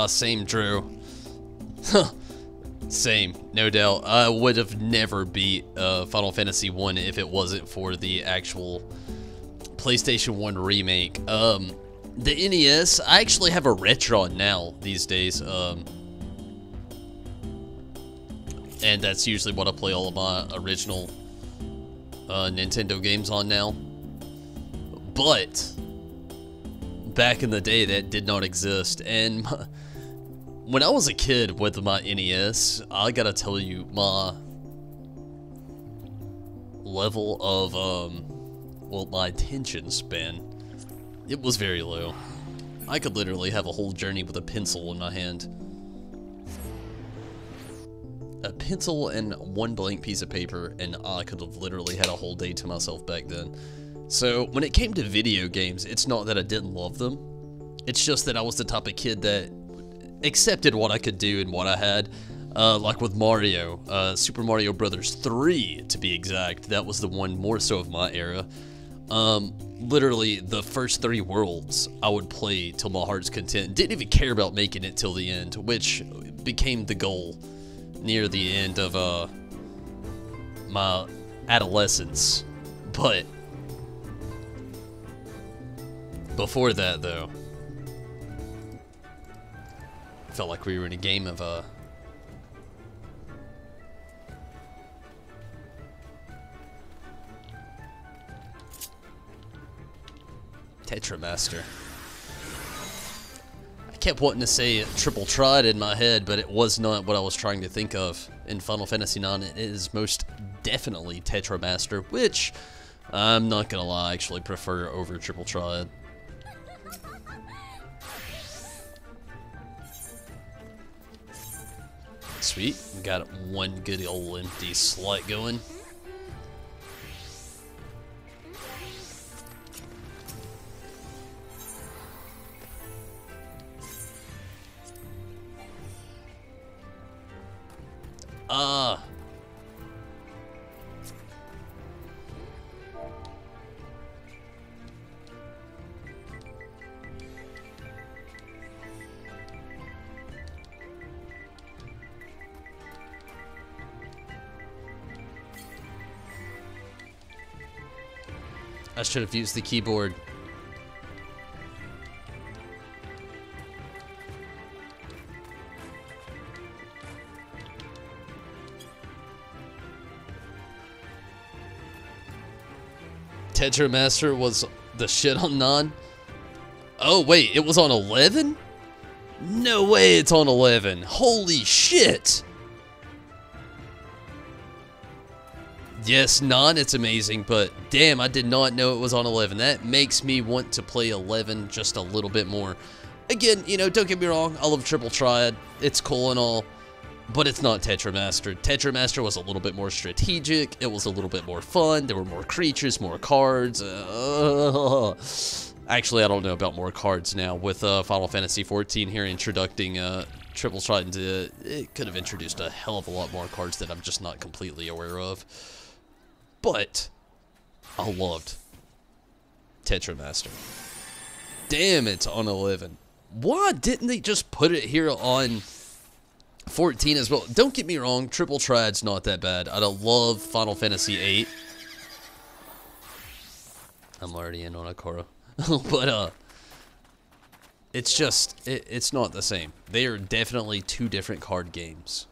Same, Drew. Same, no doubt. I would have never beat Final Fantasy 1 if it wasn't for the actual PlayStation 1 remake. The NES, I actually have a Retron now these days. And that's usually what I play all of my original Nintendo games on now. But back in the day, that did not exist. And when I was a kid with my NES, I gotta tell you, my level of, well, my attention span, it was very low. I could literally have a whole journey with a pencil in my hand. A pencil and one blank piece of paper, and I could have literally had a whole day to myself back then. So, when it came to video games, it's not that I didn't love them. It's just that I was the type of kid that accepted what I could do and what I had. Like with Mario, Super Mario Brothers 3 to be exact. That was the one more so of my era. Literally the first 3 worlds I would play till my heart's content. Didn't even care about making it till the end, which became the goal near the end of my adolescence. But before that, though, felt like we were in a game of Tetramaster. I kept wanting to say triple tried in my head, but it was not what I was trying to think of in Final Fantasy IX. It is most definitely Tetramaster, which I'm not gonna lie, I actually prefer over triple triad. Sweet, got one good old empty slot going. I should have used the keyboard. Tetramaster was the shit on 9? Oh wait, it was on 11? No way it's on 11. Holy shit! Yes, 9, it's amazing, but damn, I did not know it was on 11. That makes me want to play 11 just a little bit more. Again, you know, don't get me wrong, I love Triple Triad. It's cool and all, but it's not Tetramaster. Tetramaster was a little bit more strategic. It was a little bit more fun. There were more creatures, more cards. Actually, I don't know about more cards now. With Final Fantasy XIV here introducing Triple Triad, it could have introduced a hell of a lot more cards that I'm just not completely aware of. But I loved Tetramaster. Damn, it's on 11. Why didn't they just put it here on 14 as well? Don't get me wrong, Triple Triad's not that bad. I love Final Fantasy VIII. I'm already in on Akora. But, it's just, it's not the same. They are definitely two different card games.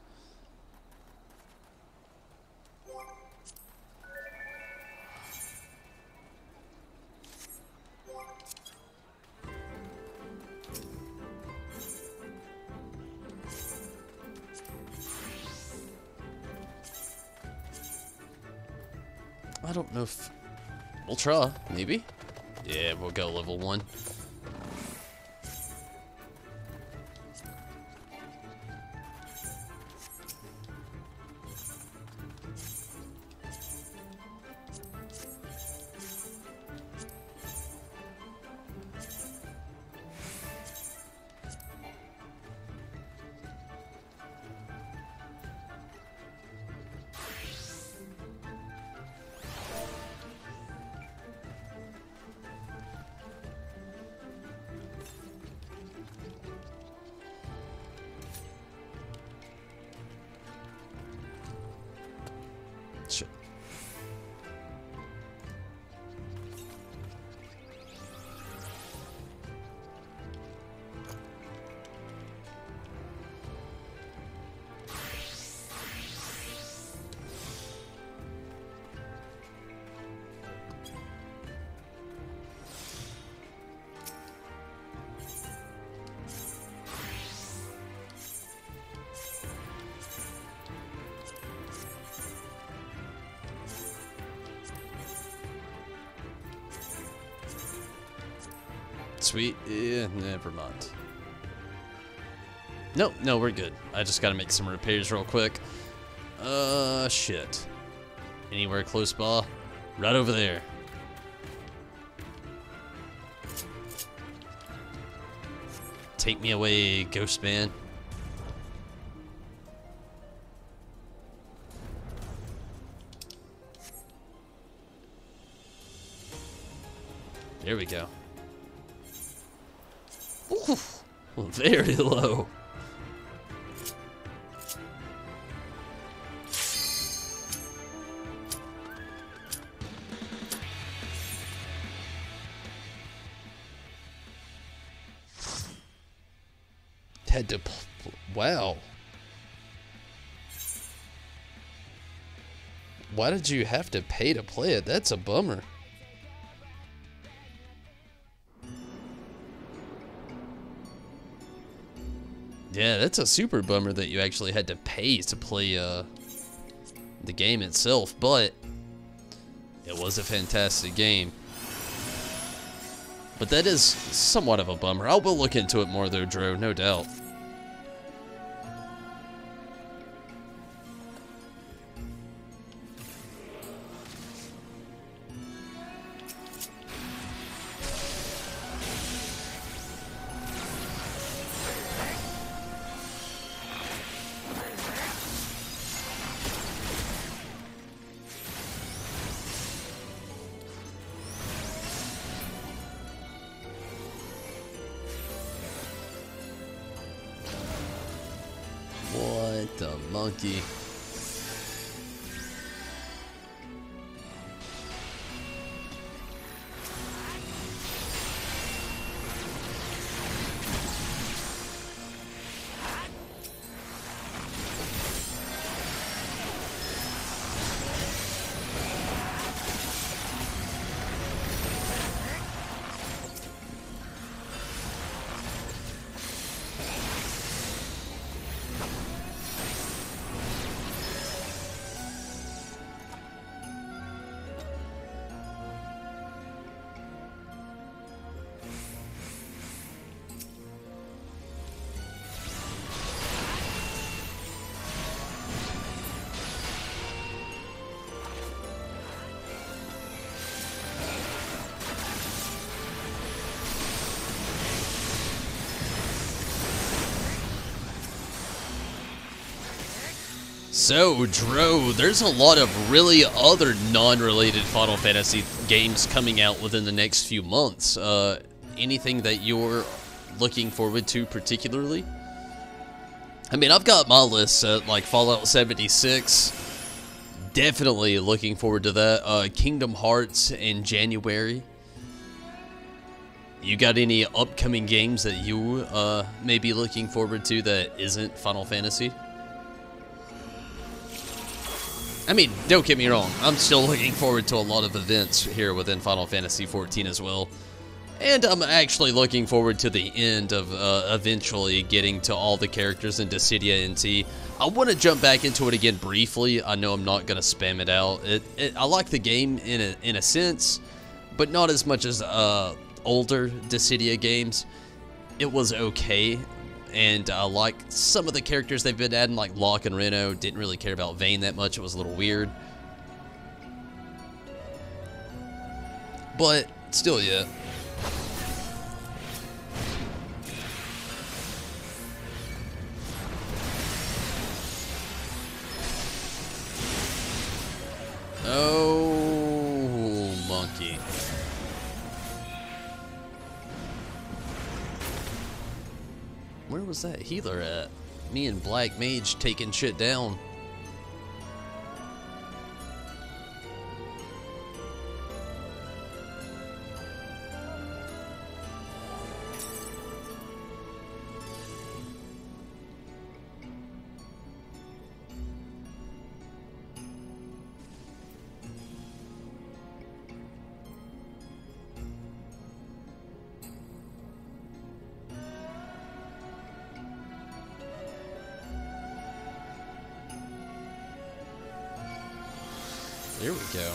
I don't know if... We'll try, maybe? Yeah, we'll go level 1. sweet. Never mind. Nope, no, we're good. I just gotta make some repairs real quick. Shit. Anywhere close by? Right over there. Take me away, Ghost Man. There we go. Ooh, very low. Had to, wow. Why did you have to pay to play it? That's a bummer. Yeah, that's a super bummer that you actually had to pay to play the game itself, but it was a fantastic game. But that is somewhat of a bummer. I will look into it more though, Dro, no doubt. What the monkey? So, Dro, there's a lot of really other non-related Final Fantasy games coming out within the next few months. Anything that you're looking forward to particularly? I mean, I've got my list set, like Fallout 76. Definitely looking forward to that. Kingdom Hearts in January. You got any upcoming games that you may be looking forward to that isn't Final Fantasy? I mean, don't get me wrong, I'm still looking forward to a lot of events here within Final Fantasy XIV as well. And I'm actually looking forward to the end of eventually getting to all the characters in Dissidia NT. I want to jump back into it again briefly. I know I'm not going to spam it out. I like the game in a sense, but not as much as older Dissidia games. It was okay. And I like some of the characters they've been adding, like Locke and Reno. Didn't really care about Vayne that much. It was a little weird. But still, yeah. Oh, monkey. Where was that healer at? Me and Black Mage taking shit down. There we go.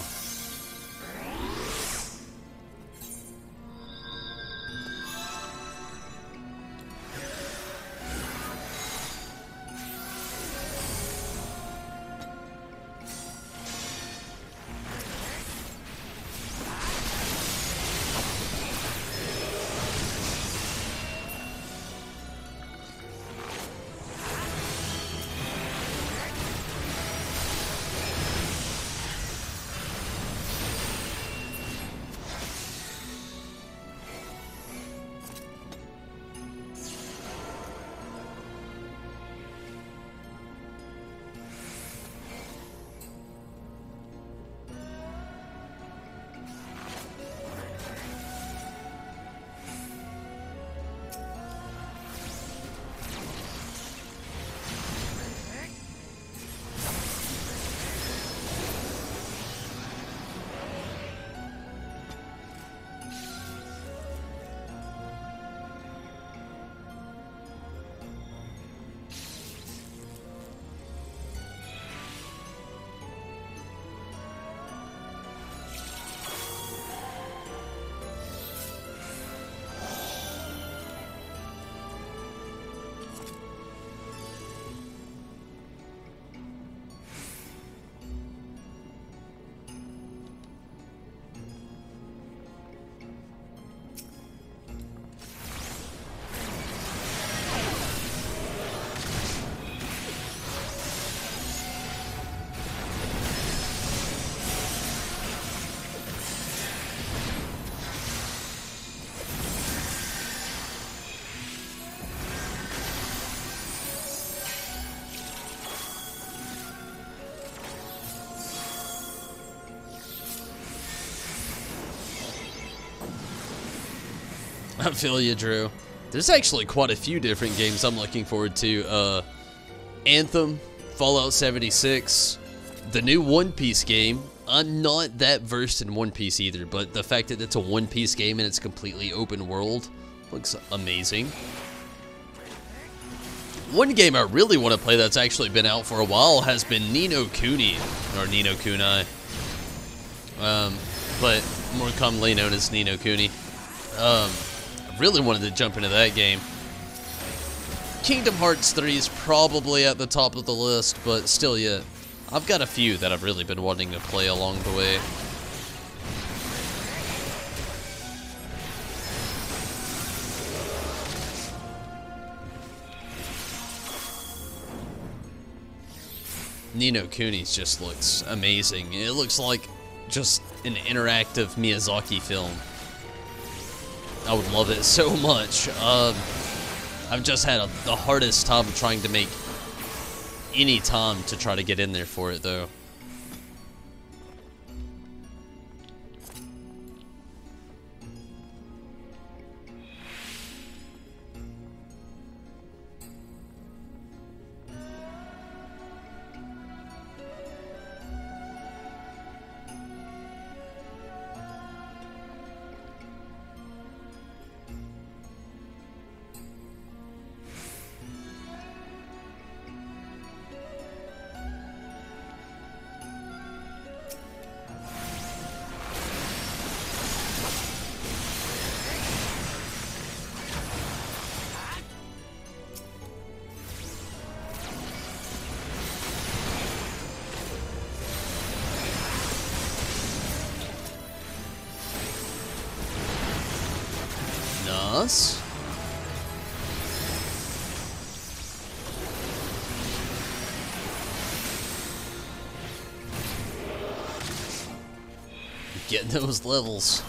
feel you, Drew. There's actually quite a few different games I'm looking forward to. Anthem, Fallout 76, the new One Piece game. I'm not that versed in One Piece either, but the fact that it's a One Piece game and it's completely open world looks amazing. One game I really want to play that's actually been out for a while has been Ni no Kuni, or Ni no Kunai, but more commonly known as Ni no Kuni. I really wanted to jump into that game. Kingdom Hearts 3 is probably at the top of the list, but still yet. I've got a few that I've really been wanting to play along the way. Ni no Kuni just looks amazing. It looks like just an interactive Miyazaki film. I would love it so much. I've just had the hardest time trying to make any time to try to get in there for it, though. Nice. Getting those levels.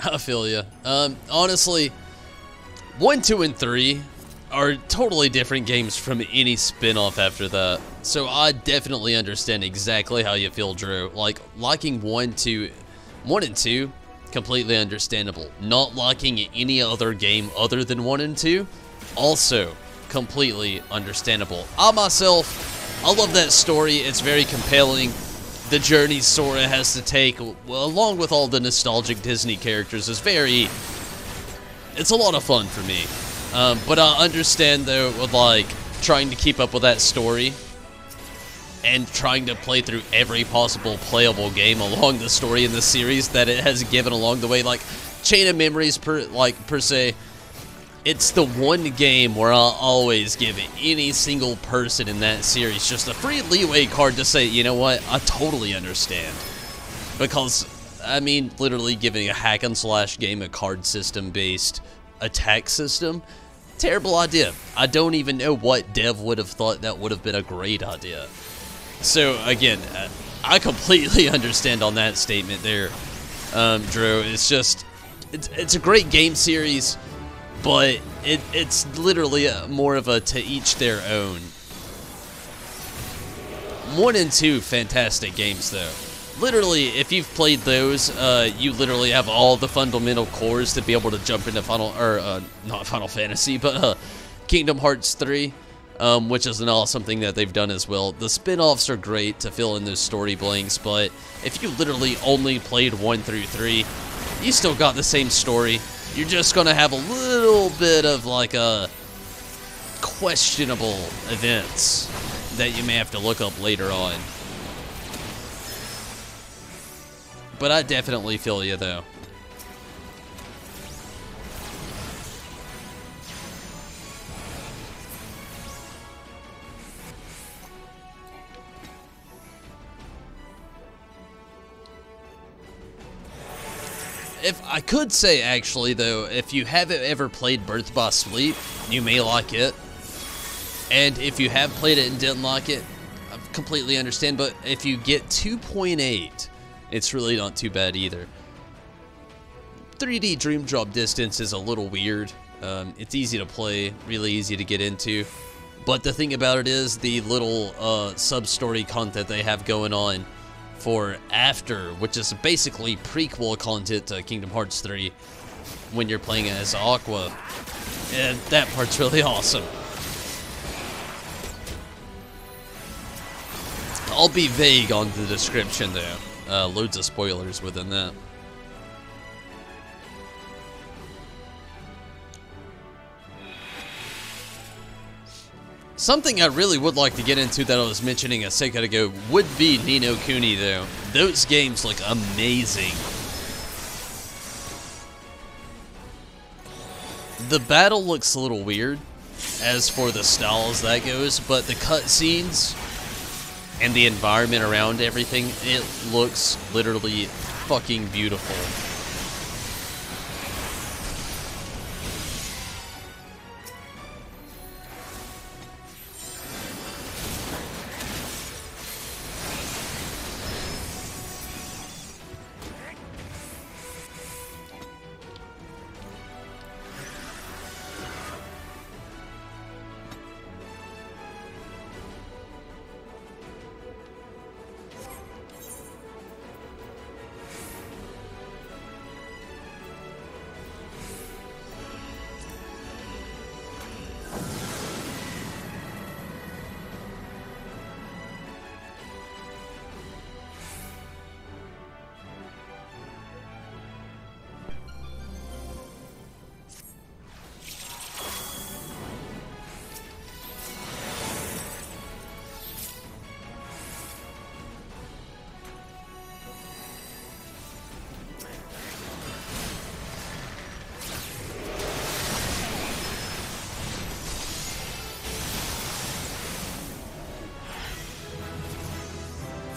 I feel ya. Honestly, 1, 2, and 3 are totally different games from any spin-off after that. So I definitely understand exactly how you feel, Drew. Like, liking 1 and 2, completely understandable. Not liking any other game other than 1 and 2, also completely understandable. I myself, I love that story. It's very compelling. The journey Sora has to take, well, along with all the nostalgic Disney characters, is it's a lot of fun for me. But I understand, though, with, like, trying to keep up with that story and trying to play through every possible playable game along the story in the series that it has given along the way. Like, Chain of Memories, per se, it's the one game where I'll always give any single person in that series just a free leeway card to say, you know what, I totally understand. Because, I mean, literally giving a hack-and-slash game a card system-based attack system, terrible idea. I don't even know what dev would have thought that would have been a great idea. So, again, I completely understand on that statement there, Drew. It's just, it's a great game series, but it's literally more of a to each their own. 1 and 2, fantastic games, though. Literally, if you've played those, you literally have all the fundamental cores to be able to jump into not Final Fantasy, but Kingdom Hearts 3, which is an awesome thing that they've done as well. The spin-offs are great to fill in those story blanks, but if you literally only played 1 through 3, you still got the same story. You're just gonna have a little bit of like a questionable events that you may have to look up later on. But I definitely feel you, though. If I could say, actually, though, if you haven't ever played Birth by Sleep, you may like it. And if you have played it and didn't like it, I completely understand. But if you get 2.8, it's really not too bad either. 3D Dream Drop Distance is a little weird. It's easy to play, really easy to get into. But the thing about it is the little sub-story content they have going on for After, which is basically prequel content to Kingdom Hearts 3 when you're playing as Aqua. And that part's really awesome. I'll be vague on the description though. Loads of spoilers within that. Something I really would like to get into that I was mentioning a second ago would be Ni no Kuni, though. Those games look amazing. The battle looks a little weird, as for the style as that goes, but the cutscenes and the environment around everything, it looks literally fucking beautiful.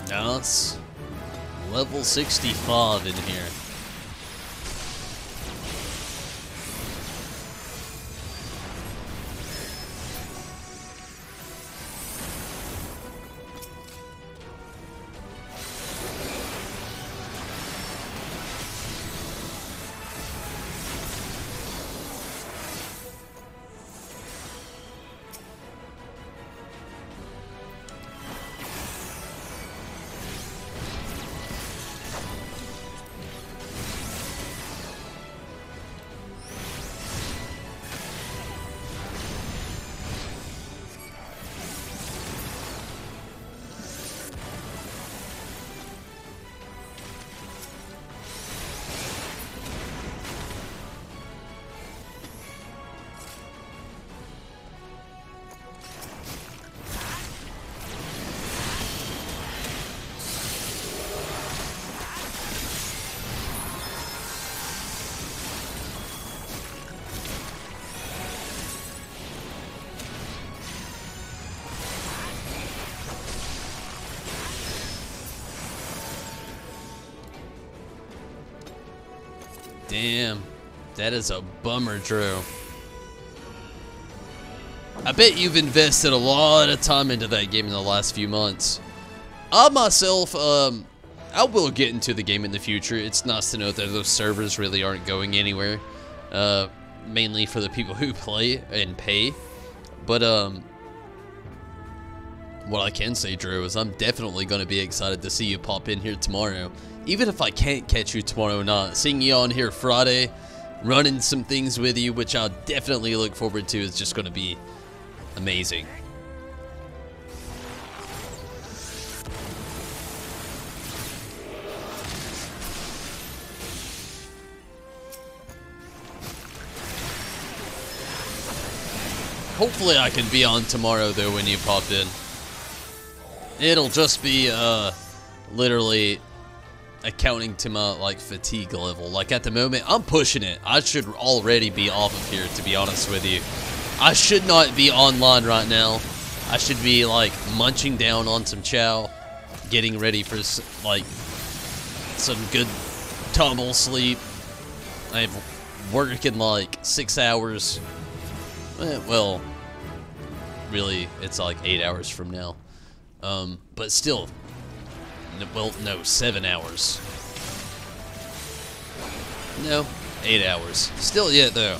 Now it's level 65 in here. Damn, that is a bummer, Drew. I bet you've invested a lot of time into that game in the last few months. I myself, I will get into the game in the future. It's nice to know that those servers really aren't going anywhere. Mainly for the people who play and pay. But, what I can say, Drew, is I'm definitely going to be excited to see you pop in here tomorrow. Even if I can't catch you tomorrow night, seeing you on here Friday, running some things with you, which I'll definitely look forward to, is just going to be amazing. Hopefully I can be on tomorrow though when you pop in. It'll just be literally accounting to my like fatigue level. Like at the moment I'm pushing it. I should already be off of here, to be honest with you. I should not be online right now. I should be like munching down on some chow, getting ready for like some good tumble sleep. I have work in like 6 hours. Well, really, it's like 8 hours from now. But still, well, no, 7 hours. No, 8 hours. Still yet, though.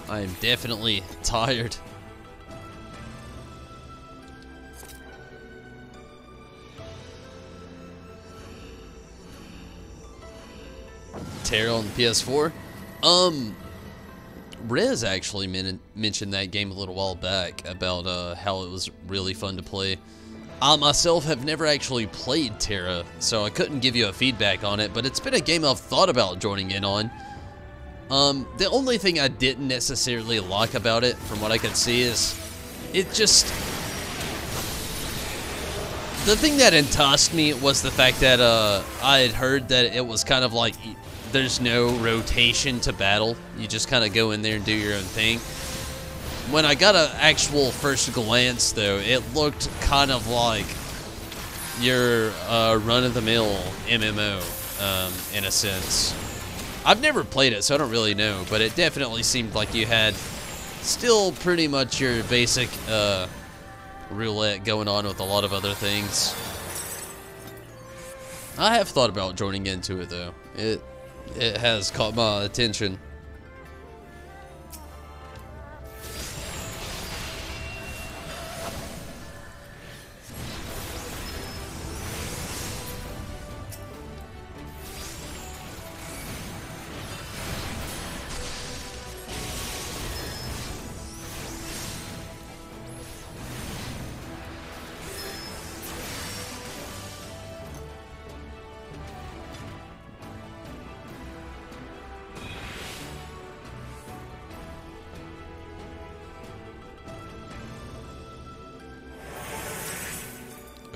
I am definitely tired. Terra on the PS4? Rez actually mentioned that game a little while back about how it was really fun to play. I myself have never actually played Terra, so I couldn't give you a feedback on it, but it's been a game I've thought about joining in on. The only thing I didn't necessarily like about it, from what I could see, is it just... The thing that enticed me was the fact that I had heard that it was kind of like there's no rotation to battle. You just kind of go in there and do your own thing. When I got an actual first glance, though, it looked kind of like your run-of-the-mill MMO, in a sense. I've never played it, so I don't really know, but it definitely seemed like you had still pretty much your basic roulette going on with a lot of other things. I have thought about joining into it, though. It has caught my attention.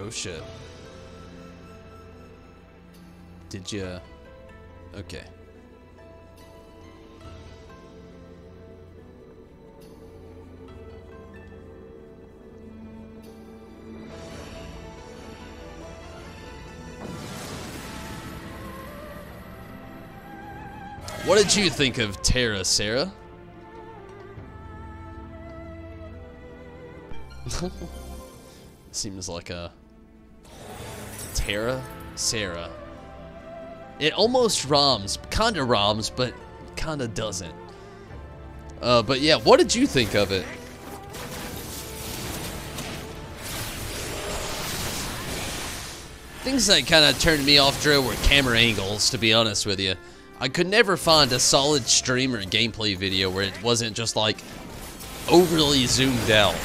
Oh shit. Did you? Okay. What did you think of Terra, Sarah? Seems like a Terra, Sarah. It almost rhymes, kinda rhymes, but kinda doesn't. But yeah, what did you think of it? Things that kinda turned me off, Drew, were camera angles, to be honest with you. I could never find a solid stream or gameplay video where it wasn't just like overly zoomed out.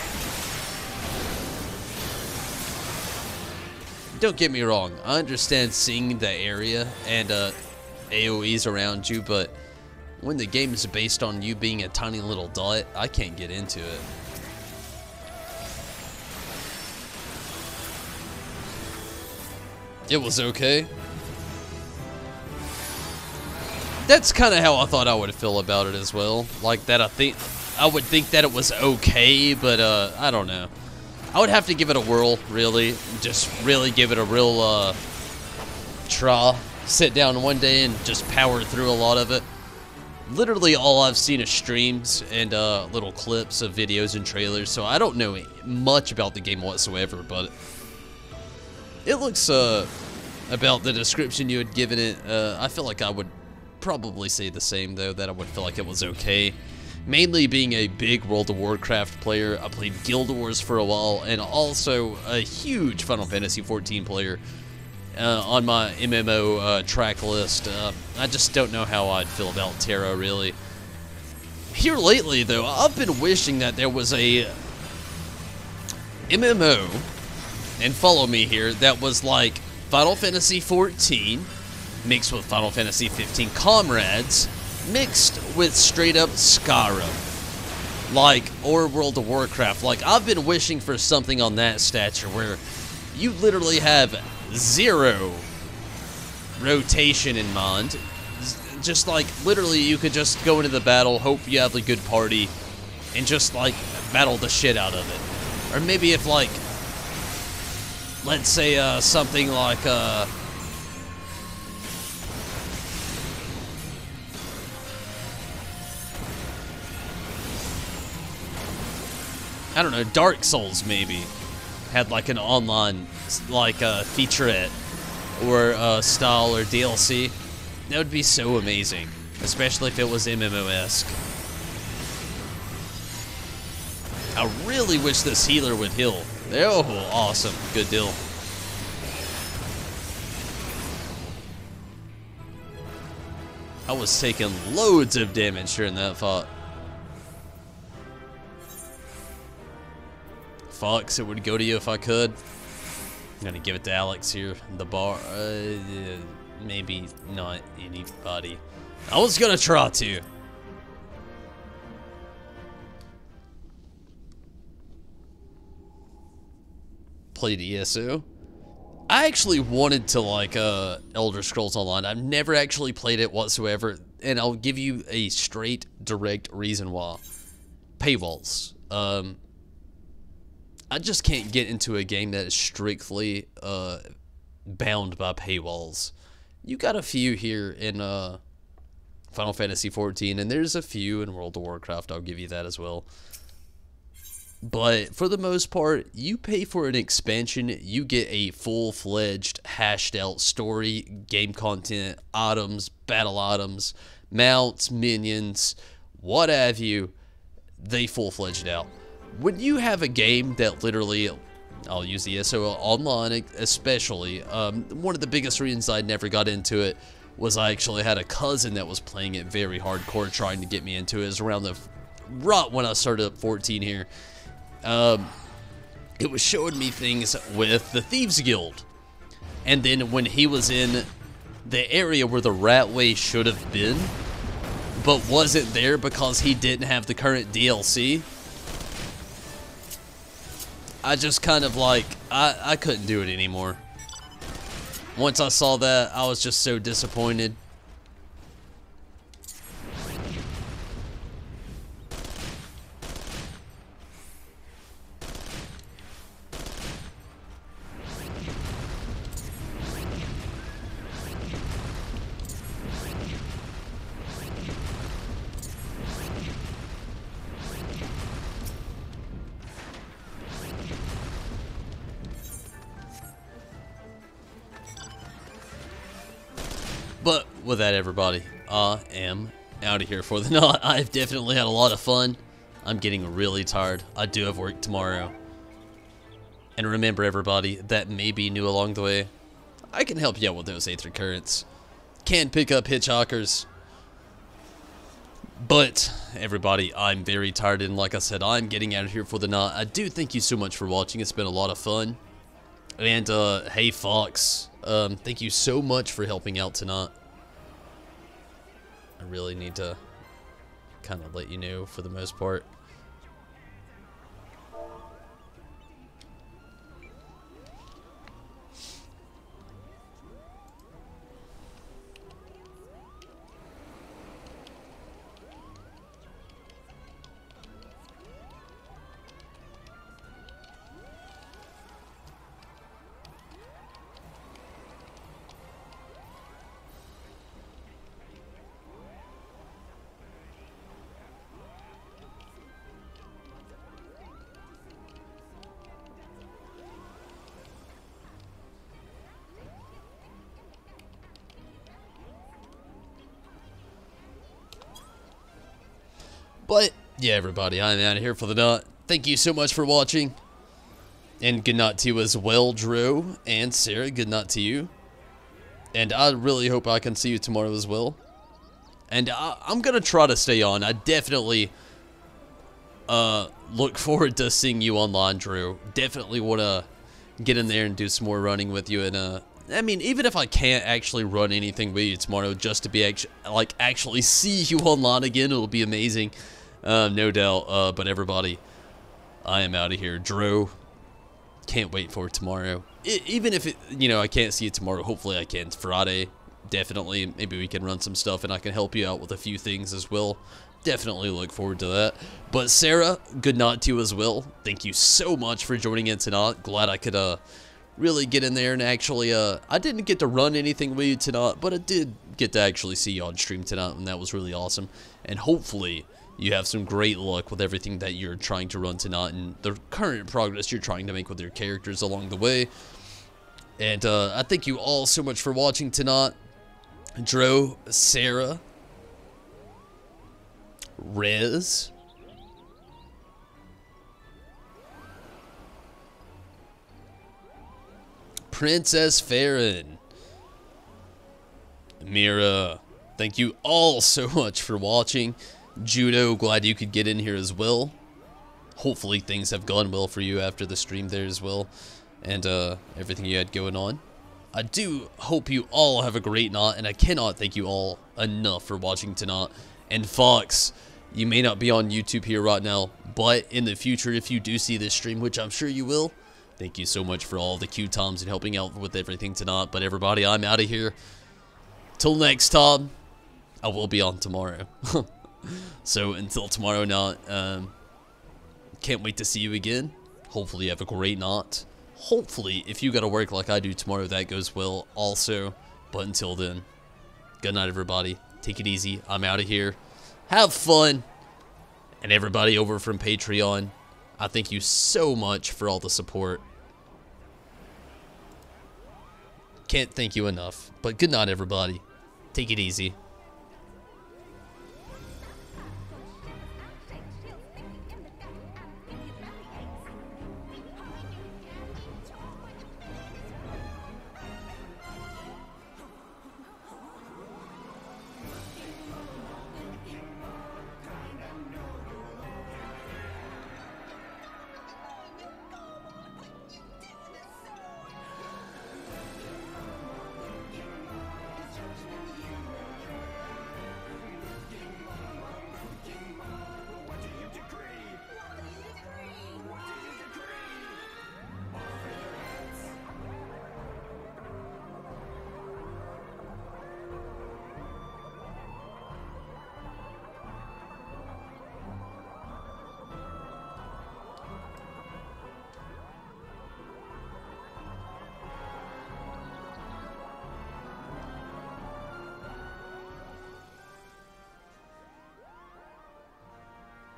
Don't get me wrong, I understand seeing the area and AoEs around you, but when the game is based on you being a tiny little dot, I can't get into it. It was okay. That's kind of how I thought I would feel about it as well. Like that, I would think that it was okay, but I don't know. I would have to give it a whirl, really. Just really give it a real try. Sit down one day and just power through a lot of it. Literally all I've seen is streams and little clips of videos and trailers, so I don't know much about the game whatsoever, but it looks, about the description you had given it, I feel like I would probably say the same, though, that I would feel like it was okay. Mainly being a big World of Warcraft player, I played Guild Wars for a while, and also a huge Final Fantasy XIV player on my MMO track list. I just don't know how I'd feel about Terra, really. Here lately, though, I've been wishing that there was a MMO, and follow me here, that was like Final Fantasy XIV mixed with Final Fantasy XV Comrades mixed with straight up Skyrim, like, or World of Warcraft. Like, I've been wishing for something on that stature where you literally have zero rotation in mind. Just like, literally, you could just go into the battle, hope you have a good party, and just like battle the shit out of it. Or maybe if, like, let's say something like I don't know, Dark Souls maybe had like an online like featurette or style or DLC. That would be so amazing, especially if it was MMO-esque. I really wish this healer would heal. Oh, awesome. Good deal. I was taking loads of damage during that fight. Fox, it would go to you if I could. I'm gonna give it to Alex here. The bar, maybe not anybody. I was gonna try to. Played ESO. I actually wanted to like Elder Scrolls Online. I've never actually played it whatsoever, and I'll give you a straight, direct reason why. Paywalls. I just can't get into a game that is strictly bound by paywalls. You got a few here in Final Fantasy XIV, and there's a few in World of Warcraft. I'll give you that as well. But for the most part, you pay for an expansion, you get a full-fledged, hashed-out story, game content, items, battle items, mounts, minions, what have you. They full-fledged out. When you have a game that literally, I'll use the ESO Online especially, one of the biggest reasons I never got into it was I actually had a cousin that was playing it very hardcore, trying to get me into it. It was around the rut when I started at 14 here. It was showing me things with the Thieves Guild. And then when he was in the area where the Ratway should have been, but wasn't there because he didn't have the current DLC, I just kind of like, I couldn't do it anymore. Once I saw that, I was just so disappointed. But with that, everybody, I am out of here for the night. I've definitely had a lot of fun. I'm getting really tired. I do have work tomorrow. And remember, everybody, that may be new along the way, I can help you out with those Aether Currents. Can pick up hitchhikers. But, everybody, I'm very tired, and like I said, I'm getting out of here for the night. I do thank you so much for watching. It's been a lot of fun. And, hey, Fox, thank you so much for helping out tonight. I really need to kind of let you know for the most part. But, yeah, everybody, I'm out of here for the night. Thank you so much for watching. And good night to you as well, Drew and Sarah. Good night to you. And I really hope I can see you tomorrow as well. And I'm going to try to stay on. I definitely look forward to seeing you online, Drew. Definitely want to get in there and do some more running with you and I mean, even if I can't actually run anything with you tomorrow, just to be actually see you online again, it'll be amazing, no doubt. But everybody, I am out of here. Dro, can't wait for tomorrow. Even if I can't see you tomorrow, hopefully I can Friday. Definitely, maybe we can run some stuff and I can help you out with a few things as well. Definitely look forward to that. But Sarah, good night to you as well. Thank you so much for joining in tonight. Glad I could really get in there and actually I didn't get to run anything with you tonight, but I did get to actually see you on stream tonight, and that was really awesome. And hopefully you have some great luck with everything that you're trying to run tonight and the current progress you're trying to make with your characters along the way. And I thank you all so much for watching tonight. Dro, Sarah, Rez, Princess Farron, Mira, thank you all so much for watching. Judo, glad you could get in here as well. Hopefully things have gone well for you after the stream there as well, and everything you had going on. I do hope you all have a great night, and I cannot thank you all enough for watching tonight. And Fox, you may not be on YouTube here right now, but in the future, if you do see this stream, which I'm sure you will, thank you so much for all the cute times and helping out with everything tonight. But everybody, I'm out of here. Till next time, I will be on tomorrow. So until tomorrow night, can't wait to see you again. Hopefully you have a great night. Hopefully, if you got to work like I do tomorrow, that goes well also. But until then, good night, everybody. Take it easy. I'm out of here. Have fun. And everybody over from Patreon, I thank you so much for all the support. Can't thank you enough. But good night, everybody. Take it easy.